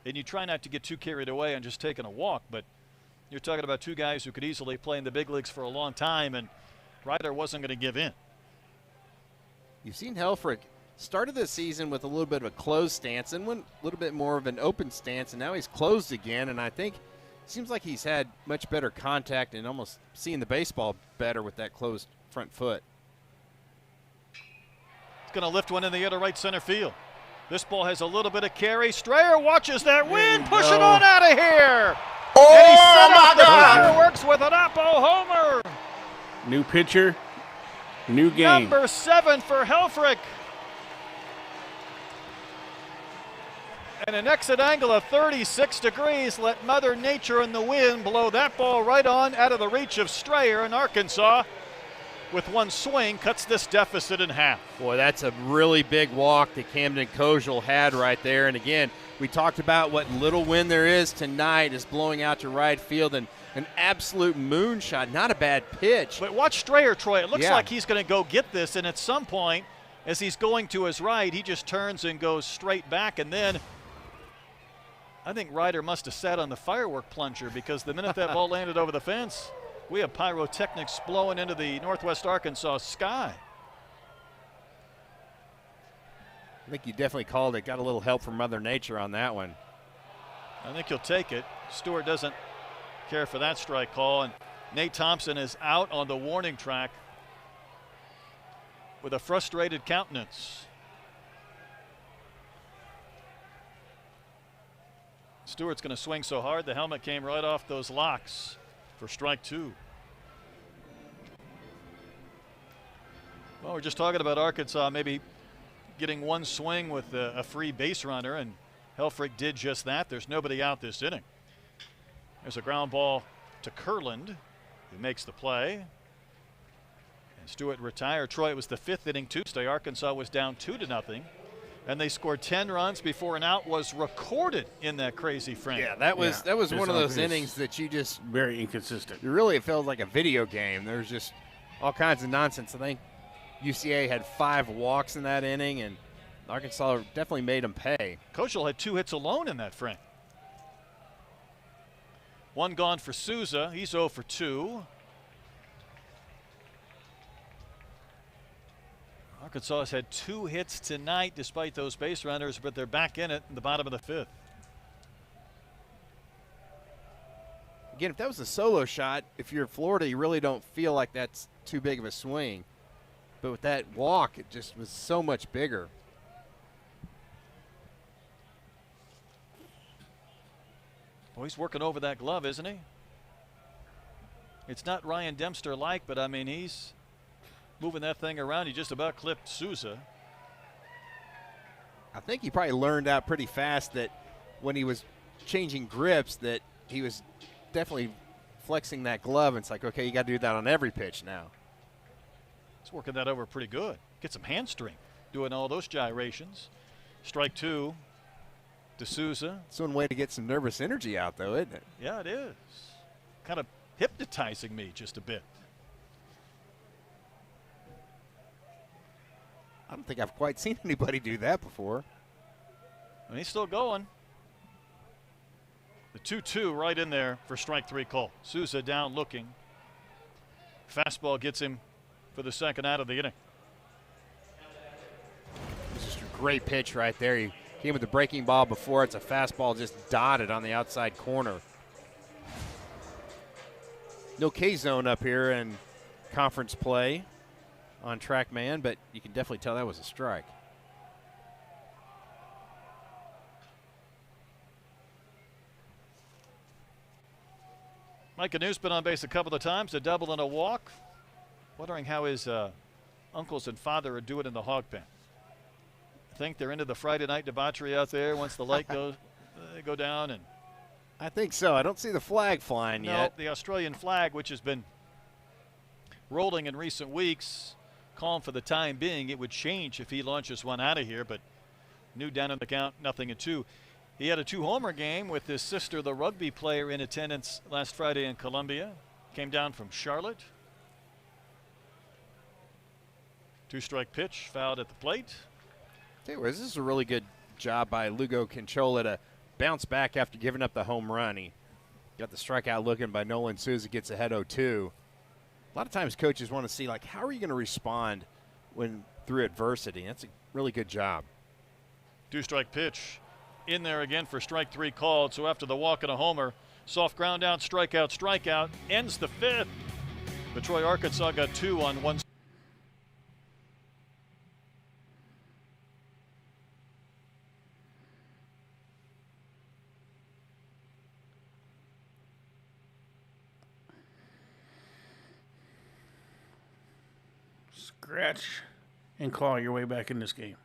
And you try not to get too carried away on just taking a walk, but you're talking about 2 guys who could easily play in the big leagues for a long time, and Ryder wasn't going to give in. You've seen Helfrich started the season with a little bit of a closed stance and went a little bit more of an open stance, and now he's closed again, and I think it seems like he's had much better contact and almost seeing the baseball better with that closed front foot. He's going to lift one in the air to right center field. This ball has a little bit of carry. Strayer watches that wind, push it on out of here. Oh, my God! Fireworks with an Oppo homer. New pitcher, new game. Number 7 for Helfrich. And an exit angle of 36 degrees let Mother Nature and the wind blow that ball right on out of the reach of Strayer, in Arkansas, with one swing, cuts this deficit in half. Boy, that's a really big walk that Camden Kojal had right there. And again, we talked about what little wind there is tonight is blowing out to right field, and an absolute moonshot. Not a bad pitch. But watch Strayer, Troy. It looks like he's going to go get this, and at some point, as he's going to his right, he just turns and goes straight back, and then I think Ryder must have sat on the firework plunger, because the minute that ball landed over the fence, we have pyrotechnics blowing into the northwest Arkansas sky. I think you definitely called it. Got a little help from Mother Nature on that one. I think he'll take it. Stewart doesn't care for that strike call, and Nate Thompson is out on the warning track with a frustrated countenance. Stewart's going to swing so hard the helmet came right off those locks for strike 2. Well, we're just talking about Arkansas maybe getting one swing with a free base runner, and Helfrich did just that. There's nobody out this inning. There's a ground ball to Kurland, who makes the play. And Stewart retired. Troy, it was the 5th inning Tuesday. Arkansas was down 2-0. And they scored 10 runs before an out was recorded in that crazy frame. Yeah, that was one of those innings that you just very inconsistent. Really, it felt like a video game. There was just all kinds of nonsense. I think UCA had 5 walks in that inning, and Arkansas definitely made them pay. Kochel had 2 hits alone in that frame. One gone for Souza. He's 0 for 2. Arkansas has had 2 hits tonight despite those base runners, but they're back in it in the bottom of the 5th. Again, if that was a solo shot, if you're in Florida, you really don't feel like that's too big of a swing. But with that walk, it just was so much bigger. Well, he's working over that glove, isn't he? It's not Ryan Dempster-like, but I mean, he's moving that thing around. He just about clipped Souza. I think he probably learned out pretty fast that when he was changing grips that he was definitely flexing that glove. It's like, okay, you got to do that on every pitch now. He's working that over pretty good. Get some hamstring doing all those gyrations. Strike 2 to Souza. It's one way to get some nervous energy out, though, isn't it? Yeah, it is. Kind of hypnotizing me just a bit. I don't think I've quite seen anybody do that before. And he's still going. The 2-2 right in there for strike 3 call. Souza down looking. Fastball gets him for the second out of the inning. This is a great pitch right there. He came with the breaking ball before. It's a fastball just dotted on the outside corner. No K-zone up here in conference play on TrackMan, but you can definitely tell that was a strike. Mike Anu's been on base a couple of times, a double and a walk. Wondering how his uncles and father are doing in the hog pen. I think they're into the Friday night debauchery out there once the light goes They go down and. I think so. I don't see the flag flying yet. The Australian flag, which has been rolling in recent weeks, calm for the time being. It would change if he launches one out of here, but new down in the count, 0-2. He had a 2-homer game with his sister, the rugby player, in attendance last Friday in Columbia. Came down from Charlotte. 2-strike pitch, fouled at the plate. Tell you what, this is a really good job by Lugo Conchola to bounce back after giving up the home run. He got the strikeout looking by Nolan Souza, gets ahead 0-2. A lot of times coaches want to see, like, how are you going to respond when through adversity? That's a really good job. 2-strike pitch in there again for strike 3 called. So after the walk and a homer, soft ground out, strikeout, ends the 5th. But Troy, Arkansas got 2 on 1. Scratch and claw your way back in this game.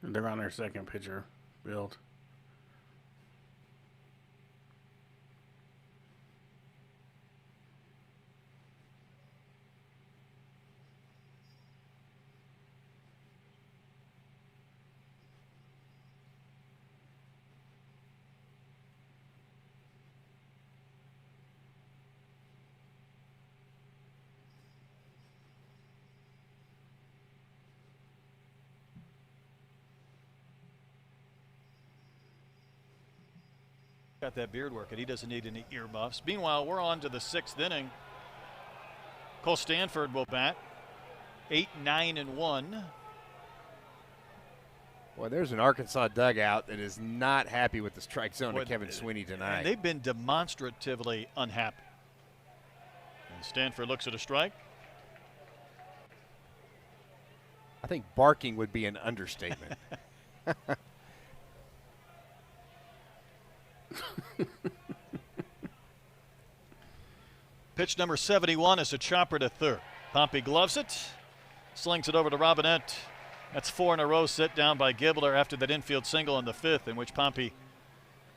They're on their second pitcher build. Got that beard working. He doesn't need any earmuffs. Meanwhile, we're on to the 6th inning. Cole Stanford will bat. 8-9-1. Well, there's an Arkansas dugout that is not happy with the strike zone of Kevin Sweeney tonight. And they've been demonstratively unhappy. And Stanford looks at a strike. I think barking would be an understatement. Pitch number 71 is a chopper to Thur. Pompey gloves it, slings it over to Robinette. That's 4 in a row set down by Gibbler after that infield single in the 5th, in which Pompey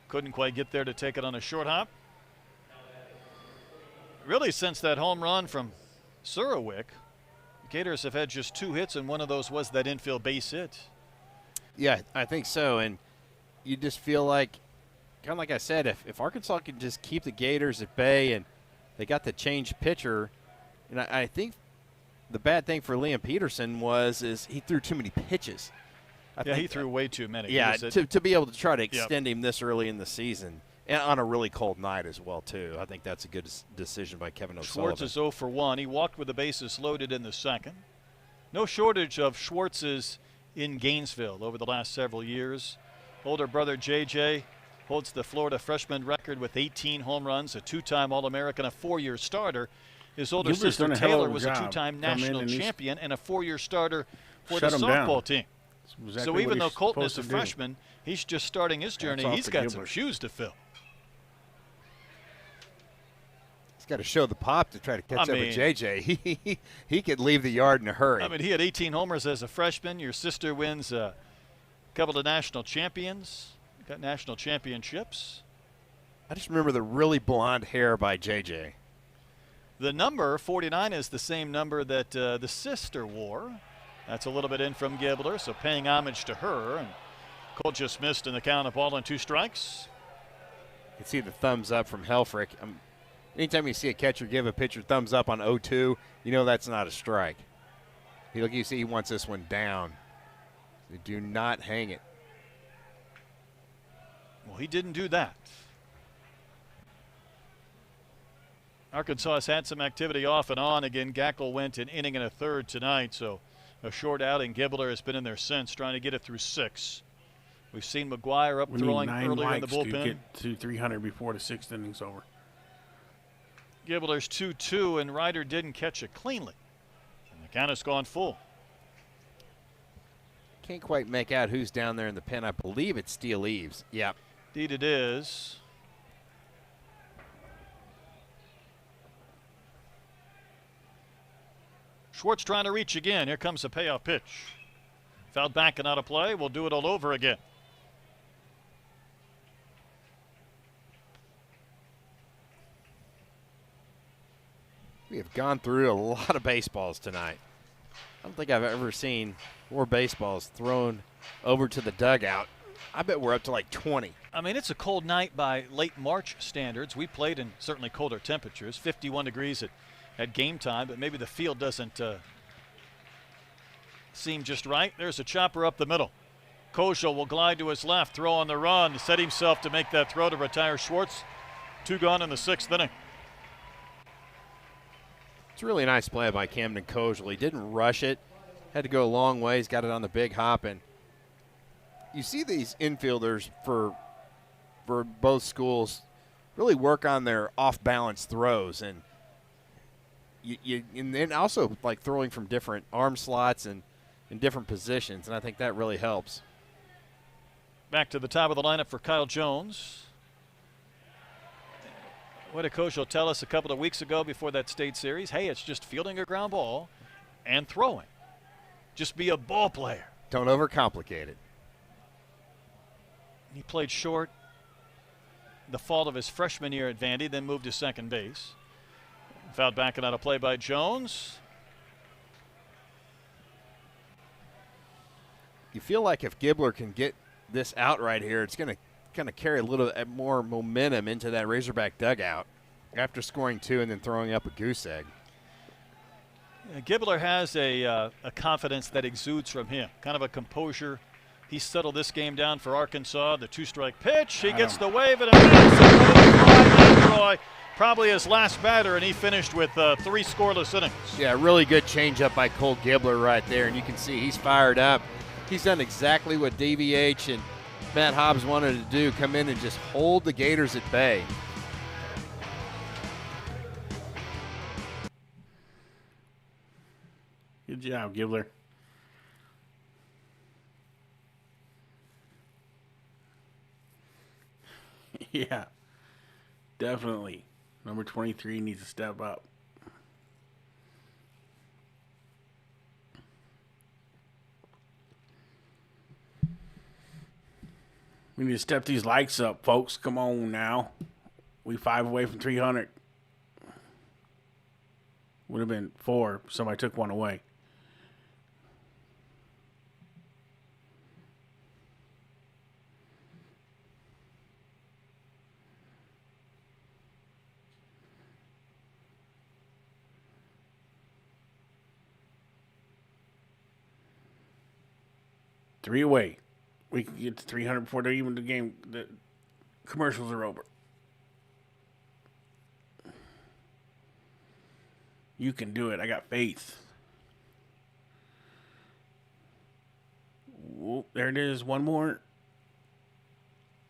couldn't quite get there to take it on a short hop. Really, since that home run from Surowick, the Gators have had just 2 hits, and one of those was that infield base hit. Yeah, I think so. And you just feel like, kind of like I said, if Arkansas can just keep the Gators at bay and they got the change pitcher, and I think the bad thing for Liam Peterson is he threw too many pitches. He threw way too many. Yeah, to be able to try to extend him this early in the season, and on a really cold night as well, too. I think that's a good decision by Kevin O'Sullivan. Schwartz is 0 for 1. He walked with the bases loaded in the 2nd. No shortage of Schwartzes in Gainesville over the last several years. Older brother J.J. holds the Florida freshman record with 18 home runs, a 2-time All-American, a 4-year starter. His older sister Taylor was a 2-time national champion and a 4-year starter for the softball team. Exactly, so even though Colton is a freshman, he's just starting his journey. He's got some shoes to fill. He's got to show the pop to try to catch up with JJ. He could leave the yard in a hurry. I mean, he had 18 homers as a freshman. Your sister wins a couple of national champions. Got national championships. I just remember the really blonde hair by JJ. The number 49 is the same number that the sister wore. That's a little bit in from Gibbler, so paying homage to her. And Cole just missed in the count of ball and 2 strikes. You can see the thumbs up from Helfrich. Anytime you see a catcher give a pitcher thumbs up on 0-2, you know that's not a strike. You see he wants this one down. So do not hang it. Well, he didn't do that. Arkansas has had some activity off and on. Again, Gackel went an inning and a third tonight, so a short outing. Gibbler has been in there since, trying to get it through 6. We've seen McGuire up throwing earlier in the bullpen. To get to 300 before the 6th inning's over. Gibbler's 2-2, and Ryder didn't catch it cleanly. And the count has gone full. Can't quite make out who's down there in the pen. I believe it's Steele Eaves. Yep. Indeed it is. Schwartz trying to reach again. Here comes the payoff pitch. Fouled back and out of play. We'll do it all over again. We have gone through a lot of baseballs tonight. I don't think I've ever seen more baseballs thrown over to the dugout. I bet we're up to like 20. I mean, it's a cold night by late March standards. We played in certainly colder temperatures, 51 degrees at game time, but maybe the field doesn't seem just right. There's a chopper up the middle. Kojal will glide to his left, throw on the run, set himself to make that throw to retire Schwartz. 2 gone in the 6th inning. It's a really nice play by Camden Kojal. He didn't rush it. Had to go a long ways, got it on the big hop. And you see these infielders for both schools really work on their off-balance throws. And and then also like throwing from different arm slots and in different positions. And I think that really helps. Back to the top of the lineup for Kyle Jones. What did Kojal tell us a couple of weeks ago before that state series? Hey, it's just fielding a ground ball and throwing. Just be a ball player. Don't overcomplicate it. He played short the fall of his freshman year at Vandy, then moved to second base. Fouled back and out of play by Jones. You feel like if Gibbler can get this out right here, it's going to kind of carry a little more momentum into that Razorback dugout after scoring 2 and then throwing up a goose egg. Gibbler has a confidence that exudes from him, kind of a composure. He settled this game down for Arkansas. The 2-strike pitch. He gets the wave and a Troy, probably his last batter, and he finished with 3 scoreless innings. Yeah, really good changeup by Cole Gibbler right there, and you can see he's fired up. He's done exactly what DVH and Matt Hobbs wanted to do, come in and just hold the Gators at bay. Good job, Gibbler. Yeah, definitely. Number 23 needs to step up. We need to step these likes up, folks. Come on now. We 5 away from 300. Would have been 4 if somebody took one away. Three away. We can get to 300 before even the game. The commercials are over. You can do it. I got faith. Whoop, there it is. One more.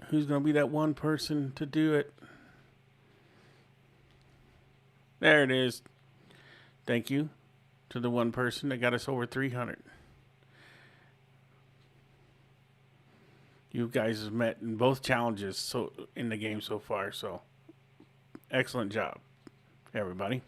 Who's going to be that one person to do it? There it is. Thank you to the one person that got us over 300. You guys have met in both challenges in the game so far, so excellent job, everybody.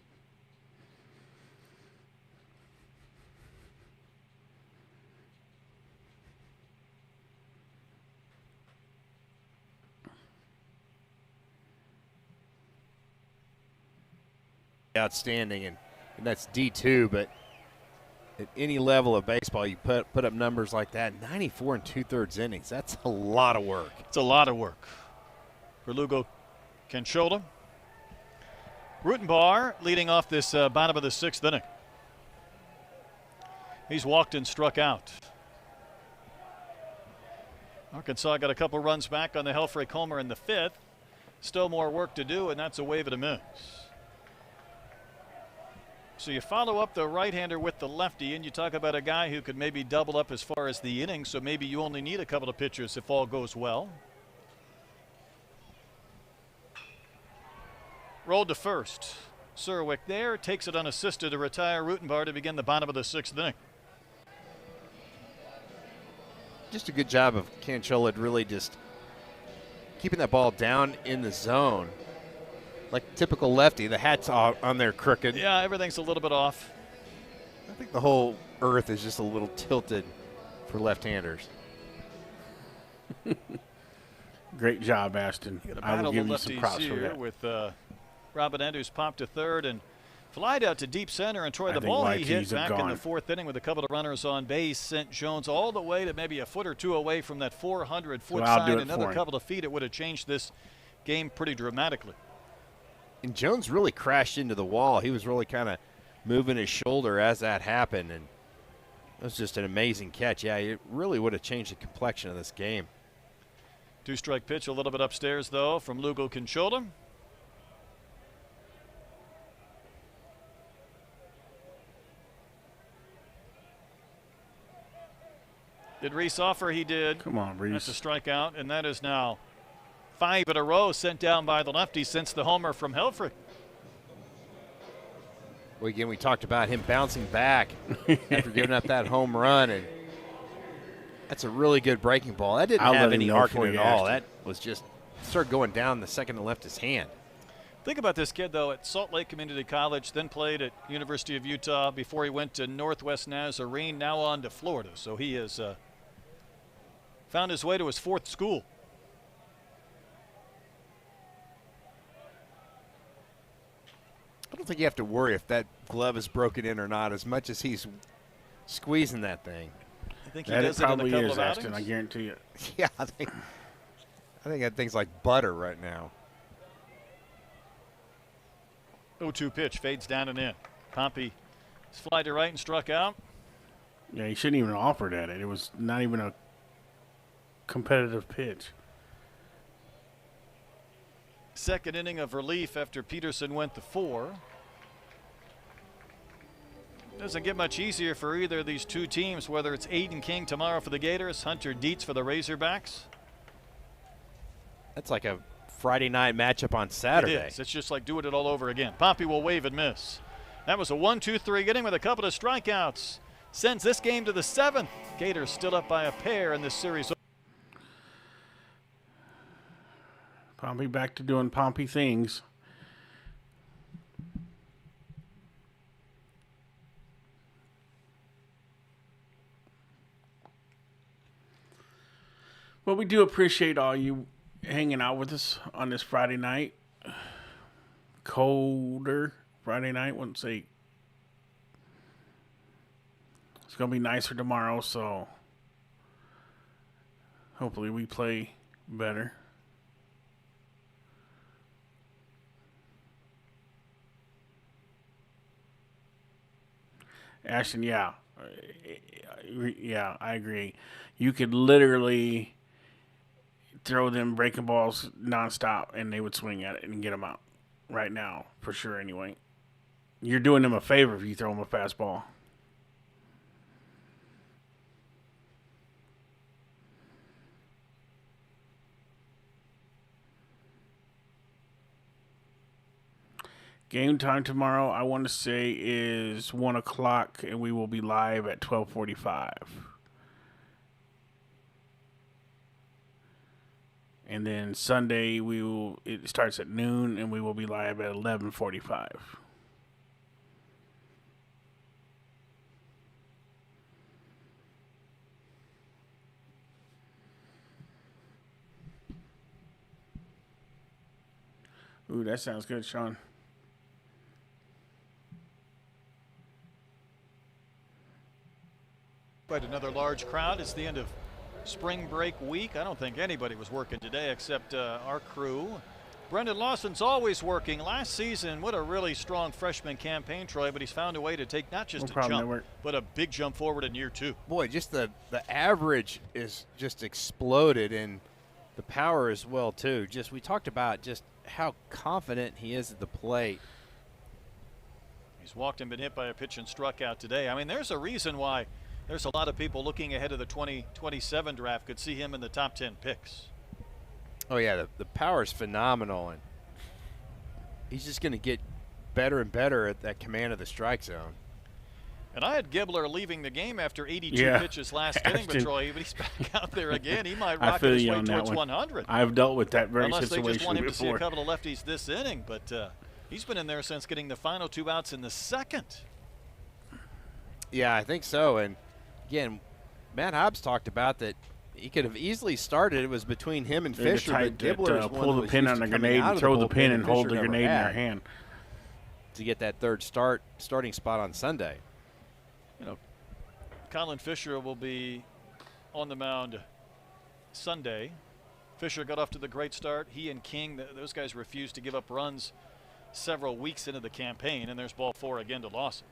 Outstanding, and that's D2, but at any level of baseball, you put up numbers like that. 94 and 2/3 innings. That's a lot of work. It's a lot of work for Lugo Canchola. Rutenbar leading off this bottom of the 6th inning. He's walked and struck out. Arkansas got a couple runs back on the Helfrich homer in the 5th. Still more work to do, and that's a wave and a miss. So you follow up the right-hander with the lefty, and you talk about a guy who could maybe double up as far as the innings, so maybe you only need a couple of pitchers if all goes well. Rolled to first. Surwick there, takes it unassisted to retire Rutenbar to begin the bottom of the 6th inning. Just a good job of Canchola really just keeping that ball down in the zone. Like typical lefty, the hat's on there crooked. Yeah, everything's a little bit off. I think the whole earth is just a little tilted for left-handers. Great job, Ashton. I will give you some props for that. With Robin Andrews popped to third and flied out to deep center, and Troy, the ball he hit back in the 4th inning with a couple of runners on base sent Jones all the way to maybe a foot or two away from that 400-foot sign. Another couple of feet, it would have changed this game pretty dramatically. And Jones really crashed into the wall. He was really kind of moving his shoulder as that happened, and it was just an amazing catch. Yeah, it really would have changed the complexion of this game. 2-strike pitch a little bit upstairs, though, from Lugo Canchola. Did Reese offer? He did. Come on, Reese. That's a strikeout, and that is now 5 in a row sent down by the lefty since the homer from Helfrich. Well, again, we talked about him bouncing back after giving up that home run, and that's a really good breaking ball. That didn't have any arc in it at all. That was just started going down the second it left his hand. Think about this kid, though, at Salt Lake Community College, then played at University of Utah before he went to Northwest Nazarene, now on to Florida. So he has found his way to his 4th school. I don't think you have to worry if that glove is broken in or not, as much as he's squeezing that thing. I think he does it in a couple of outings. Ashton, I guarantee you. Yeah, I think that thing's like butter right now. 0-2 pitch, fades down and in. Pompey fly to right and struck out. Yeah, he shouldn't even have offered at it. It was not even a competitive pitch. 2nd inning of relief after Peterson went to 4. Doesn't get much easier for either of these two teams, whether it's Aiden King tomorrow for the Gators, Hunter Dietz for the Razorbacks. That's like a Friday night matchup on Saturday. It is. It's just like doing it all over again. Pompey will wave and miss. That was a 1-2-3 inning with a couple of strikeouts. Sends this game to the 7th. Gators still up by a pair in this series. Pompey back to doing Pompey things. Well, we do appreciate all you hanging out with us on this Friday night. Colder Friday night, wouldn't say. It's going to be nicer tomorrow, so hopefully we play better. Ashton, yeah, I agree. You could literally throw them breaking balls nonstop, and they would swing at it and get them out right now, for sure anyway. You're doing them a favor if you throw them a fastball. Game time tomorrow, I want to say, is 1 o'clock, and we will be live at 12:45. And then Sunday, it starts at noon, and we will be live at 11:45. Ooh, that sounds good, Sean. But another large crowd. It's the end of spring break week. I don't think anybody was working today except our crew. Brendan Lawson's always working. Last season, what a really strong freshman campaign, Troy, but he's found a way to take not just a jump, but a big jump forward in year 2. Boy, just the average is just exploded, and the power as well, too. Just we talked about just how confident he is at the plate. He's walked and been hit by a pitch and struck out today. I mean, there's a reason why there's a lot of people looking ahead of the 2027 draft could see him in the top 10 picks. Oh, yeah, the power is phenomenal, and he's just going to get better and better at that command of the strike zone. And I had Gibbler leaving the game after 82 pitches last inning, but Troy, but he's back out there again. He might rocket his way towards 100. I've dealt with that very Unless situation they just want him before. to see a couple of lefties this inning, but he's been in there since getting the final 2 outs in the 2nd. Yeah, I think so. And, again, Matt Hobbs talked about that he could have easily started. It was between him and Fisher, but Gibbler is pull the pin on the grenade and throw the pin and hold the grenade in their hand to get that third starting spot on Sunday. You know, Colin Fisher will be on the mound Sunday. Fisher got off to the great start. He and King, those guys refused to give up runs several weeks into the campaign, and there's ball 4 again to Lawson.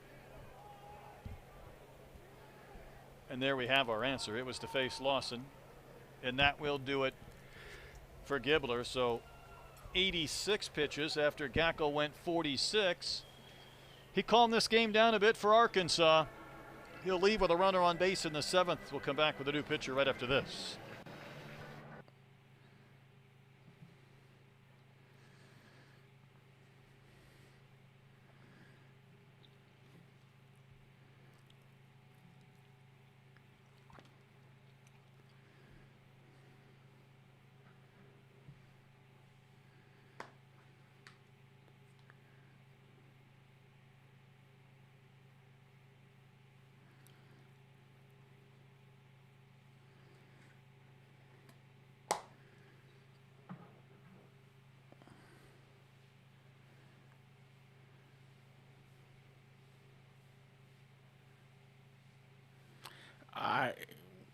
And there we have our answer. It was to face Lawson, and that will do it for Gibbler. So 86 pitches after Gackle went 46. He calmed this game down a bit for Arkansas. He'll leave with a runner on base in the 7th. We'll come back with a new pitcher right after this.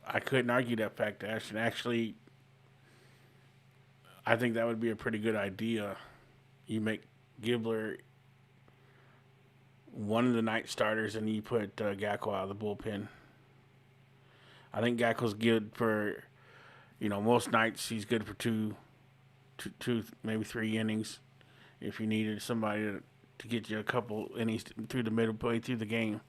I couldn't argue that fact, Ashton. Actually, I think that would be a pretty good idea. You make Gibbler one of the night starters, and you put Gackle out of the bullpen. I think Gackle's good for, most nights he's good for two, maybe 3 innings. If you needed somebody to get you a couple innings through the middle play through the game.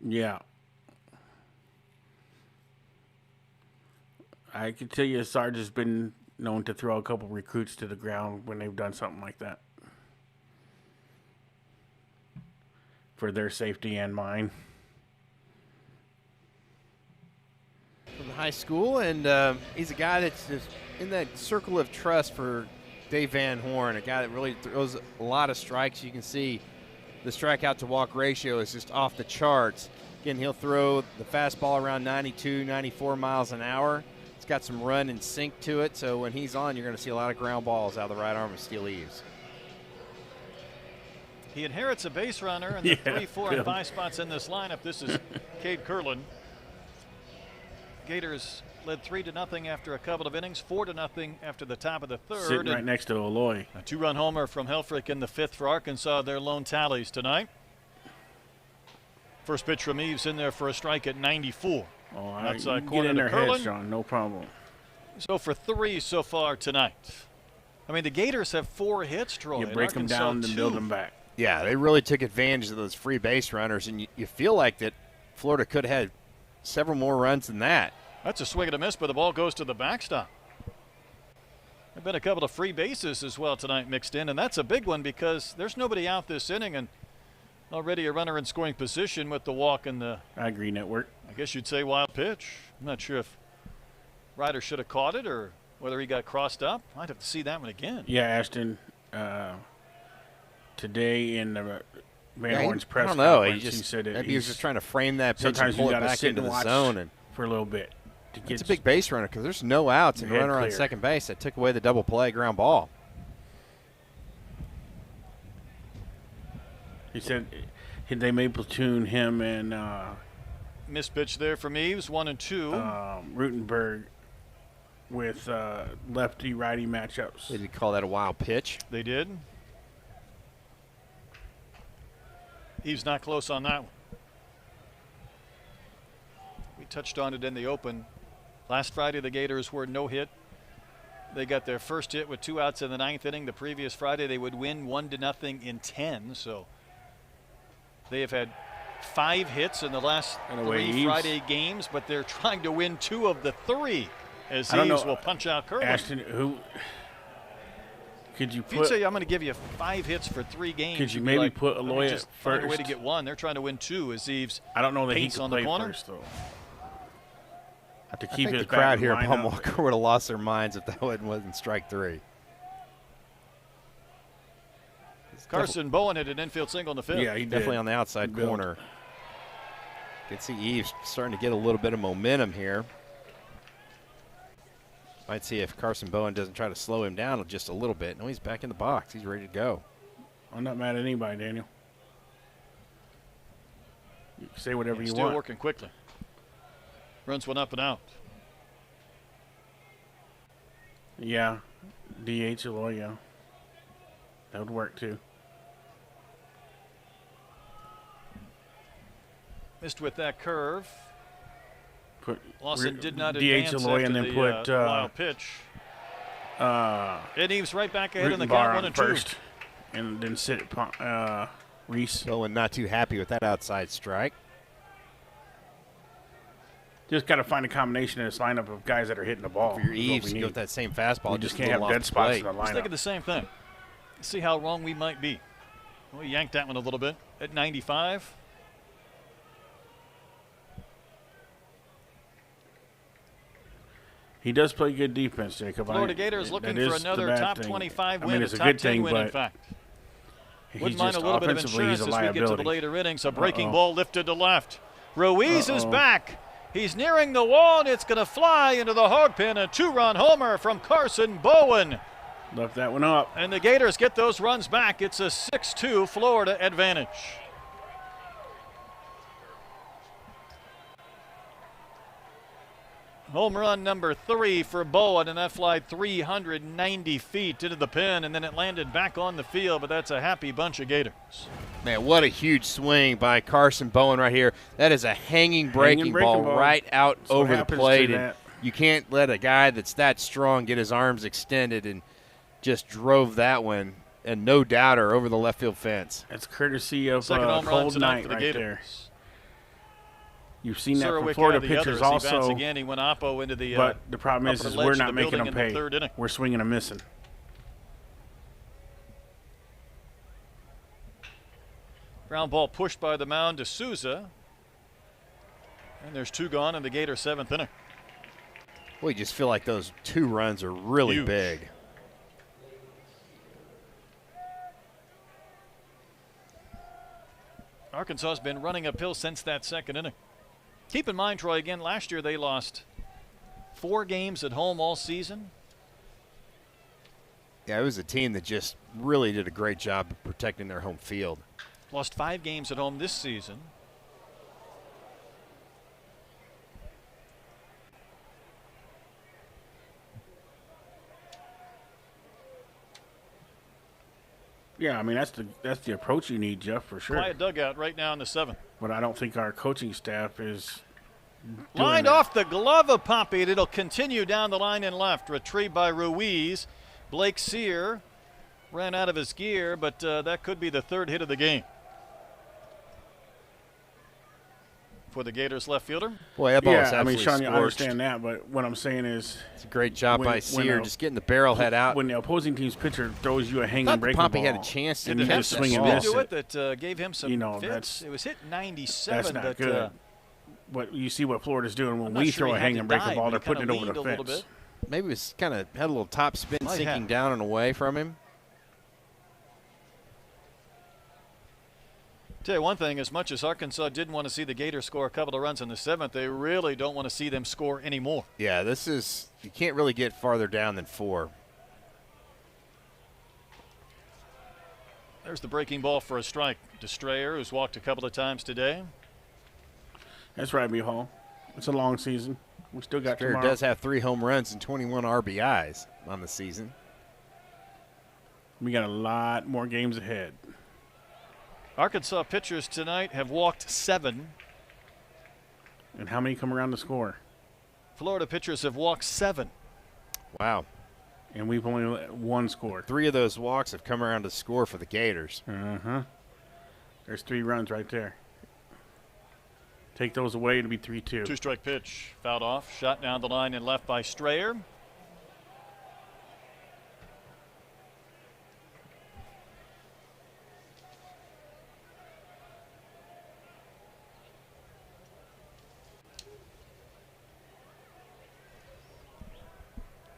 Yeah. I can tell you Sarge has been known to throw a couple recruits to the ground when they've done something like that. For their safety and mine. From the high school, and he's a guy that's just in that circle of trust for Dave Van Horn, a guy that really throws a lot of strikes. You can see the strikeout to walk ratio is just off the charts. Again, he'll throw the fastball around 92, 94 miles an hour. It's got some run and sink to it, so when he's on, you're going to see a lot of ground balls out of the right arm of Steele Eves. He inherits a base runner in the 3, 4, and 5 spots in this lineup. This is Cade Curlin. Gators led 3-0 after a couple of innings, 4-0 after the top of the 3rd. Sitting right next to Aloy. A 2-run homer from Helfrich in the 5th for Arkansas, their lone tallies tonight. First pitch from Eves in there for a strike at 94. Oh, outside get in their Curlin. heads, John. No problem. So for 3 so far tonight. I mean, the Gators have 4 hits, Troy. You break them down and build them back. Yeah, they really took advantage of those free base runners, and you feel like that Florida could have had several more runs than that. That's a swing and a miss, but the ball goes to the backstop. There have been a couple of free bases as well tonight mixed in, and that's a big one because there's nobody out this inning, and already a runner in scoring position with the walk and the, I agree, Network. I guess you'd say, wild pitch. I'm not sure if Ryder should have caught it or whether he got crossed up. I'd have to see that one again. Yeah, Ashton, today in the Van Horn's press I don't know. conference. He said that maybe he was just trying to frame that pitch and sometimes pull you it got to back sit into and the watch zone. And for a little bit. it's a big base runner because there's no outs and Head runner on clear. second base. That took away the double play ground ball. He said they may platoon him and Missed pitch there from Eves, 1-2. Rutenberg with lefty-righty matchups. Did he call that a wild pitch? They did. Eves not close on that one. We touched on it in the open. Last Friday, the Gators were no hit. They got their first hit with 2 outs in the 9th inning. The previous Friday, they would win 1-0 in 10. So they have had 5 hits in the last 3 Friday games, but they're trying to win 2 of the 3 as Eves will punch out Curlin. Ashton, who could you If you'd put? say I'm going to give you 5 hits for 3 games, Could you you'd be maybe like, put let me Aloy just at find a way to first? get 1. They're trying to win 2 as Eves I don't know that he paints could on the play corner. first though. Have to I keep think his the crowd back here at line up. Bumwalker would have lost their minds if that wasn't strike 3. Carson Bowen hit an infield single in the 5th. Yeah, he did. Definitely on the outside He built. corner. You can see Eves starting to get a little bit of momentum here. Might see if Carson Bowen doesn't try to slow him down just a little bit. No, he's back in the box. He's ready to go. I'm not mad at anybody, Daniel. You can say whatever you Still want. working quickly. Runs one up and out. Yeah, DH Aloy, yeah. That would work too. Missed with that curve. Put Lawson did not DH advance Aloy after and then the put wild pitch. And Eves right back ahead in the Rittenbar count, on 1-2. first, and then sit Reese. Bowen not too happy with that outside strike. Just got to find a combination in this lineup of guys that are hitting the ball. For your is what Eves, we you need. go with that same fastball. We just a can't have little off dead the spots plate. in the I was thinking lineup. the same thing. See how wrong we might be. We yanked that one a little bit at 95. He does play good defense, Jacob. Florida Gators looking that for is the another bad top thing. 25 I win, mean, a it's a top good 10 thing, win, in but fact. he's Wouldn't mind a just little bit of offensively, he's insurance a as we get to the liability. later innings. A breaking Uh-oh. ball lifted to left. Ruiz is back. He's nearing the wall, and it's going to fly into the hog pen. A 2-run homer from Carson Bowen. Left that one up. And the Gators get those runs back. It's a 6-2 Florida advantage. Home run number 3 for Bowen, and that flied 390 feet into the pen, and then it landed back on the field, but that's a happy bunch of Gators. Man, what a huge swing by Carson Bowen right here. That is a hanging breaking ball right out That's what over the happens plate. to And that. you can't let a guy that's that strong get his arms extended, and just drove that one, and no doubter, over the left field fence. That's courtesy of Second home run cold tonight night for the right Gators. there. You've seen that from Surwick Florida out of the pitchers other as he bats also. again. He went oppo into the But the problem is upper we're ledge of not the making building them in the pay. third inning. We're swinging and missing. Ground ball pushed by the mound to Souza. And there's 2 gone in the Gator 7th inning. Well, you just feel like those 2 runs are really Huge. big. Arkansas has been running uphill since that 2nd inning. Keep in mind, Troy, again, last year they lost 4 games at home all season. Yeah, it was a team that just really did a great job of protecting their home field. Lost 5 games at home this season. Yeah, I mean that's the approach you need, Jeff, for sure. Quiet dugout right now in the 7th. But I don't think our coaching staff is doing Lined that. off the glove of Poppy, and it'll continue down the line and left. Retrieved by Ruiz. Blake Sear ran out of his gear, but that could be the 3rd hit of the game for the Gators left fielder. Boy, that ball was Yeah, I mean, absolutely Sean, I scorched. understand that, but what I'm saying is It's a great job When- by when Sear, a- just getting the barrel head out. when the opposing team's pitcher throws you a hanging Thought breaking Pompey ball, had a chance to and you catch just that swing and ball. miss to it. it that gave him some You know, fits. that's- It was hit 97, That's not but good. What you see what Florida's doing when I'm not we sure throw he a had to hanging breaking dive, ball, but they're he kinda putting it over leaned the a little fence. bit. Maybe it was kind of had a little top spin Might sinking have. down and away from him. Tell you one thing, as much as Arkansas didn't want to see the Gators score a couple of runs in the 7th, they really don't want to see them score anymore. Yeah, you can't really get farther down than 4. There's the breaking ball for a strike to Strayer, who's walked a couple of times today. That's right, Mihal. It's a long season. We still got Strayer tomorrow. does have 3 home runs and 21 RBIs on the season. We got a lot more games ahead. Arkansas pitchers tonight have walked 7. And how many come around to score? Florida pitchers have walked 7. Wow. And we've only let 1 score. 3 of those walks have come around to score for the Gators. Uh-huh. There's 3 runs right there. Take those away, it'll be 3-2. 2-strike pitch, fouled off, shot down the line and left by Strayer.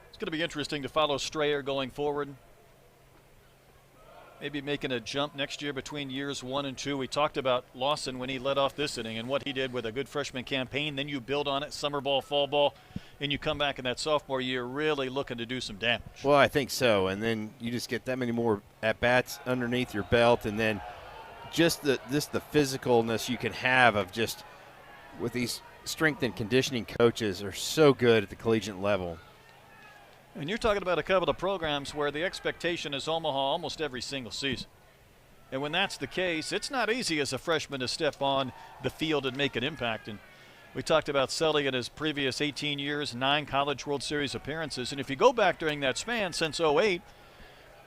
It's going to be interesting to follow Strayer going forward. Maybe making a jump next year between years 1 and 2. We talked about Lawson when he led off this inning and what he did with a good freshman campaign. Then you build on it, summer ball, fall ball, and you come back in that sophomore year really looking to do some damage. Well, I think so. And then you just get that many more at-bats underneath your belt, and then just the physicalness you can have of just with these strength and conditioning coaches are so good at the collegiate level. And you're talking about a couple of programs where the expectation is Omaha almost every single season. And when that's the case, it's not easy as a freshman to step on the field and make an impact. And we talked about Sully in his previous 18 years, 9 College World Series appearances. And if you go back during that span since 08,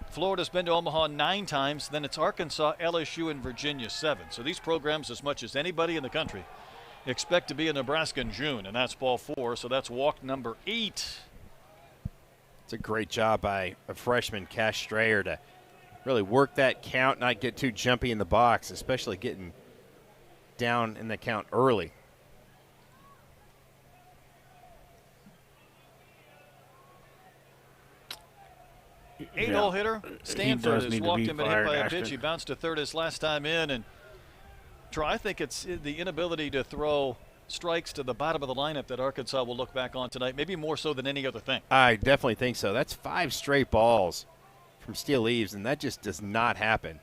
Florida's been to Omaha 9 times. Then it's Arkansas, LSU, and Virginia 7. So these programs, as much as anybody in the country, expect to be in Nebraska in June. And that's ball 4, so that's walk number 8. It's a great job by a freshman, Cash Strayer, to really work that count, not get too jumpy in the box, especially getting down in the count early. Eight-hole hitter. Stanford has walked him and hit by a Ashton. pitch. He bounced to third his last time in. And Troy, I think it's the inability to throw strikes to the bottom of the lineup that Arkansas will look back on tonight, maybe more so than any other thing. I definitely think so. That's 5 straight balls from Steele Eaves, and that just does not happen.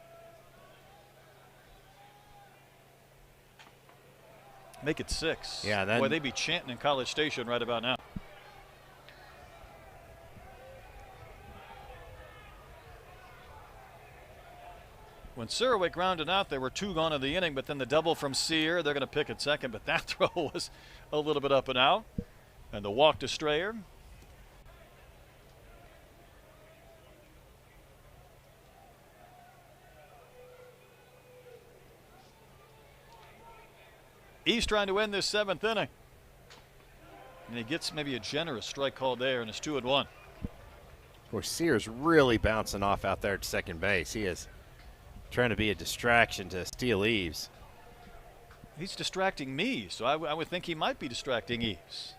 Make it 6. Yeah, that, boy, they'd be chanting in College Station right about now. When Serowick grounded out, there were 2 gone in the inning, but then the double from Sear, they're going to pick at second, but that throw was a little bit up and out. And the walk to Strayer. East trying to end this 7th inning. And he gets maybe a generous strike called there, and it's 2-1. Of course, Sear's really bouncing off out there at second base. He is trying to be a distraction to Steele Eaves. He's distracting me, so I would think he might be distracting Eaves.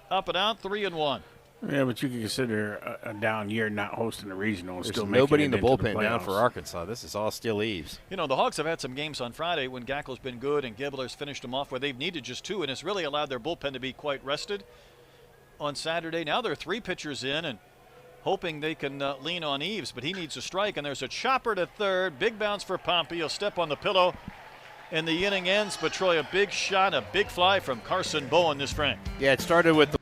Up and out, 3-1. Yeah, but you can consider a down year not hosting a regional and There's still nobody in making the it into bullpen down for playoffs. Arkansas. This is all Steele Eaves. You know, the Hogs have had some games on Friday when Gackel's been good and Gibbler's finished them off where they've needed just 2, and it's really allowed their bullpen to be quite rested. On Saturday, now there are 3 pitchers in and hoping they can lean on Eaves, but he needs a strike, and there's a chopper to third. Big bounce for Pompey. He'll step on the pillow, and the inning ends. But Troy, a big shot, a big fly from Carson Bowen this frame. Yeah, it started with the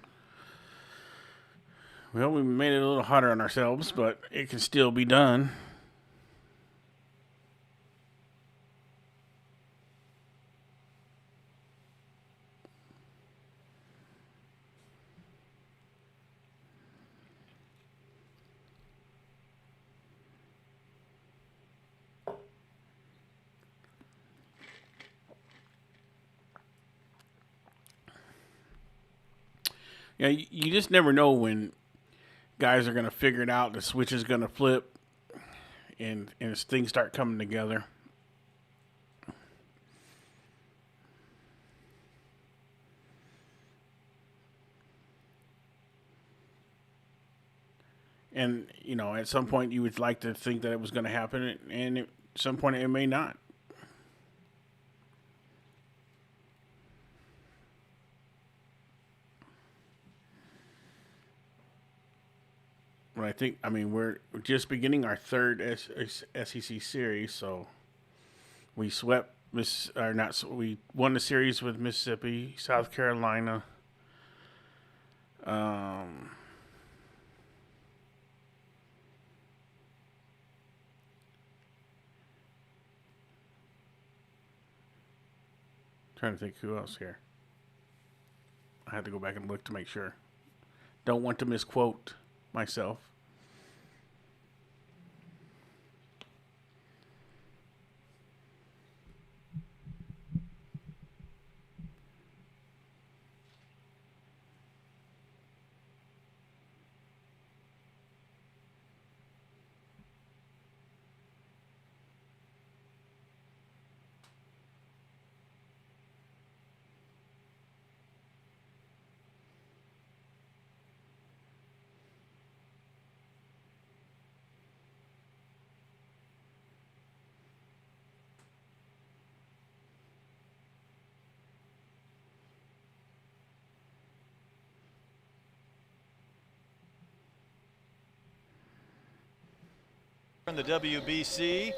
Well, we made it a little harder on ourselves, but it can still be done. Yeah, you just never know when guys are going to figure it out, the switch is going to flip, and as things start coming together. And, you know, at some point you would like to think that it was going to happen, and some point it may not. But I mean, we're just beginning our third SEC series, so we swept we won the series with Mississippi, South Carolina. Trying to think who else here. I had to go back and look to make sure. Don't want to misquote myself. In the WBC,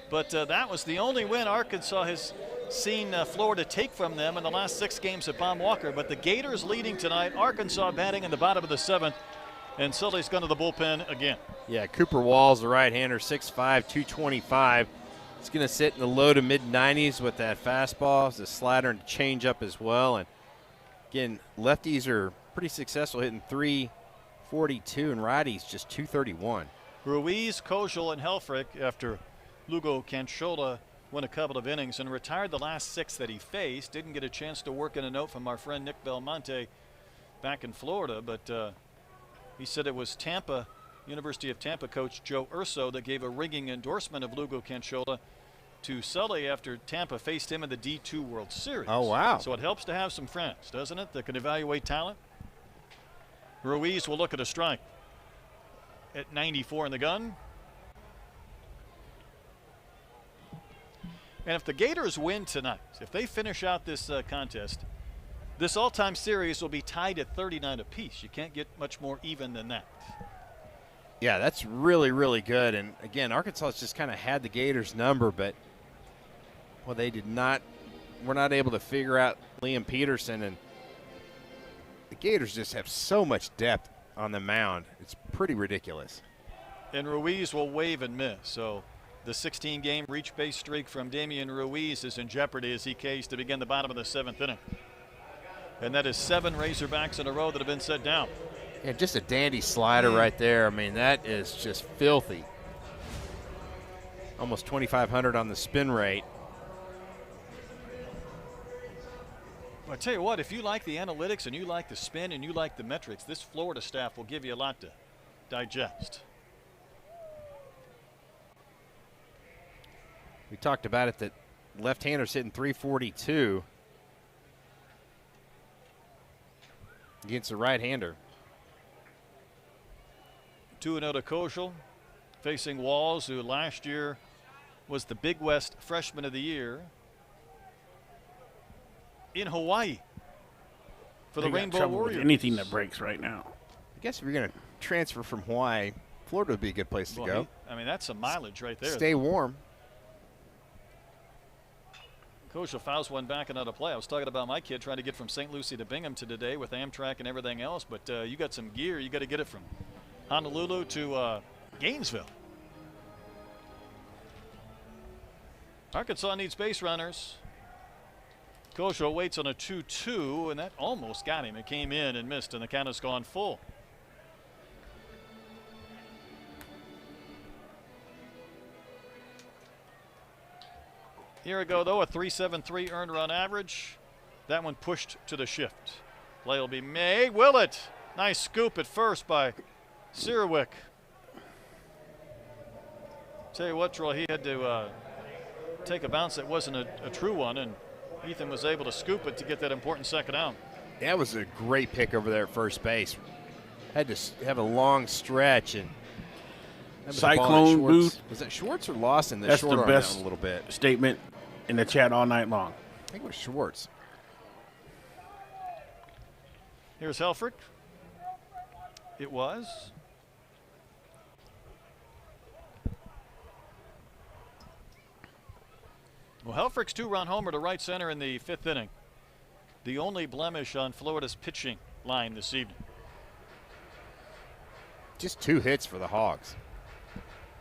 but that was the only win Arkansas has seen Florida take from them in the last 6 games at Baum Walker. But the Gators leading tonight, Arkansas batting in the bottom of the 7th, and Sully's gone to the bullpen again. Yeah, Cooper Walls, the right-hander, 6'5", 225. He's going to sit in the low to mid-90s with that fastball, the slider, and changeup as well. And again, lefties are pretty successful, hitting 342, and righties just 231. Ruiz, Kojal, and Helfrich, after Lugo Canchola went a couple of innings and retired the last 6 that he faced. Didn't get a chance to work in a note from our friend Nick Belmonte back in Florida, but he said it was Tampa, University of Tampa coach Joe Urso that gave a ringing endorsement of Lugo Canchola to Sully after Tampa faced him in the D2 World Series. Oh, wow. So it helps to have some friends, doesn't it, that can evaluate talent? Ruiz will look at a strike at 94 in the gun. And if the Gators win tonight, if they finish out this contest, this all-time series will be tied at 39 apiece. You can't get much more even than that. Yeah, that's really, really good. And again, Arkansas just kind of had the Gators number, but well, they did not. We're not able to figure out Liam Peterson, and the Gators just have so much depth on the mound. It's pretty ridiculous. And Ruiz will wave and miss. So the 16-game reach base streak from Damian Ruiz is in jeopardy as he Ks to begin the bottom of the 7th inning. And that is 7 Razorbacks in a row that have been set down. And just a dandy slider right there. I mean, that is just filthy. Almost 2,500 on the spin rate. Well, I tell you what, if you like the analytics and you like the spin and you like the metrics, this Florida staff will give you a lot to digest. We talked about it, that left-hander's hitting 342 against the right-hander. 2-0 to Kojal, facing Walls, who last year was the Big West Freshman of the Year in Hawaii for the Rainbow Warriors. Anything that breaks right now. I guess if you're going to transfer from Hawaii, Florida would be a good place to go. I mean, that's some mileage right there. Stay warm. Kojal fouls one back and out of play. I was talking about my kid trying to get from St. Lucie to Binghamton today with Amtrak and everything else, but you got some gear. You got to get it from Honolulu to Gainesville. Arkansas needs base runners. Kojal waits on a 2-2, and that almost got him. It came in and missed, and the count has gone full. Here ago, though, a 3.73 earned run average. That one pushed to the shift. Play will be made. Will it? Nice scoop at first by Searwick. Tell you what, Troy, he had to take a bounce that wasn't a true one, and Ethan was able to scoop it to get that important second out. That was a great pick over there at first base. Had to have a long stretch, and That was the ball that Cyclone Schwartz- Booth. Was that Schwartz or Lawson that That's short the armed that best one a little bit? statement in the chat all night long. I think it was Schwartz. Here's Helfrich. It was. Well, Helfrich's two-run homer to right center in the 5th inning. The only blemish on Florida's pitching line this evening. Just 2 hits for the Hogs.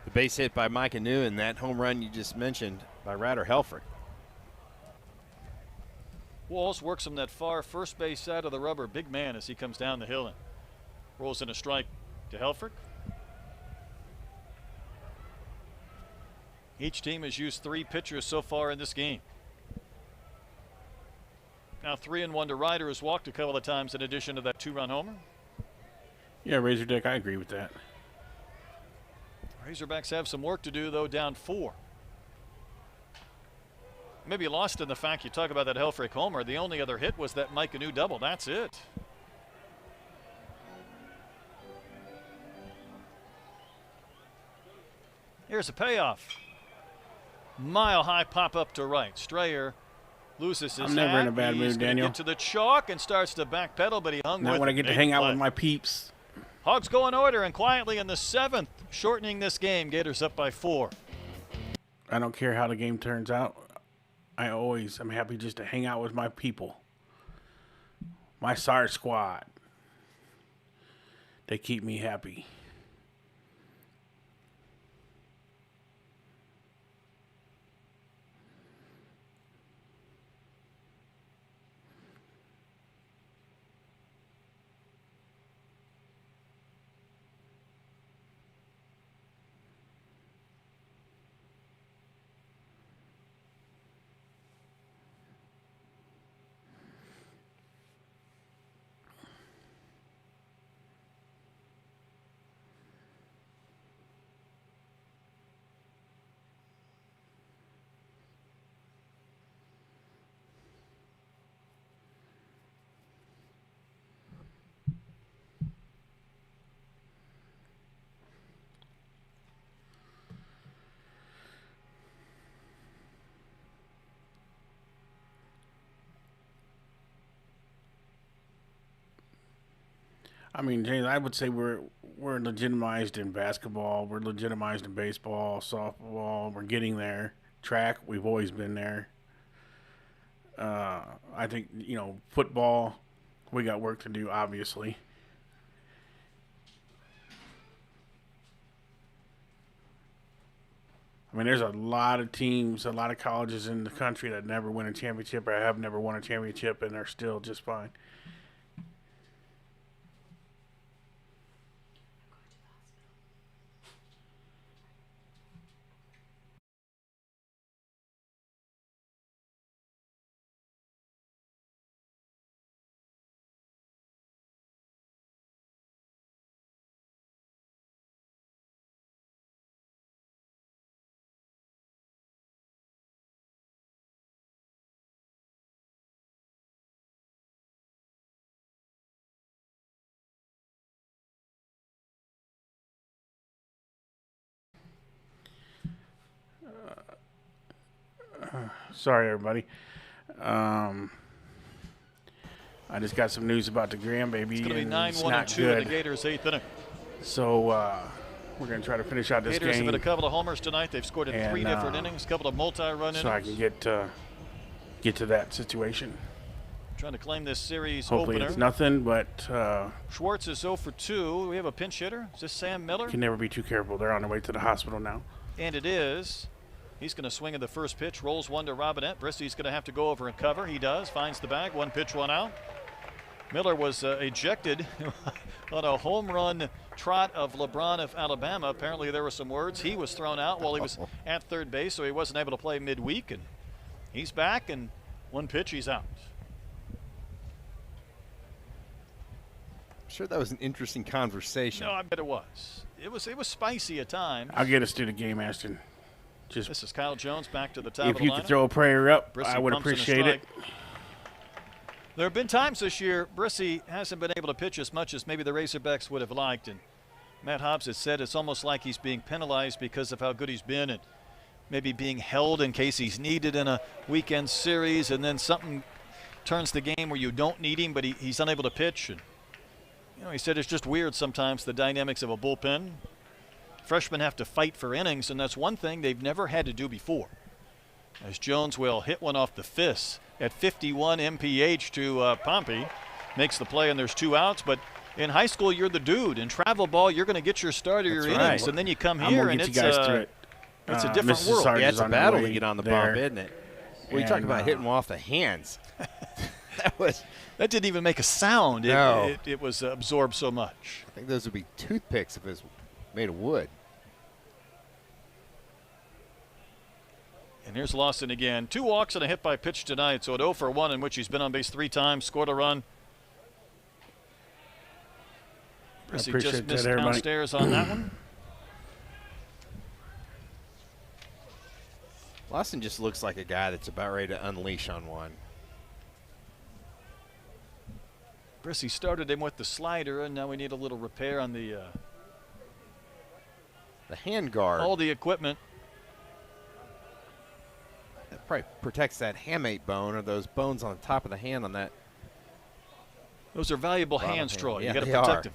The base hit by Micah New and that home run you just mentioned by Ryder Helfrich. Walls works him that far first base side of the rubber. Big man as he comes down the hill and rolls in a strike to Helfrich. Each team has used 3 pitchers so far in this game. Now 3-1 to Ryder, who's walked a couple of times in addition to that 2-run homer. Yeah, Razor Dick, I agree with that. Razorbacks have some work to do, though, down 4. Maybe lost in the fact you talk about that Helfrich homer. The only other hit was that Mike Anu double. That's it. Here's a payoff. Mile high pop up to right. Strayer loses his I'm never hat. in a bad He's mood, gonna Daniel. Get to the chalk and starts to backpedal, but he hung Not with when I it. get to Big hang out play. with my peeps. Hogs go in order and quietly in the 7th, shortening this game. Gators up by 4. I don't care how the game turns out. I'm happy just to hang out with my people. My SAR squad. They keep me happy. I mean, James, I would say we're legitimized in basketball. We're legitimized in baseball, softball. We're getting there. Track, we've always been there. I think, football, we got work to do, obviously. I mean, there's a lot of teams, a lot of colleges in the country that never win a championship or have never won a championship, and they're still just fine. Sorry, everybody. I just got some news about the grandbaby. It's going to be and 9-1-2 in the Gators' 8th inning. So we're going to try to finish out this Gators game. have had a couple of homers tonight. They've scored in 3 different innings, a couple of multi-run innings. So I can get to that situation. Trying to claim this series Hopefully opener. it's nothing, but Schwartz is 0 for 2. We have a pinch hitter. Is this Sam Miller? can never be too careful. They're on their way to the hospital now. And it is. He's going to swing at the first pitch. Rolls one to Robinette. Brissy's going to have to go over and cover. He does. Finds the bag. 1 pitch, 1 out. Miller was ejected on a home run trot of LeBron of Alabama. Apparently there were some words. He was thrown out while he was at third base, so he wasn't able to play midweek. And he's back, and 1 pitch, he's out. I'm sure that was an interesting conversation. No, I bet it was. It was spicy at times. I'll get us through the game, Ashton. This is Kyle Jones back to the top of If the you lineup. could throw a prayer up, Brissy I would pumps in a appreciate it. strike. There have been times this year Brissy hasn't been able to pitch as much as maybe the Razorbacks would have liked, and Matt Hobbs has said it's almost like he's being penalized because of how good he's been and maybe being held in case he's needed in a weekend series, and then something turns the game where you don't need him, but he's unable to pitch. And, he said it's just weird sometimes, the dynamics of a bullpen. Freshmen have to fight for innings, and that's one thing they've never had to do before. As Jones will hit one off the fist at 51 mph to Pompey. Makes the play, and there's 2 outs, but in high school, you're the dude. In travel ball, you're going to get your start or your innings, and then you come here, and it's a different world. Yeah, it's a battle to get on the bump, isn't it? Well, you talk about hitting off the hands. That didn't even make a sound. No. It was absorbed so much. I think those would be toothpicks if it was made of wood. And here's Lawson again. 2 walks and a hit by pitch tonight, so at 0 for 1, in which he's been on base 3 times, scored a run. He just missed downstairs on that one. Lawson just looks like a guy that's about ready to unleash on one. Brissy started him with the slider, and now we need a little repair on the hand guard. all the equipment. That probably protects that hamate bone, or those bones on the top of the hand on that. Those are valuable hands, Troy. Yeah, you got to they protect are. them.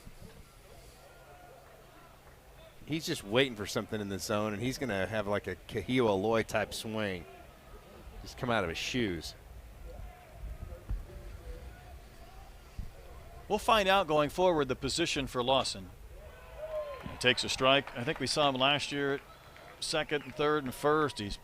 He's just waiting for something in the zone, and he's going to have like a Kahio Aloy type swing. Just come out of his shoes. We'll find out going forward the position for Lawson. He takes a strike. I think we saw him last year at second and third and first. He's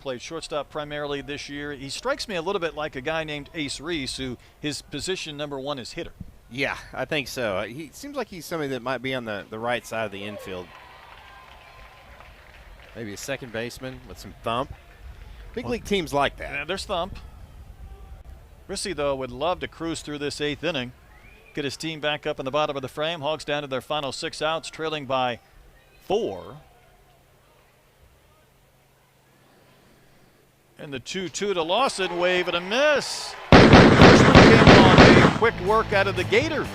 played shortstop primarily this year. He strikes me a little bit like a guy named Ace Reese, who his position number 1 is hitter. Yeah, I think so. He seems like he's somebody that might be on the right side of the infield. Maybe a second baseman with some thump. Big league teams like that. Yeah, there's thump. Brissy, though, would love to cruise through this 8th inning. Get his team back up in the bottom of the frame. Hogs down to their final 6 outs, trailing by 4. And the 2-2 to Lawson, wave and a miss. Freshman came on a quick work out of the Gators.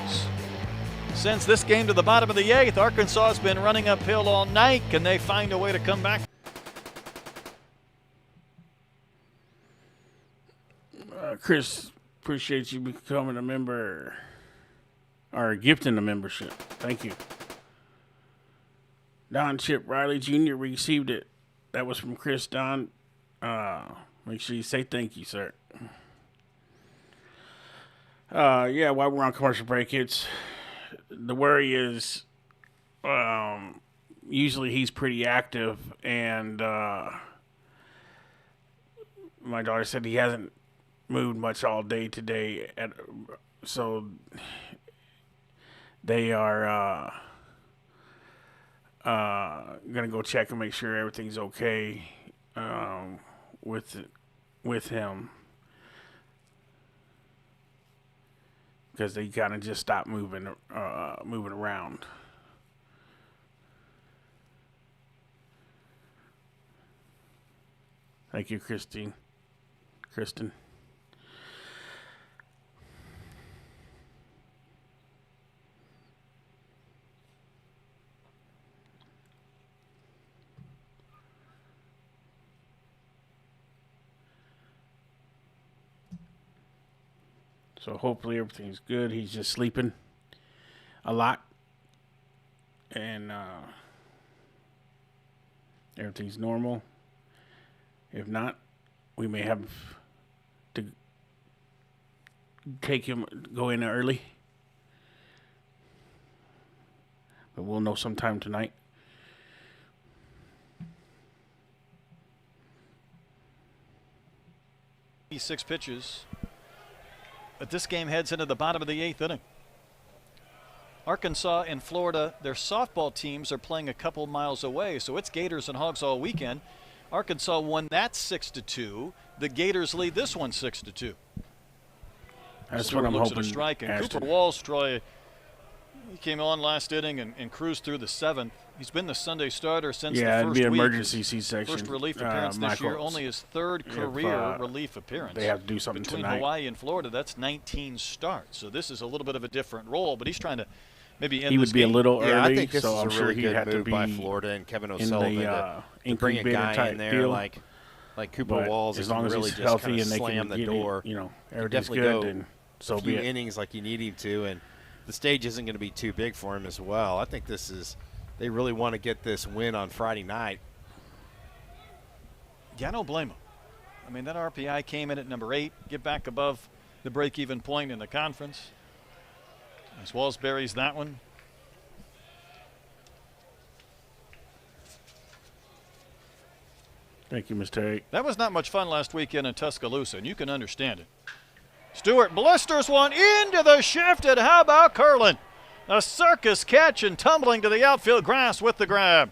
Sends this game to the bottom of the 8th. Arkansas has been running uphill all night. Can they find a way to come back? Chris, appreciate you becoming a member, or gifting the membership. Thank you. Don Chip Riley Jr. received it. That was from Chris Don. Make sure you say thank you, sir. Yeah, while we're on commercial break, the worry is usually he's pretty active, and my daughter said he hasn't moved much all day today, so they are gonna go check and make sure everything's okay with him, because they kind of just stopped moving around. Thank you, Kristen. So hopefully everything's good. He's just sleeping a lot, and everything's normal. If not, we may have to go in early, but we'll know sometime tonight. Six pitches. But this game heads into the bottom of the 8th inning. Arkansas and Florida, their softball teams are playing a couple miles away, so it's Gators and Hogs all weekend. Arkansas won that 6-2. The Gators lead this one 6-2. That's what I'm looks hoping. At a strike, and Cooper Walls, Troy, he came on last inning and cruised through the 7th. He's been the Sunday starter since the first it'd be an week. emergency C-section. First relief appearance this year, only his 3rd career relief appearance. They have to do something between tonight. Hawaii and Florida, that's 19 starts. So this is a little bit of a different role, but he's trying to maybe in he this would be a game. little Yeah, early. I think this so is I'm a sure really he good had to move be by Florida and Kevin in O'Sullivan the to bring a incubator guy type in there deal. like Cooper But Walls, as that long can as really he's just healthy kind of and they slam can the get door. everything's definitely good, go then so a few be it. innings like you need him to, and the stage isn't going to be too big for him as well. I think they really want to get this win on Friday night. Yeah, I don't blame him. I mean, that RPI came in at number 8, get back above the break-even point in the conference. As Walls buries that one. Thank you, Mr. Terry. That was not much fun last weekend in Tuscaloosa, and you can understand it. Stewart blisters one into the shift, and how about Curlin? A circus catch and tumbling to the outfield grass with the grab.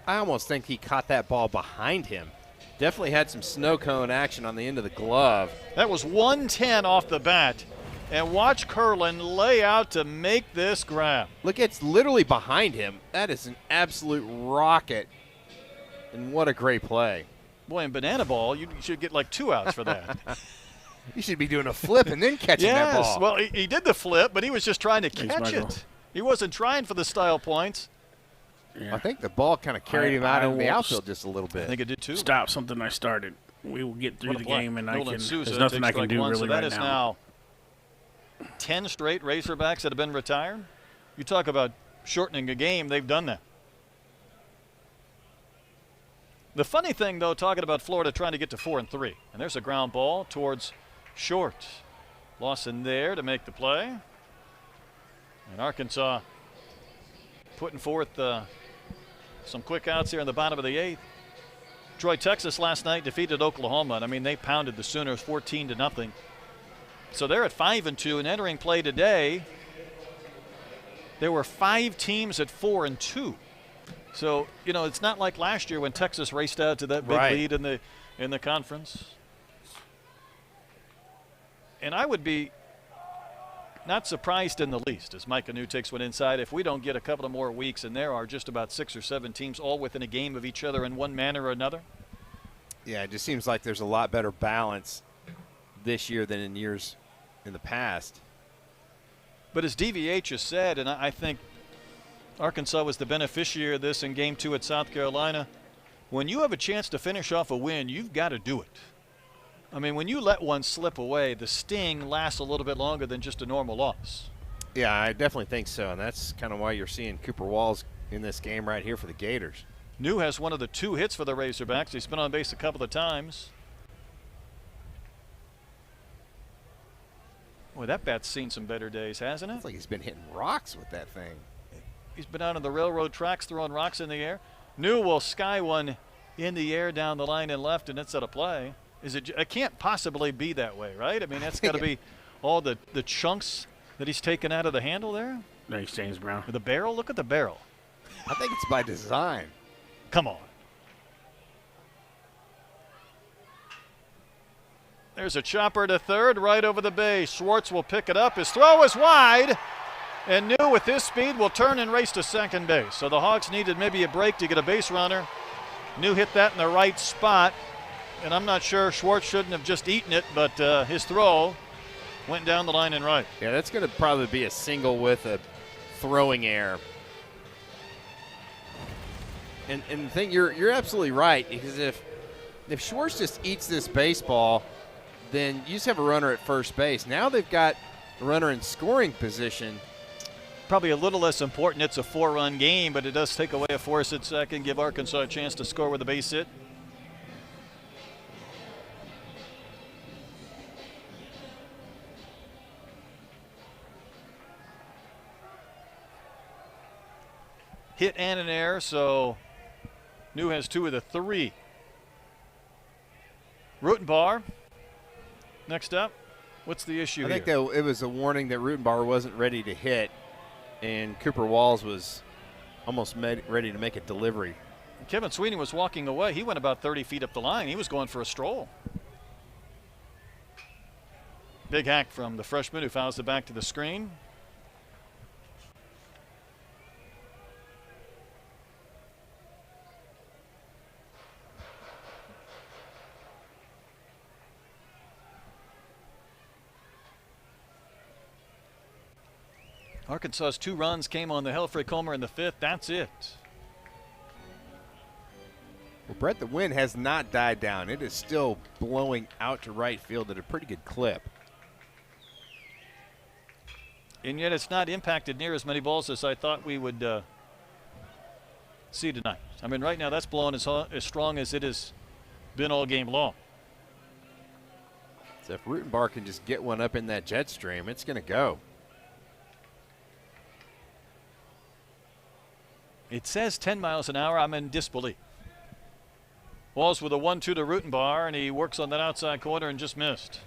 I almost think he caught that ball behind him. Definitely had some snow cone action on the end of the glove. That was 110 off the bat. And watch Curlin lay out to make this grab. Look, it's literally behind him. That is an absolute rocket. And what a great play. Boy, in banana ball, you should get like 2 outs for that. You should be doing a flip and then catching that ball. Yes, well, he did the flip, but he was just trying to Thanks, catch Michael. it. He wasn't trying for the style points. Yeah. I think the ball kind of carried him out I into the won't outfield just a little I bit. think it did too. Stop something I started. We will get through What a the play. game, and Nolan Souza there's nothing I takes can strike do one, really so that right is now. now 10 straight Razorbacks that have been retired. You talk about shortening a game, they've done that. The funny thing, though, talking about Florida trying to get to 4-3, and there's a ground ball towards short. Lawson there to make the play. And Arkansas putting forth some quick outs here in the bottom of the 8th. Troy, Texas last night defeated Oklahoma, and I mean they pounded the Sooners 14-0. So they're at 5-2, and entering play today, there were 5 teams at 4-2. So it's not like last year when Texas raced out to that big lead in the conference. And I would be not surprised in the least, as Mike Anu takes one inside, if we don't get a couple of more weeks, and there are just about 6 or 7 teams all within a game of each other in one manner or another. Yeah, it just seems like there's a lot better balance this year than in years in the past. But as DVH has said, and I think Arkansas was the beneficiary of this in Game 2 at South Carolina, when you have a chance to finish off a win, you've got to do it. I mean, when you let one slip away, the sting lasts a little bit longer than just a normal loss. Yeah, I definitely think so, and that's kind of why you're seeing Cooper Walls in this game right here for the Gators. New has one of the 2 hits for the Razorbacks. He's been on base a couple of times. Boy, that bat's seen some better days, hasn't it? It's like he's been hitting rocks with that thing. He's been out on the railroad tracks throwing rocks in the air. New will sky one in the air down the line and left, and it's at a play. It can't possibly be that way, right? I mean, that's got to be all the chunks that he's taken out of the handle there. Thanks, James Brown. The barrel, look at the barrel. I think it's by design. Come on. There's a chopper to third, right over the base. Schwartz will pick it up. His throw is wide. And New, with his speed, will turn and race to second base. So the Hogs needed maybe a break to get a base runner. New hit that in the right spot. And I'm not sure Schwartz shouldn't have just eaten it, but his throw went down the line and right. Yeah, that's going to probably be a single with a throwing error. And the thing, you're absolutely right, because if Schwartz just eats this baseball, then you just have a runner at first base. Now they've got a runner in scoring position. Probably a little less important. It's a 4-run game, but it does take away a force at second, give Arkansas a chance to score with a base hit. Hit and an error, so New has 2 of the 3. Rutenbar, next up. What's the issue I think here? that it was a warning that Rutenbar wasn't ready to hit, and Cooper Walls was almost ready to make a delivery. Kevin Sweeney was walking away. He went about 30 feet up the line. He was going for a stroll. Big hack from the freshman who fouls it back to the screen. Arkansas's 2 runs came on the Helfrich homer in the 5th. That's it. Well, Brett, the wind has not died down. It is still blowing out to right field at a pretty good clip. And yet it's not impacted near as many balls as I thought we would see tonight. I mean, right now that's blowing as strong as it has been all game long. So if Rutenbar can just get one up in that jet stream, it's going to go. It says 10 miles an hour. I'm in disbelief. Walls with a 1-2 to Rutenbar, and he works on that outside corner and just missed.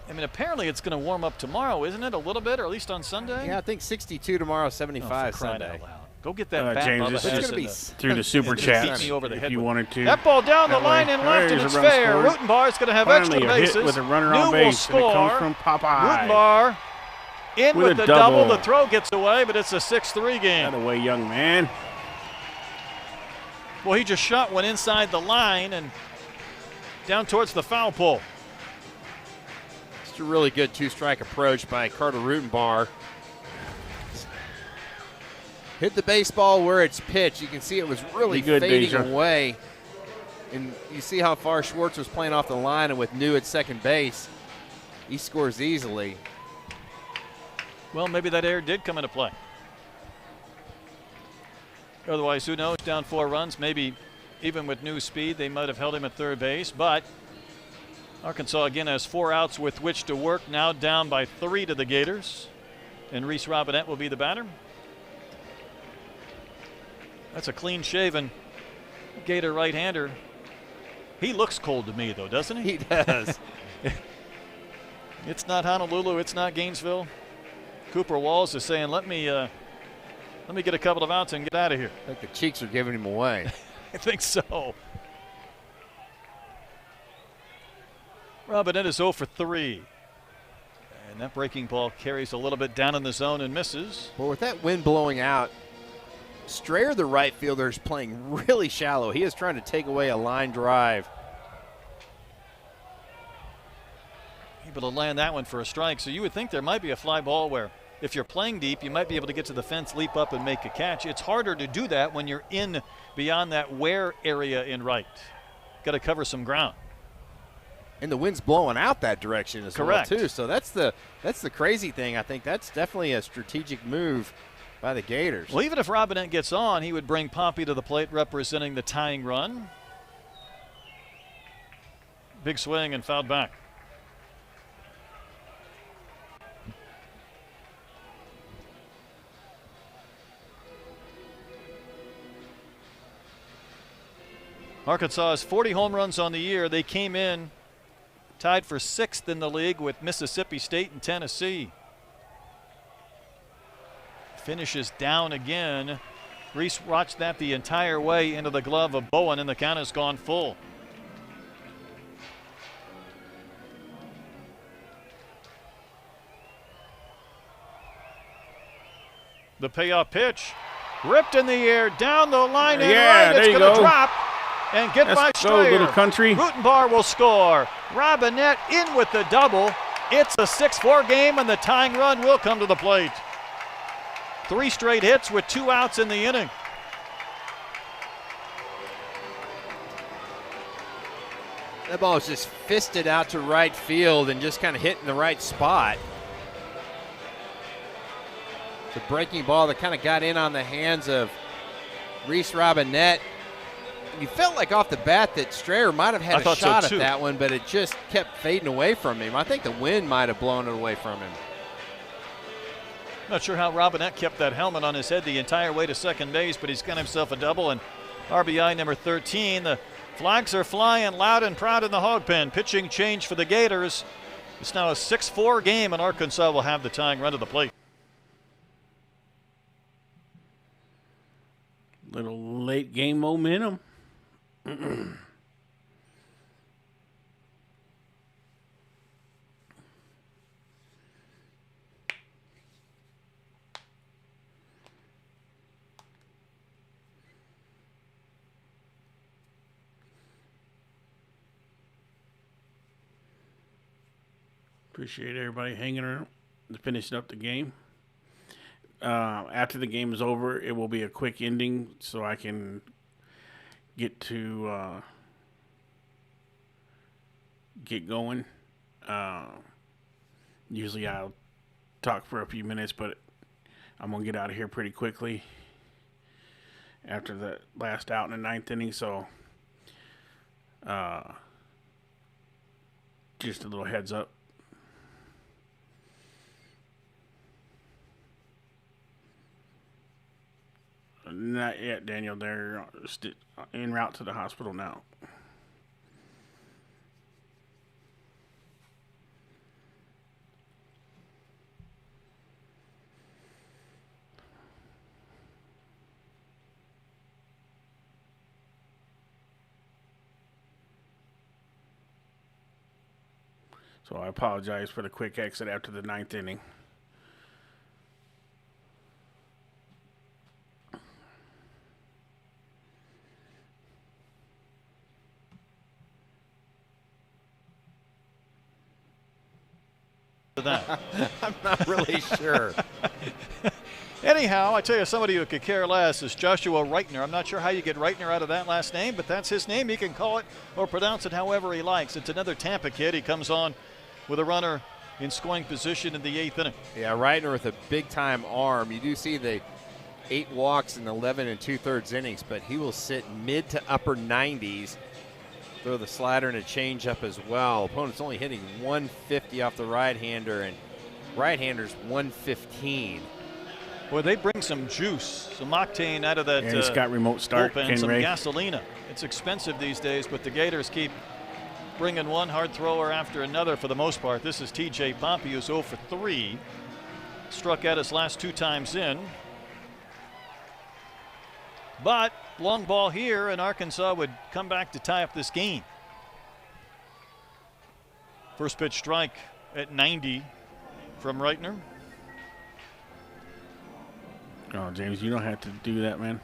I mean, apparently it's going to warm up tomorrow, isn't it? A little bit, or at least on Sunday? Yeah, I think 62 tomorrow, 75 Sunday. Sunday. Go get that bat, James, Bubba. this is through the super chat me over the if head you with wanted to. That ball down the That line way. and left, and There's it's a run fair. scored. Rutenbar's going to have Finally extra a bases. hit with a runner New on will base, and it score. comes from Popeye. Rutenbar in With with a the double. double. The throw gets away, but it's a 6-3 game. That away, young man. Well, he just shot one inside the line and down towards the foul pole. It's a really good 2-strike approach by Carter Rutenbar. Hit the baseball where it's pitched. You can see it was really Be good, fading Deja. away. And you see how far Schwartz was playing off the line, and with New at second base, he scores easily. Well, maybe that error did come into play. Otherwise, who knows? Down 4 runs, maybe even with New speed, they might have held him at third base. But Arkansas again has 4 outs with which to work. Now down by 3 to the Gators, and Reese Robinette will be the batter. That's a clean-shaven Gator right-hander. He looks cold to me, though, doesn't he? He does. It's not Honolulu. It's not Gainesville. Cooper Walls is saying, let me get a couple of outs and get out of here. I think the cheeks are giving him away. I think so. Robinette is 0 for 3. And that breaking ball carries a little bit down in the zone and misses. Well, with that wind blowing out, Strayer, the right fielder, is playing really shallow. He is trying to take away a line drive. Able to land that one for a strike. So you would think there might be a fly ball where if you're playing deep, you might be able to get to the fence, leap up, and make a catch. It's harder to do that when you're in beyond that wear area in right. Got to cover some ground. And the wind's blowing out that direction as Correct. well, too. So that's the crazy thing. I think that's definitely a strategic move by the Gators. Well, even if Robinette gets on, he would bring Pompey to the plate representing the tying run. Big swing and fouled back. Arkansas has 40 home runs on the year. They came in tied for 6th in the league with Mississippi State and Tennessee. Finishes down again. Reese watched that the entire way into the glove of Bowen, and the count has gone full. The payoff pitch, ripped in the air, down the line and Yeah, right. there It's you going to go. drop and get by Let's go, Strayer. little country. Rutenbar will score. Robinette in with the double. It's a 6-4 game, and the tying run will come to the plate. 3 straight hits with 2 outs in the inning. That ball was just fisted out to right field and just kind of hit in the right spot. The breaking ball that kind of got in on the hands of Reese Robinette. You felt like off the bat that Strayer might have had I a thought so, shot too. at that one, but it just kept fading away from him. I think the wind might have blown it away from him. Not sure how Robinette kept that helmet on his head the entire way to second base, but he's got himself a double, and RBI number 13. The flags are flying loud and proud in the hog pen. Pitching change for the Gators. It's now a 6-4 game, and Arkansas will have the tying run to the plate. Little late game momentum. Appreciate everybody hanging around and finishing up the game. After the game is over, it will be a quick ending so I can get to get going. Usually I'll talk for a few minutes, but I'm going to get out of here pretty quickly after the last out in the ninth inning. So just a little heads up. Not yet, Daniel. They're en route to the hospital now. So I apologize for the quick exit after the ninth inning. That. I'm not really sure. Anyhow, I tell you, somebody who could care less is Joshua Reitner. I'm not sure how you get Reitner out of that last name, but that's his name. He can call it or pronounce it however he likes. It's another Tampa kid. He comes on with a runner in scoring position in the 8th inning. Yeah, Reitner with a big-time arm. You do see the 8 walks in 11 2/3 innings, but he will sit mid to upper 90s. Throw the slider and a changeup as well. Opponent's only hitting 150 off the right-hander, and right-hander's 115. Boy, they bring some juice, some octane out of that. And he's got remote start. Bullpen, some gasolina. It's expensive these days, but the Gators keep bringing one hard thrower after another for the most part. This is T.J. Pompey, who's 0 for 3. Struck out his last 2 times in. But long ball here, and Arkansas would come back to tie up this game. First pitch strike at 90 from Reitner. Oh, James, you don't have to do that, man.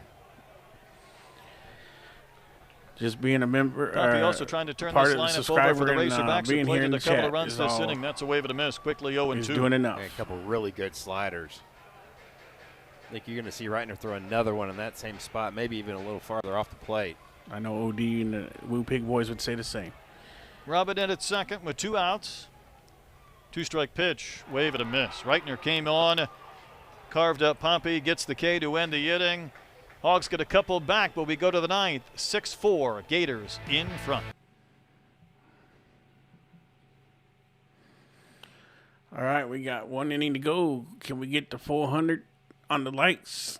Just being a member. Pompey also trying to turn this lineup over for the Razorbacks, who played a couple of runs this inning. That's a wave and a miss. Quickly 0-2. He's doing enough. And a couple really good sliders. I think you're going to see Reitner throw another one in that same spot, maybe even a little farther off the plate. I know OD and the Woo Pig boys would say the same. Robin in at second with 2 outs. 2-strike pitch, wave and a miss. Reitner came on, carved up Pompey, gets the K to end the inning. Hogs get a couple back, but we go to the 9th. 6-4, Gators in front. All right, we got 1 inning to go. Can we get to 400 on the likes?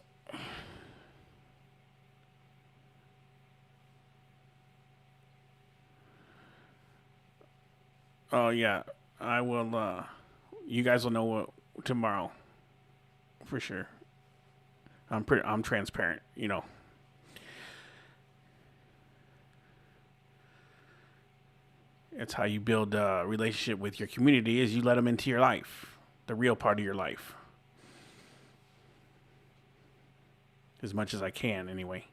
Oh yeah, I will. You guys will know what tomorrow, for sure. I'm transparent, you know. It's how you build a relationship with your community, is you let them into your life, the real part of your life. As much as I can, anyway.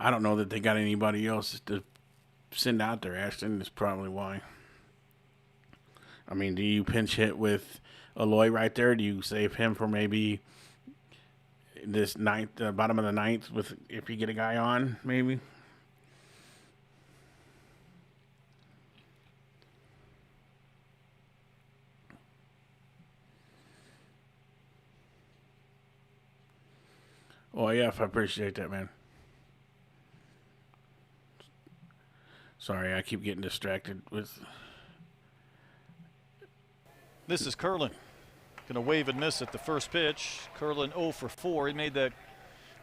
I don't know that they got anybody else to send out there, Ashton. That's probably why. I mean, do you pinch hit with Aloy right there? Do you save him for maybe this ninth, bottom of the ninth, with if you get a guy on, maybe? Oh, yeah, I appreciate that, man. Sorry, I keep getting distracted with This is Curlin. Going to wave and miss at the first pitch. Curlin 0 for 4. He made that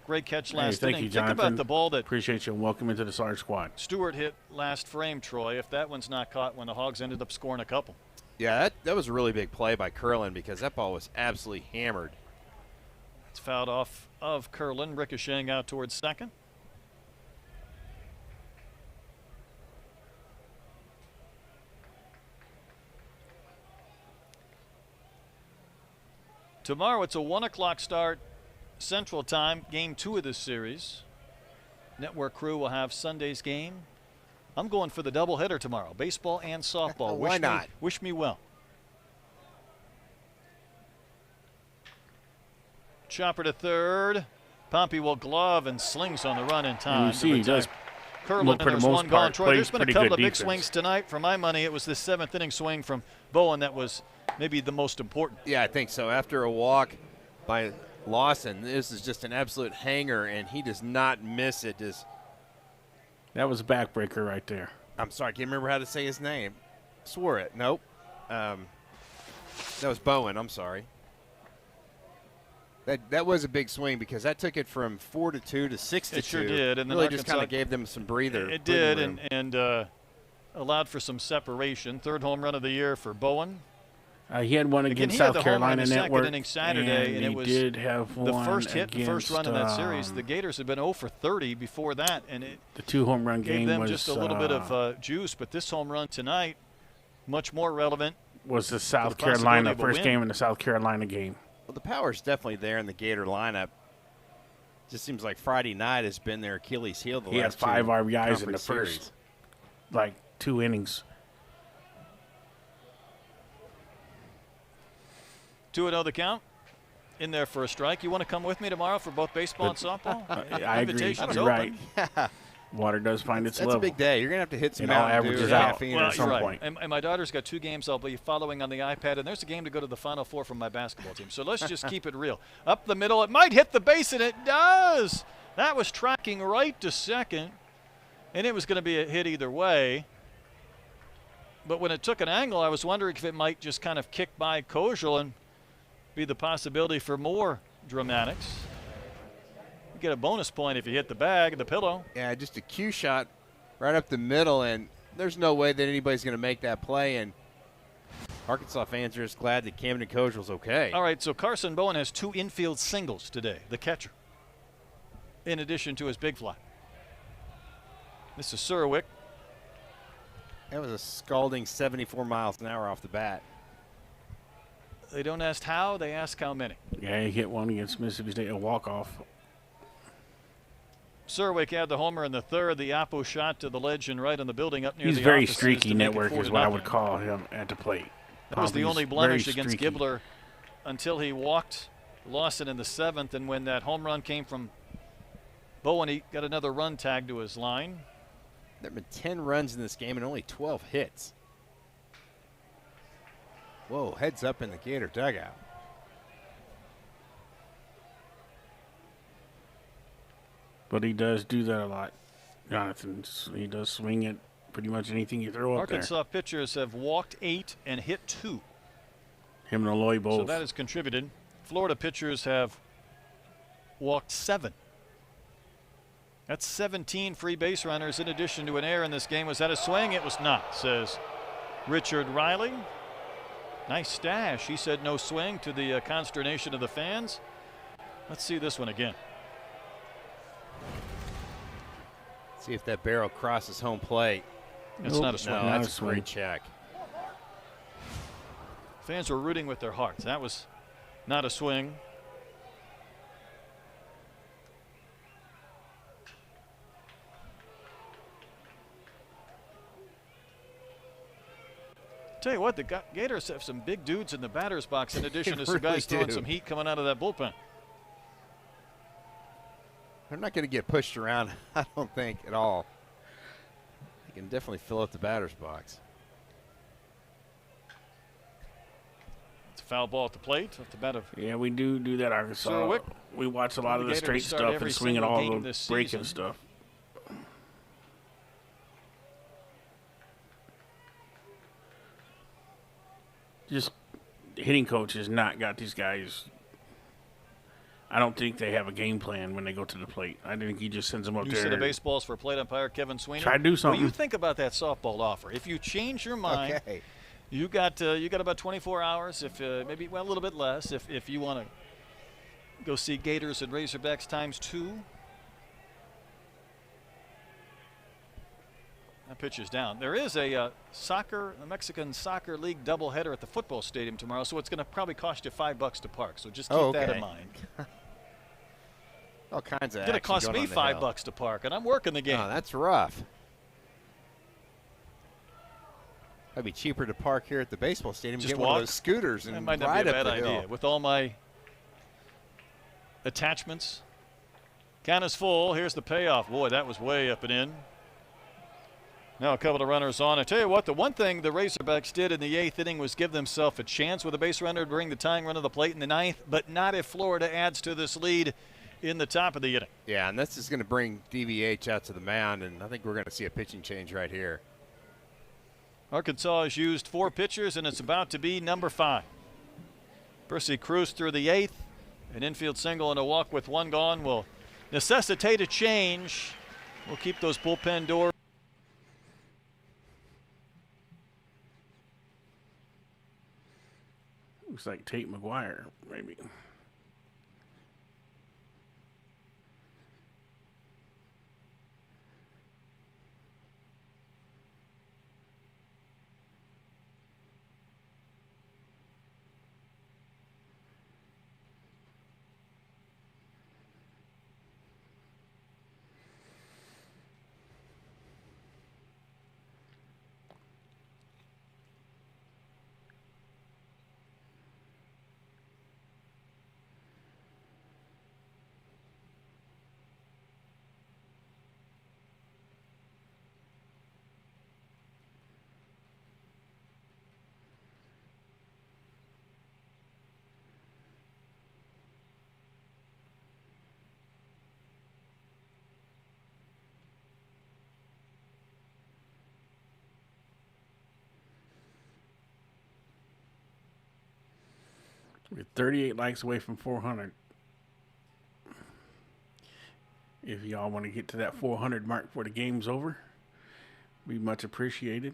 great catch last thank inning. you, Jonathan. Think about the ball that Appreciate you and welcome into the Sarge squad. Stewart hit last frame, Troy. If that one's not caught when the Hogs ended up scoring a couple. Yeah, that was a really big play by Curlin because that ball was absolutely hammered. It's fouled off of Curlin, ricocheting out towards second. Tomorrow it's a 1 o'clock start Central Time, game 2 of this series. Network crew will have Sunday's game. I'm going for the doubleheader tomorrow, baseball and softball. Why not? Wish me well. Chopper to third. Pompey will glove and slings on the run in time. And you see he does Curlin, and there's one gone. Troy, there's been a couple of big swings tonight. For my money, it was this 7th inning swing from Bowen that was maybe the most important. Yeah, I think so. After a walk by Lawson, this is just an absolute hanger, and he does not miss it. That was a backbreaker right there. I'm sorry, I can't remember how to say his name. Swore it. Nope. That was Bowen. I'm sorry. That was a big swing because that took it from 4-2 to 6-2. It sure did, and then really just kind of gave them some breather. It did, and allowed for some separation. 3rd home run of the year for Bowen. He had one against South Carolina Network. Second inning Saturday, and it was did have one the first hit, the first run in that series. against, The Gators had been 0 for 30 before that, and it the 2 home run gave game them was just a little bit of juice. But this home run tonight, much more relevant. Was the South Carolina first game in the South Carolina game. Well, the power's definitely there in the Gator lineup. Just seems like Friday night has been their Achilles heel. He had 5 RBIs in the first, 2 innings. 2-0 the count. In there for a strike. You want to come with me tomorrow for both baseball and softball? I agree. You're right. Water does find its level. That's a big day. You're going to have to hit some It all Mountain Dew averages or out. caffeine Well, at some right. point. And my daughter's got 2 games I'll be following on the iPad, and there's a game to go to the Final Four from my basketball team. So let's just keep it real. Up the middle, it might hit the base, and it does. That was tracking right to second, and it was going to be a hit either way. But when it took an angle, I was wondering if it might just kind of kick by Kojal and be the possibility for more dramatics. You get a bonus point if you hit the bag, the pillow. Yeah, just a cue shot right up the middle, and there's no way that anybody's going to make that play. And Arkansas fans are just glad that Camden Kojal's okay. All right, so Carson Bowen has 2 infield singles today, the catcher, in addition to his big fly. This is Surwick. That was a scalding 74 miles an hour off the bat. They don't ask how, they ask how many. Yeah, he hit one against Mississippi State, a walk-off. Surwick had the homer in the 3rd, the Oppo shot to the ledge and right on the building up near He's the very offices streaky, to make it Network 4-0. is what I would call him at the plate. That was the Pompey's only blemish very against streaky. Gibbler until he walked Lawson in the 7th, and when that home run came from Bowen, he got another run tag to his line. There have been 10 runs in this game and only 12 hits. Whoa, heads up in the Gator dugout. But he does do that a lot, Jonathan. He does swing at pretty much anything you throw up Arkansas pitchers have walked 8 and hit 2. there. Him and Aloy both. So that has contributed. Florida pitchers have walked 7. That's 17 free base runners in addition to an error in this game. Was that a swing? It was not, says Richard Riley. Nice stash. He said no swing to the consternation of the fans. Let's see this one again. See if that barrel crosses home plate. It's not a swing. No, Not that's a a great swing. check. Fans were rooting with their hearts. That was not a swing. Tell you what, the Gators have some big dudes in the batter's box in addition to some really guys throwing do. some heat coming out of that bullpen. They're not going to get pushed around, I don't think, at all. They can definitely fill up the batter's box. It's a foul ball at the plate. Off the bat of Yeah, we do that, Arkansas. Surwick. We watch a lot of the Gators straight start stuff every and swinging single all game the this breaking season. stuff. Just hitting coach has not got these guys. I don't think they have a game plan when they go to the plate. I think he just sends them up New there. set of baseballs for plate umpire Kevin Sweeney. Try to do something. What do you think about that softball offer? If you change your mind, Okay. you got about 24 hours, if maybe a little bit less, if you want to go see Gators and Razorbacks ×2. That pitch is down. There is a Mexican soccer league doubleheader at the football stadium tomorrow, so it's going to probably cost you $5 to park. So just keep that in mind. All kinds of. It's going to cost me $5 to park, and I'm working the game. Oh, that's rough. That'd be cheaper to park here at the baseball stadium. Just get walk. one of those scooters and That might not ride be a up bad the hill. idea. With all my attachments. Count is full. Here's the payoff. Boy, that was way up and in. Now a couple of runners on. I tell you what, the one thing the Razorbacks did in the 8th inning was give themselves a chance with a base runner to bring the tying run to the plate in the 9th, but not if Florida adds to this lead in the top of the inning. Yeah, and this is going to bring DVH out to the mound, and I think we're going to see a pitching change right here. Arkansas has used 4 pitchers, and it's about to be number 5. Percy Cruz through the 8th. An infield single and a walk with 1 gone will necessitate a change. We'll keep those bullpen doors. Looks like Tate McGuire, maybe. We're 38 likes away from 400. If y'all want to get to that 400 mark before the game's over, be much appreciated.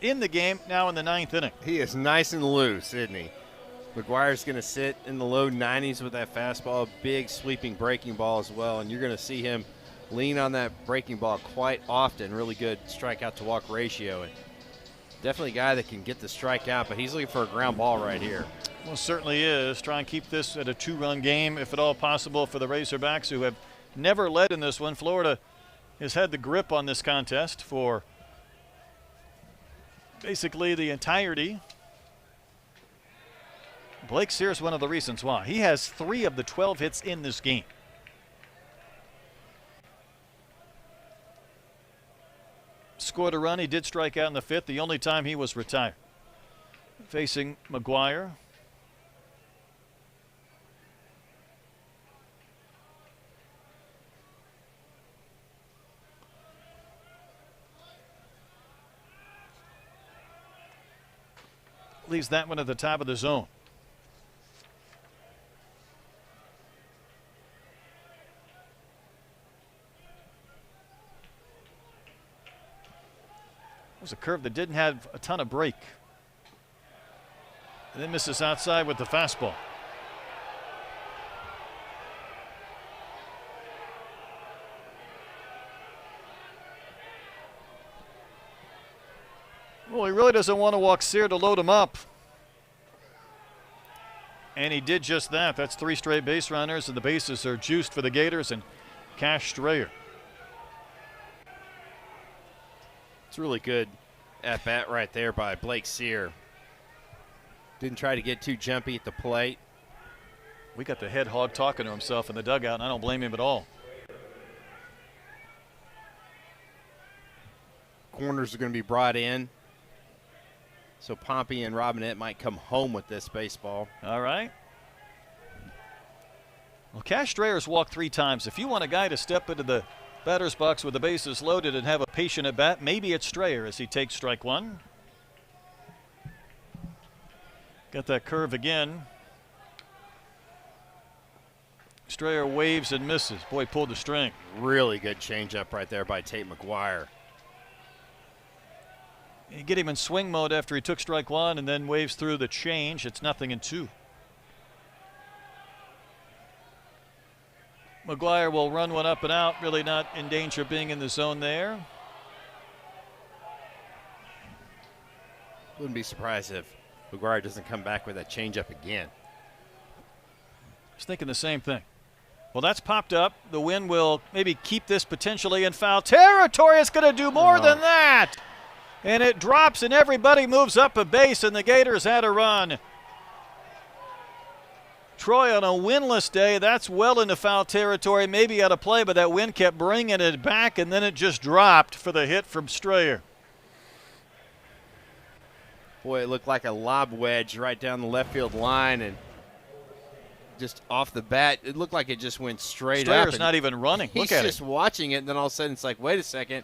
In the game now in the 9th inning. He is nice and loose, isn't he? McGuire's going to sit in the low 90s with that fastball, big sweeping breaking ball as well, and you're going to see him lean on that breaking ball quite often. Really good strikeout to walk ratio, and definitely a guy that can get the strikeout, but he's looking for a ground ball right here. Well, certainly is. Try and keep this at a 2-run game, if at all possible, for the Razorbacks, who have never led in this one. Florida has had the grip on this contest for basically the entirety. Blake Sears, one of the reasons why. He has 3 of the 12 hits in this game. Scored a run. He did strike out in the 5th, the only time he was retired. Facing McGuire. Leaves that one at the top of the zone. It was a curve that didn't have a ton of break. And then misses outside with the fastball. Well, he really doesn't want to walk Sear to load him up. And he did just that. That's 3 straight base runners, and the bases are juiced for the Gators and Cash Strayer. It's really good at bat right there by Blake Sear. Didn't try to get too jumpy at the plate. We got the head hog talking to himself in the dugout, and I don't blame him at all. Corners are going to be brought in. So Pompey and Robinette might come home with this baseball. All right. Well, Cash Strayer's walked 3 times. If you want a guy to step into the batter's box with the bases loaded and have a patient at bat, maybe it's Strayer as he takes strike 1. Got that curve again. Strayer waves and misses. Boy, pulled the string. Really good changeup right there by Tate McGuire. You get him in swing mode after he took strike 1 and then waves through the change. It's 0-2. McGuire will run one up and out, really not in danger of being in the zone there. Wouldn't be surprised if McGuire doesn't come back with that changeup again. I was thinking the same thing. Well, that's popped up. The wind will maybe keep this potentially in foul territory. It's going to do more than that. And it drops and everybody moves up a base and the Gators had a run. Troy on a winless day, that's well into foul territory, maybe out of play, but that wind kept bringing it back and then it just dropped for the hit from Strayer. Boy, it looked like a lob wedge right down the left field line, and just off the bat, it looked like it just went straight up. Strayer's not even running. Look at it. He's just watching it, and then all of a sudden it's like, wait a second.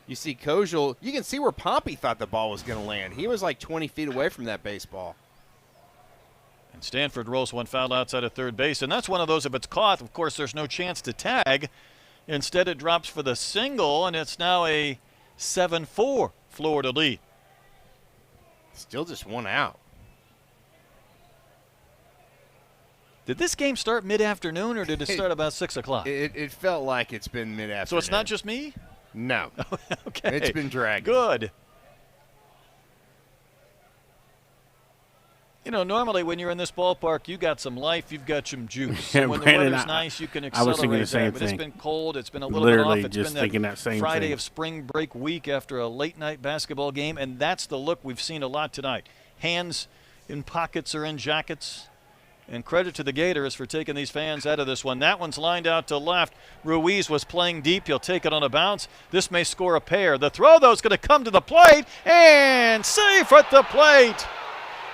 You see Kojal. You can see where Pompey thought the ball was going to land. He was like 20 feet away from that baseball. And Stanford rolls one foul outside of third base, and that's one of those, if it's caught, of course, there's no chance to tag. Instead, it drops for the single, and it's now a 7-4 Florida lead. Still just 1 out. Did this game start mid-afternoon, or did it start about 6 o'clock? It felt like it's been mid-afternoon. So it's not just me? No. Okay. It's been dragging. Good. You know, normally when you're in this ballpark, you got some life, you've got some juice. Yeah, And when Brandon, the weather's nice, you can accelerate I was thinking the same that. But it's thing. been cold. It's been a little Literally bit off. It's just been thinking that same Friday thing. of spring break week after a late-night basketball game, and that's the look we've seen a lot tonight. Hands in pockets or in jackets. And credit to the Gators for taking these fans out of this one. That one's lined out to left. Ruiz was playing deep. He'll take it on a bounce. This may score a pair. The throw, though, is going to come to the plate. And safe at the plate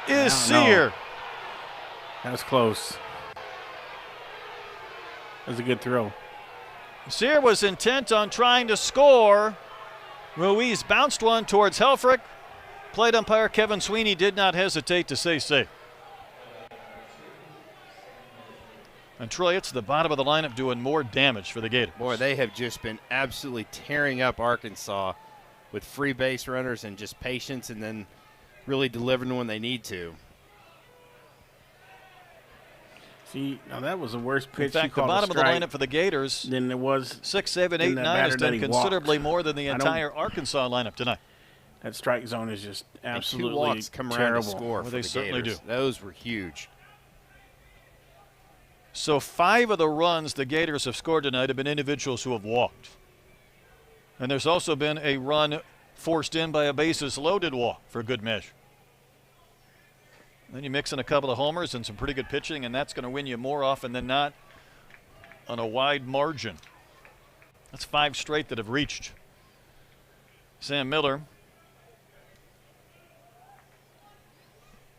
is Sear. That was close. That was a good throw. Sear was intent on trying to score. Ruiz bounced one towards Helfrich. Plate umpire Kevin Sweeney did not hesitate to say safe. And Troy, it's the bottom of the lineup doing more damage for the Gators. Boy, they have just been absolutely tearing up Arkansas with free base runners and just patience, and then really delivering when they need to. See, now that was the worst pitch. In fact, the bottom of the lineup for the Gators, then it was 6, 7, 8, then that 9 has batter done that he considerably walked. more than the entire Arkansas lineup tonight. that strike zone is just And 2 absolutely walks come around terrible. to score Well, for they the certainly Gators. do. Those were huge. So 5 of the runs the Gators have scored tonight have been individuals who have walked. And there's also been a run forced in by a bases-loaded walk for good measure. Then you mix in a couple of homers and some pretty good pitching, and that's going to win you more often than not on a wide margin. That's 5 straight that have reached. Sam Miller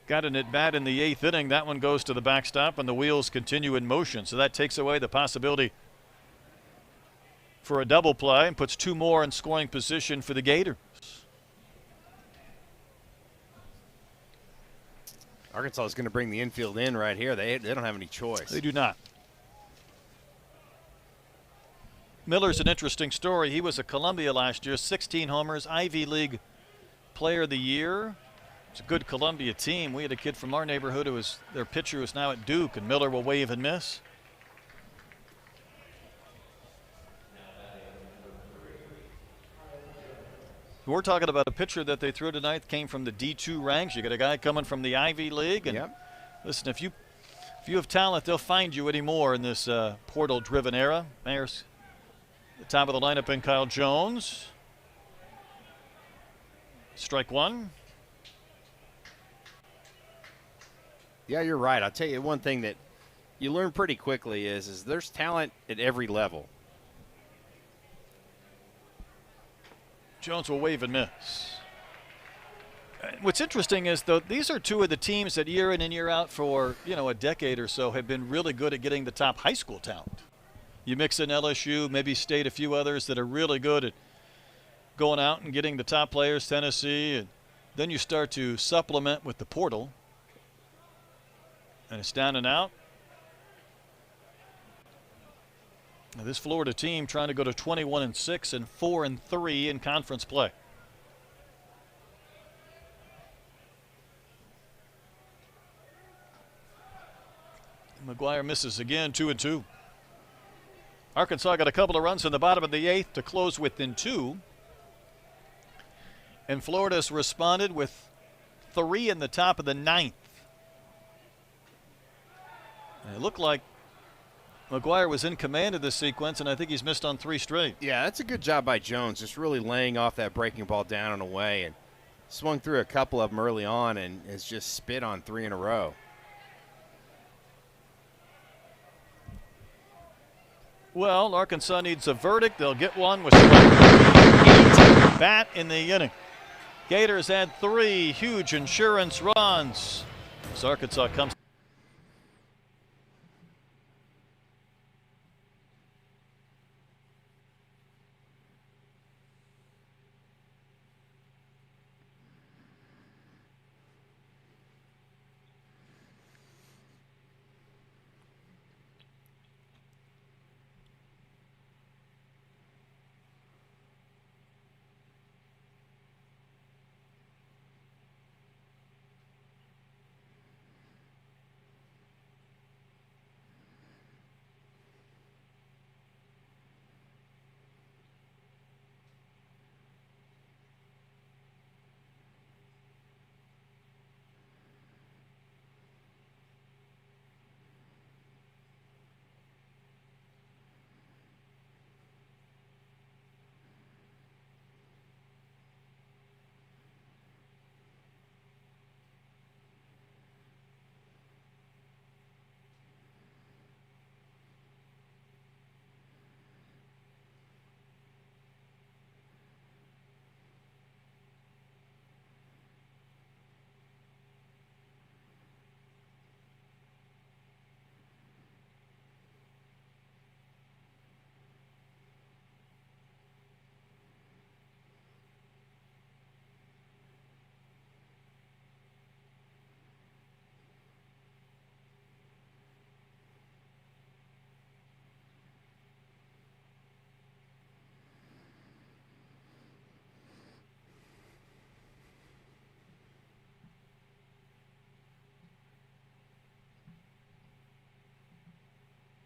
got an at-bat in the 8th inning. That one goes to the backstop, and the wheels continue in motion. So that takes away the possibility for a double play and puts 2 more in scoring position for the Gators. Arkansas is going to bring the infield in right here. They don't have any choice. They do not. Miller's an interesting story. He was at Columbia last year, 16 homers, Ivy League Player of the Year. It's a good Columbia team. We had a kid from our neighborhood who was their pitcher who's now at Duke, and Miller will wave and miss. We're talking about a pitcher that they threw tonight, came from the D2 ranks. You got a guy coming from the Ivy League. And listen, if you have talent, they'll find you anymore in this portal-driven era. There's the top of the lineup in Kyle Jones. Strike 1. Yeah, you're right. I'll tell you one thing that you learn pretty quickly is there's talent at every level. Jones will wave and miss. What's interesting is, though, these are two of the teams that year in and year out for, a decade or so have been really good at getting the top high school talent. You mix in LSU, maybe State, a few others that are really good at going out and getting the top players, Tennessee, and then you start to supplement with the portal. And it's down and out. Now this Florida team trying to go to 21-6 and 4-3 in conference play. McGuire misses again, 2-2. Arkansas got a couple of runs in the bottom of the 8th to close within 2. And Florida's responded with 3 in the top of the 9th. And it looked like McGuire was in command of this sequence, and I think he's missed on 3 straight. Yeah, that's a good job by Jones, just really laying off that breaking ball down and away, and swung through a couple of them early on and has just spit on 3 in a row. Well, Arkansas needs a verdict. They'll get one with strike 8 bat in the inning. Gators had 3 huge insurance runs as Arkansas comes.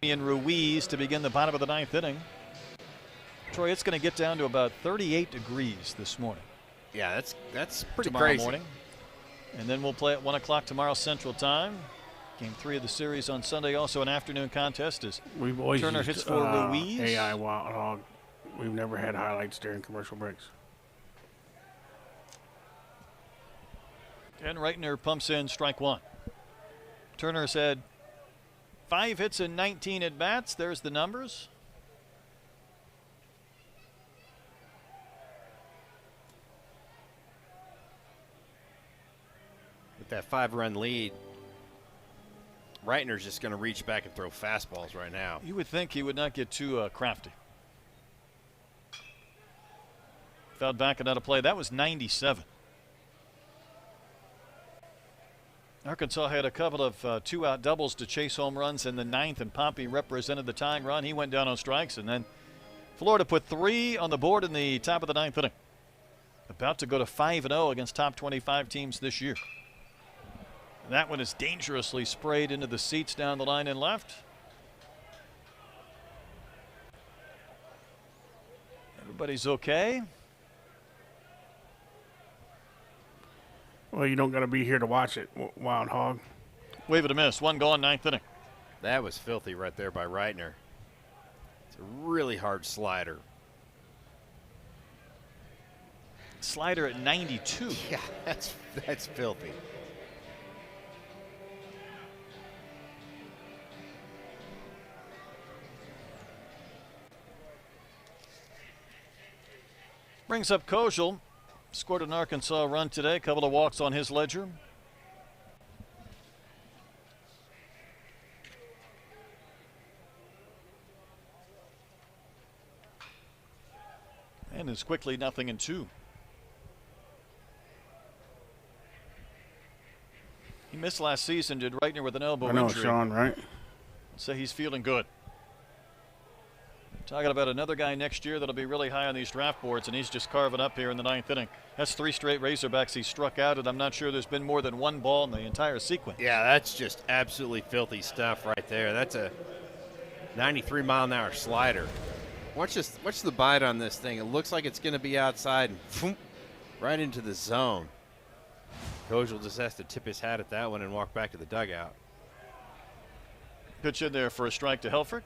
And Ruiz to begin the bottom of the 9th inning. Troy, it's going to get down to about 38 degrees this morning. Yeah, that's pretty tomorrow crazy. Morning. And then we'll play at 1 o'clock tomorrow Central Time. Game 3 of the series on Sunday, also an afternoon contest as We've always Turner used, hits for Ruiz. AI Wild Hog. We've never had highlights during commercial breaks. And Reitner pumps in strike 1. Turner's had 5 hits and 19 at bats. There's the numbers. With that 5-run lead, Reitner's just going to reach back and throw fastballs right now. You would think he would not get too crafty. Fouled back and out of play. That was 97. Arkansas had a couple of 2-out doubles to chase home runs in the 9th, and Pompey represented the tying run. He went down on strikes, and then Florida put 3 on the board in the top of the 9th inning. About to go to 5-0 against top 25 teams this year. That one is dangerously sprayed into the seats down the line and left. Everybody's okay. Well, you don't got to be here to watch it, Wild Hog. Wave it a miss. 1 gone, 9th inning. That was filthy right there by Reitner. It's a really hard slider. Slider at 92. Yeah, that's filthy. Brings up Kozel. Scored an Arkansas run today. A couple of walks on his ledger. And it's quickly 0-2. He missed last season, did Reitner, with an elbow I know, injury. Sean, right? So he's feeling good. Talking about another guy next year that'll be really high on these draft boards, and he's just carving up here in the 9th inning. That's 3 straight Razorbacks he struck out, and I'm not sure there's been more than one ball in the entire sequence. Yeah, that's just absolutely filthy stuff right there. That's a 93-mile-an-hour slider. Watch the bite on this thing. It looks like it's going to be outside and phoom, right into the zone. Kozel just has to tip his hat at that one and walk back to the dugout. Pitch in there for a strike to Helfrich.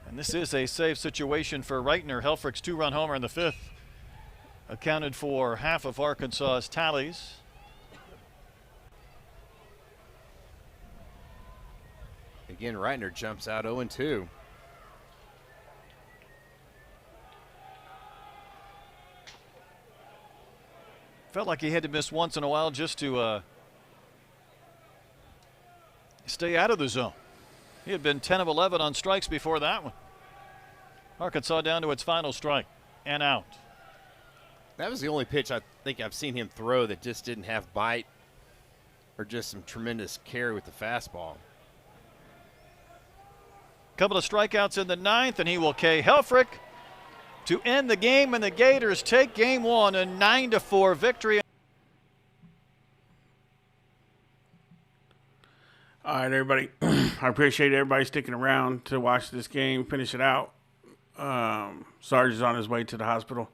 And this is a save situation for Reitner. Helfrich's 2-run homer in the 5th accounted for half of Arkansas's tallies. Again, Reitner jumps out 0-2. Felt like he had to miss once in a while just to stay out of the zone. He had been 10 of 11 on strikes before that one. Arkansas down to its final strike and out. That was the only pitch I think I've seen him throw that just didn't have bite or just some tremendous carry with the fastball. Couple of strikeouts in the 9th, and he will K. Helfrich to end the game, and the Gators take game 1, a 9-4 victory. All right, everybody. I appreciate everybody sticking around to watch this game, finish it out. Sarge is on his way to the hospital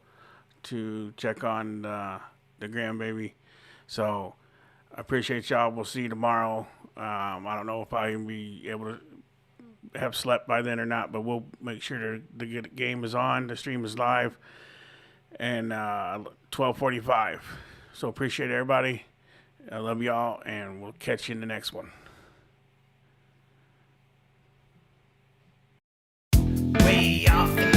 to check on the grandbaby. So I appreciate y'all. We'll see you tomorrow. I don't know if I'll be able to have slept by then or not, but we'll make sure the game is on. The stream is live and 12:45. So appreciate everybody. I love y'all, and we'll catch you in the next one. Way off in